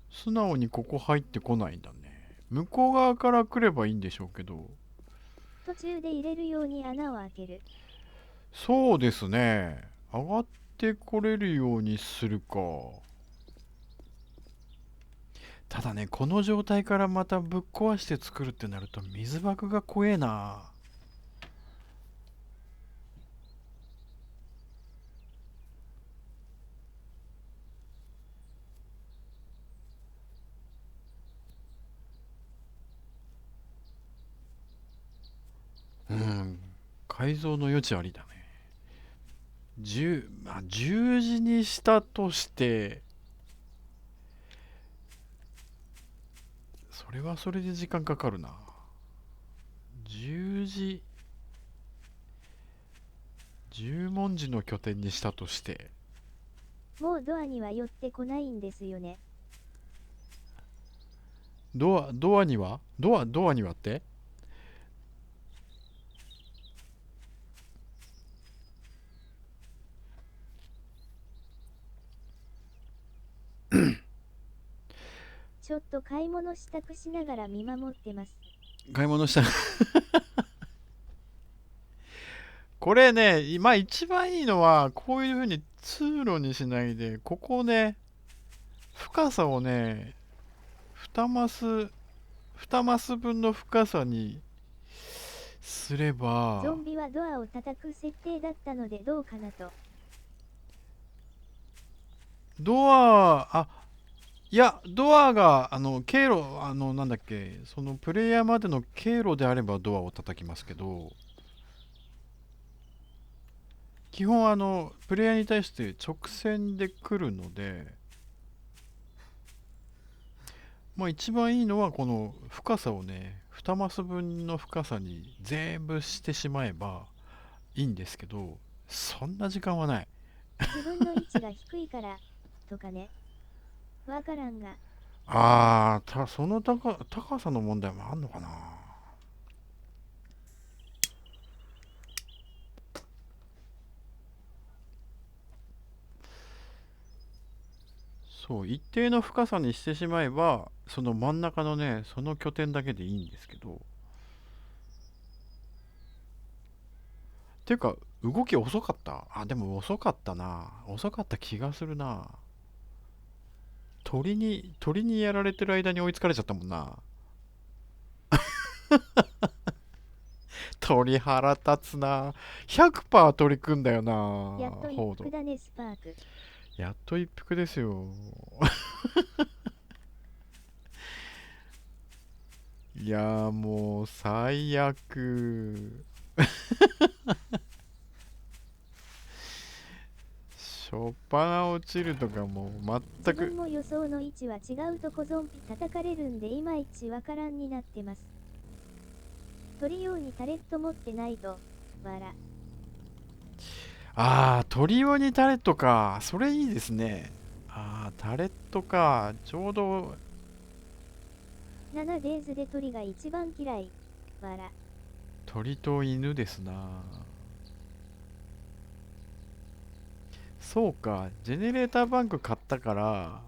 素直にここ入ってこないんだね。向こう側から来ればいいんでしょうけど。途中で入れるように穴を開ける。そうですね。上がってこれるようにするか。ただね、この状態からまたぶっ壊して作るってなると水爆が怖えな。うん。改造の余地ありだね。十字にしたとして、それはそれで時間かかるな。十字、十文字の拠点にしたとして、もうドアには寄ってこないんですよね。ドアにはドアにはってちょっと買い物支度しながら見守ってます。買い物した。これね、今一番いいのは、こういう風に通路にしないで、ここをね、深さをね、2マス、2マス分の深さにすれば、ゾンビはドアを叩く設定だったのでどうかなと。ドア、いや、ドアが、経路、なんだっけ、そのプレイヤーまでの経路であればドアを叩きますけど、基本プレイヤーに対して直線で来るので、まあ一番いいのはこの深さをね、2マス分の深さに全部してしまえばいいんですけど、そんな時間はない。自分の位置が低いから、とかね。わからんが。その高さの問題もあんのかな。そう、一定の深さにしてしまえば、その真ん中のね、その拠点だけでいいんですけど、ていうか、動き遅かった。でも遅かったな。遅かった気がするな。鳥にやられてる間に追いつかれちゃったもんな。鳥腹立つな。100%取り組んだよな。やっと一ホード。服だねスパーク。やっと一服ですよ。いやーもう最悪。しょっぱな落ちるとかもう自全く。分も予想の位置は違うとこゾンビ叩かれるんでいまいちわからんになってます。鳥用にタレット持ってないと、わら。鳥用にタレットか。それいいですね。タレットか。ちょうど、7デーズで鳥が一番嫌い。わら。鳥と犬ですな。そうか。ジェネレーターバンク買ったから、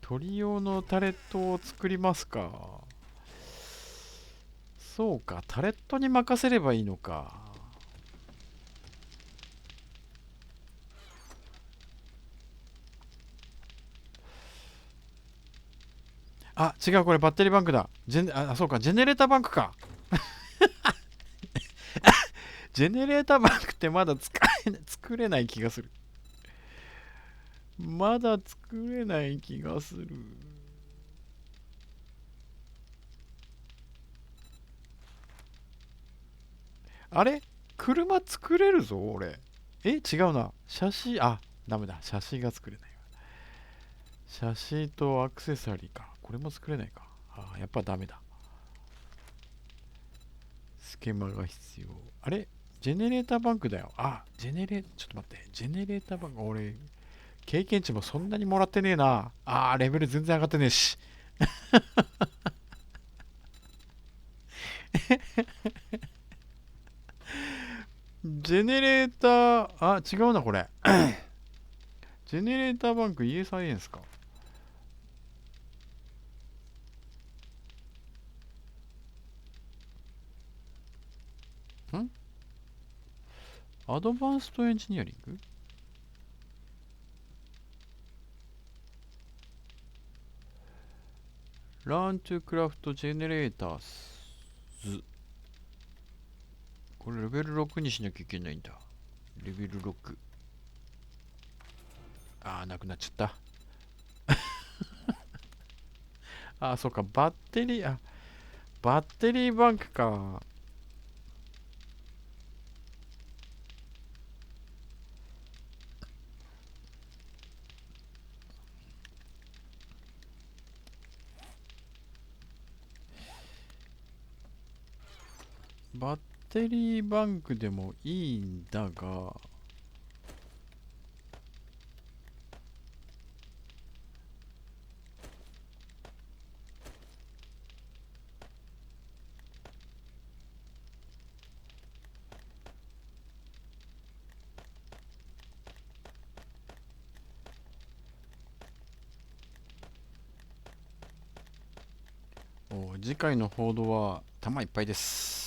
鳥用のタレットを作りますか。そうか。タレットに任せればいいのか。違う。これバッテリーバンクだ。そうか。ジェネレーターバンクか。ジェネレーターバンクってまだ作れない気がする。まだ作れない気がする。あれ車作れるぞ、俺。違うな。ダメだ。シャシーが作れないわ。シャシーとアクセサリーか。これも作れないか。やっぱダメだ。スケマが必要。ジェネレーターバンクだよ。ちょっと待って。ジェネレーターバンク、俺、経験値もそんなにもらってねえな。レベル全然上がってねえし。ジェネレーター、違うな、これ。ジェネレーターバンク EA サイエンスか。んアドバンストエンジニアリング。Learn to craft generators。これレベル6にしなきゃいけないんだ。レベル6。なくなっちゃった。そうか、バッテリーバンクか。バッテリーバンクでもいいんだが、次回の報道は弾いっぱいです。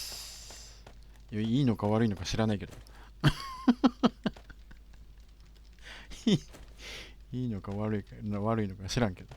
いや、いいのか悪いのか知らないけど。いいのか悪いのか知らんけど。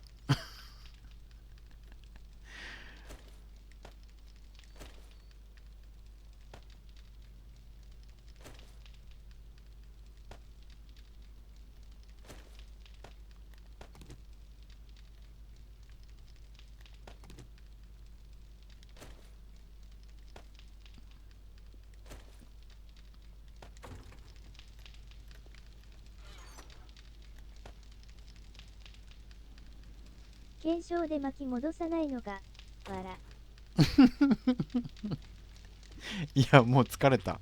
検証で巻き戻さないのが、笑。いや、もう疲れた。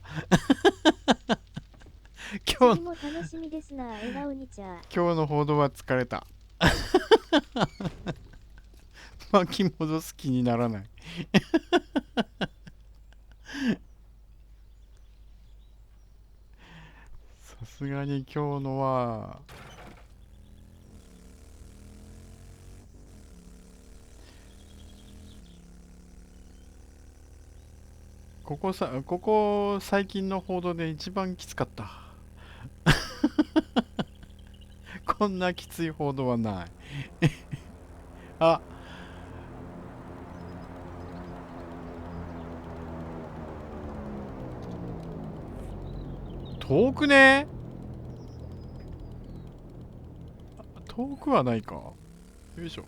今日、次も楽しみですな、笑顔にちゃー。今日の報道は疲れた。巻き戻す気にならない。さすがに今日のは、ここ最近の報道で一番きつかった。こんなきつい報道はない。あ、遠くね？遠くはないか。よいしょ。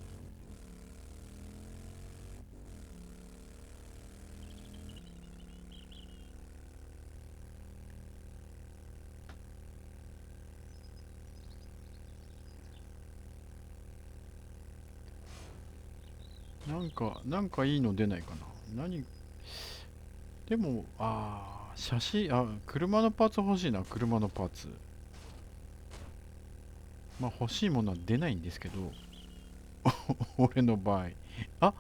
なんかいいの出ないかな。でも、写真、車のパーツ欲しいな、車のパーツ。まあ欲しいものは出ないんですけど、俺の場合。あ、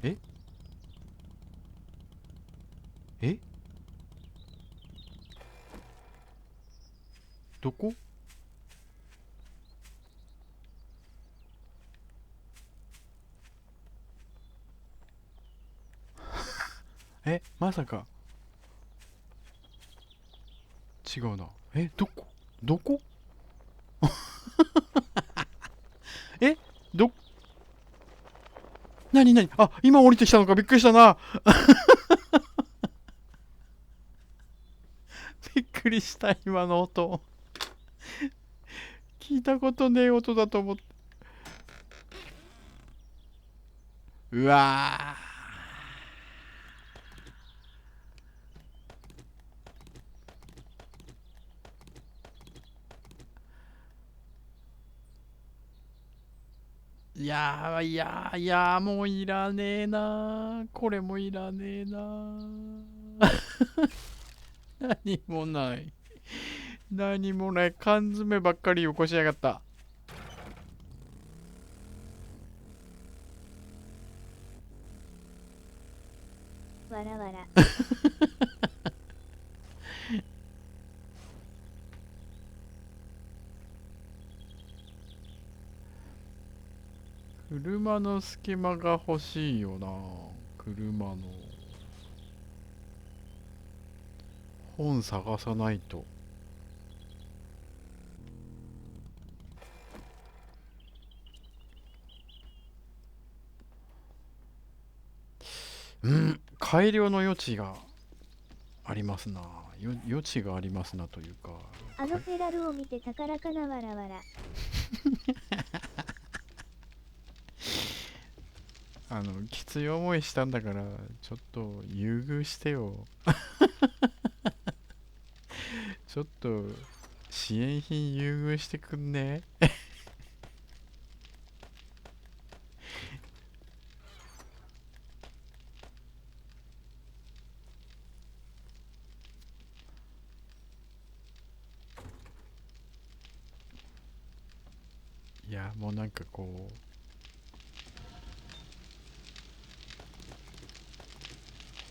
ええどこ？まさか。違うな。どこ？えど、なになに、今降りてきたのか、びっくりしたな。びっくりした、今の音。聞いたことねえ音だと思って。うわいやー、もういらねえな。これもいらねえな。何もない。何もない。缶詰ばっかりよこしやがった。わらわら。車の隙間が欲しいよな。車の本探さないと。改良の余地がありますな。余地がありますなというか。あのフェラルを見て宝かな、わらわら。きつい思いしたんだから、ちょっと優遇してよ。ちょっと支援品優遇してくんね？いや、もうなんかこう、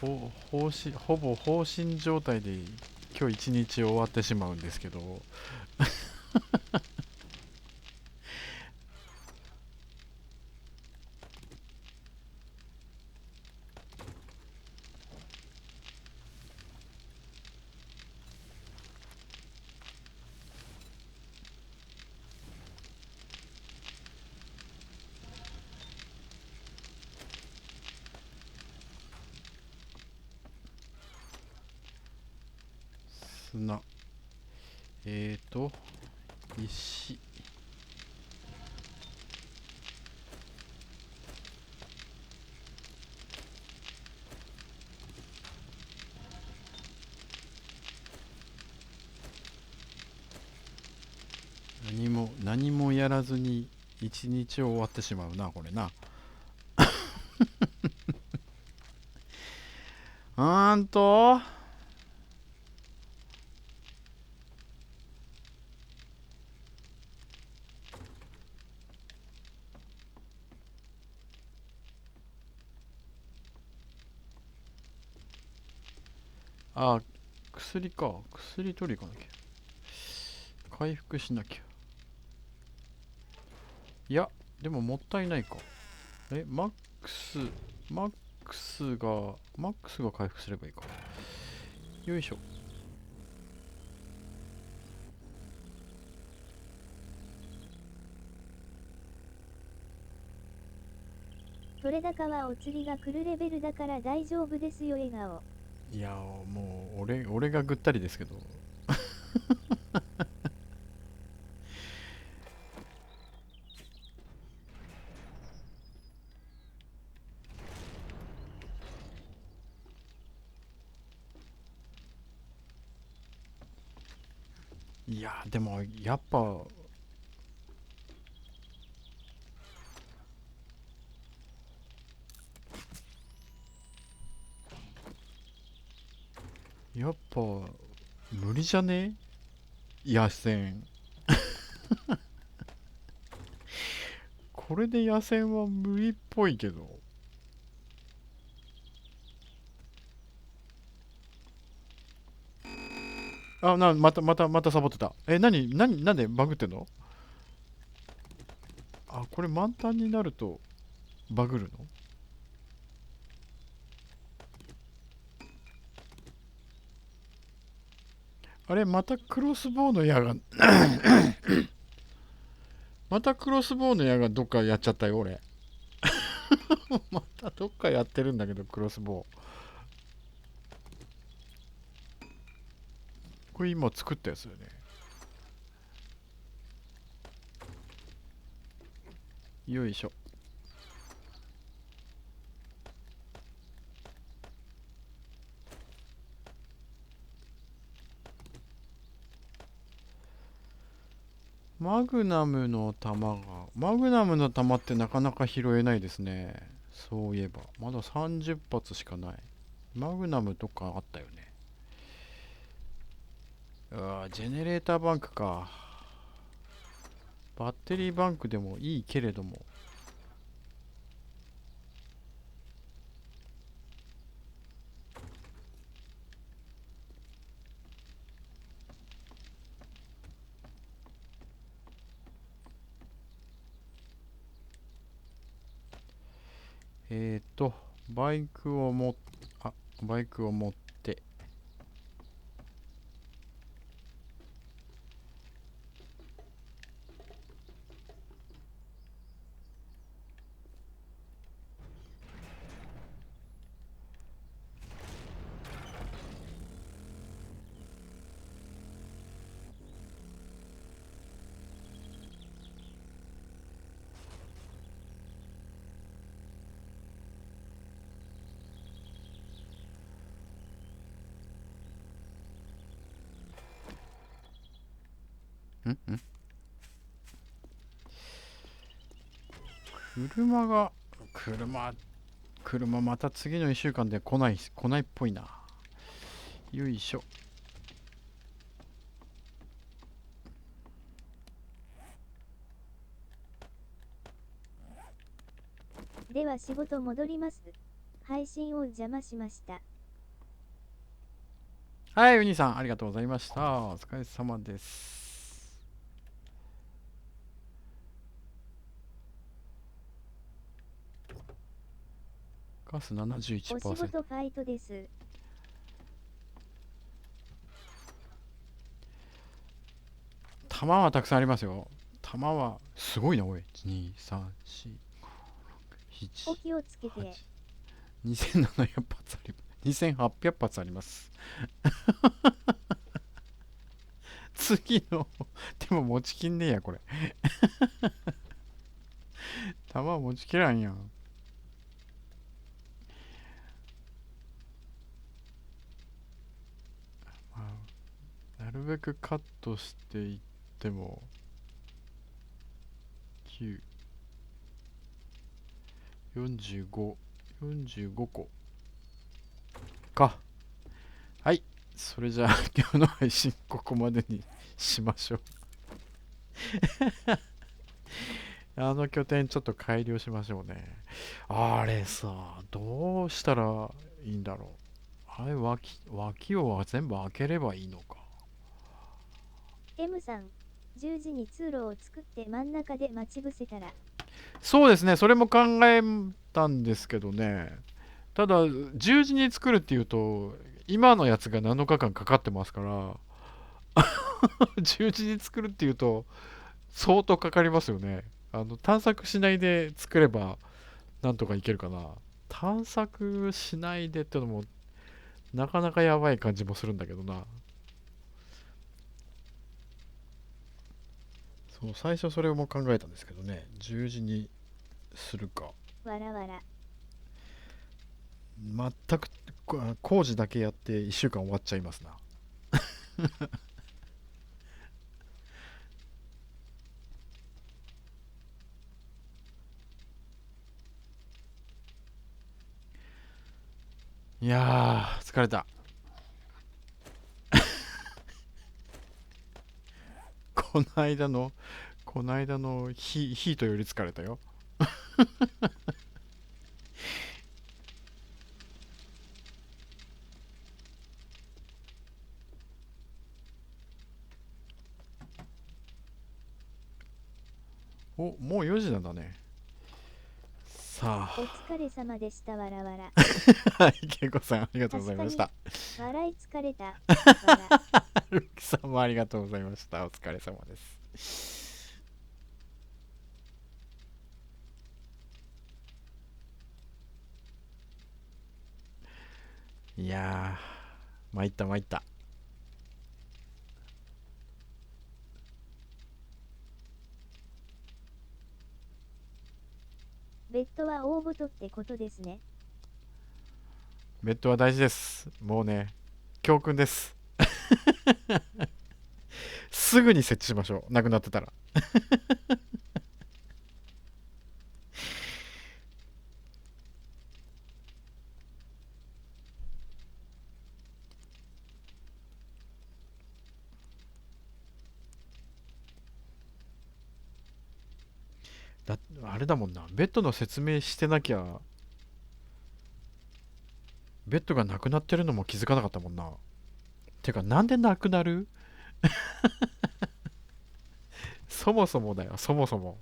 ほぼ放心状態で今日一日終わってしまうんですけど、砂。石。何もやらずに一日終わってしまうな、これな。ーんと、あ、薬か。薬取り行かなきゃ。回復しなきゃ。いや、でももったいないか。マッマックスが回復すればいいか。よいしょ。取れ高はお釣りが来るレベルだから大丈夫ですよ笑顔。いやもう俺がぐったりですけど。いやでもやっぱ無理じゃね？野戦。これで野戦は無理っぽいけど。またサボってた。なんでバグってんの？あ、これ満タンになるとバグるの？あれ、またクロスボウの矢がまたクロスボウの矢がどっかやっちゃったよ、俺。またどっかやってるんだけど、クロスボウ。これ今作ったやつだよね。よいしょ。マグナムの弾ってなかなか拾えないですね。そういえば。まだ30発しかない。マグナムとかあったよね。ジェネレーターバンクか。バッテリーバンクでもいいけれども。えーと、バイクを持っ、バイクを持って、んん車が、車、車また次の1週間で来ないっぽいな。よいしょ。では仕事戻ります。配信を邪魔しました。はい、ウニさん、ありがとうございました。お疲れ様です。ガスお仕71%。事ファイトです。弾はたくさんありますよ。弾は、すごいな、おい。2、3、4、お7、気をつけて。8、2700発あります。2800発あります。次のでも持ちきんねえや、これ。弾持ちきらんやん。まあ、なるべくカットしていっても、9、45、45個か。はい。それじゃあ、今日の配信ここまでにしましょう。あの拠点ちょっと改良しましょうね。あれさ、どうしたらいいんだろう。あれ、脇を全部開ければいいのか。M さん、十字に通路を作って真ん中で待ち伏せたら、そうですね、それも考えたんですけどね。ただ、十字に作るっていうと、今のやつが7日間かかってますから、十字に作るっていうと、相当かかりますよね。探索しないで作れば、なんとかいけるかな。探索しないでってのも、なかなかやばい感じもするんだけどな。そう、最初それも考えたんですけどね。十字にするか。わらわら。全く工事だけやって1週間終わっちゃいますな。いやー、疲れた。この間の、この間のヒートより疲れたよ。お、もう4時なんだね。さお疲れ様でしたわらわら。あ、はい、けいこさんありがとうございました。笑い疲れた。わら。ルキさんもありがとうございました。お疲れ様です。いやー、参った参った。ベッドは大ごとってことですね。ベッドは大事です。もうね、教訓です。すぐに設置しましょう。なくなってたら。あれだもんな。ベッドの説明してなきゃ、ベッドがなくなってるのも気づかなかったもんな。てか、なんでなくなる？そもそもだよ、そもそも。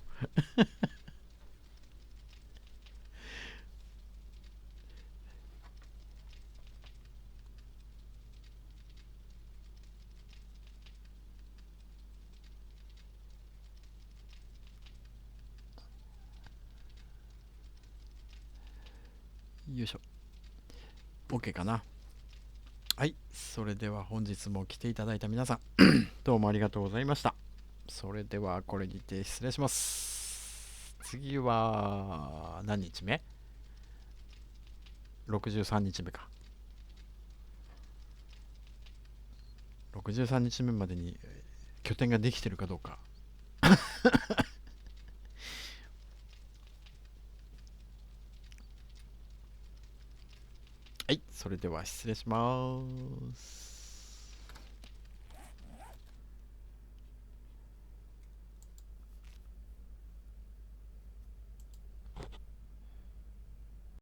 よいしょ。OK かな。はい。それでは本日も来ていただいた皆さん、どうもありがとうございました。それではこれにて失礼します。次は、何日目？ 63 日目か。63日目までに拠点ができてるかどうか。はい。それでは失礼します。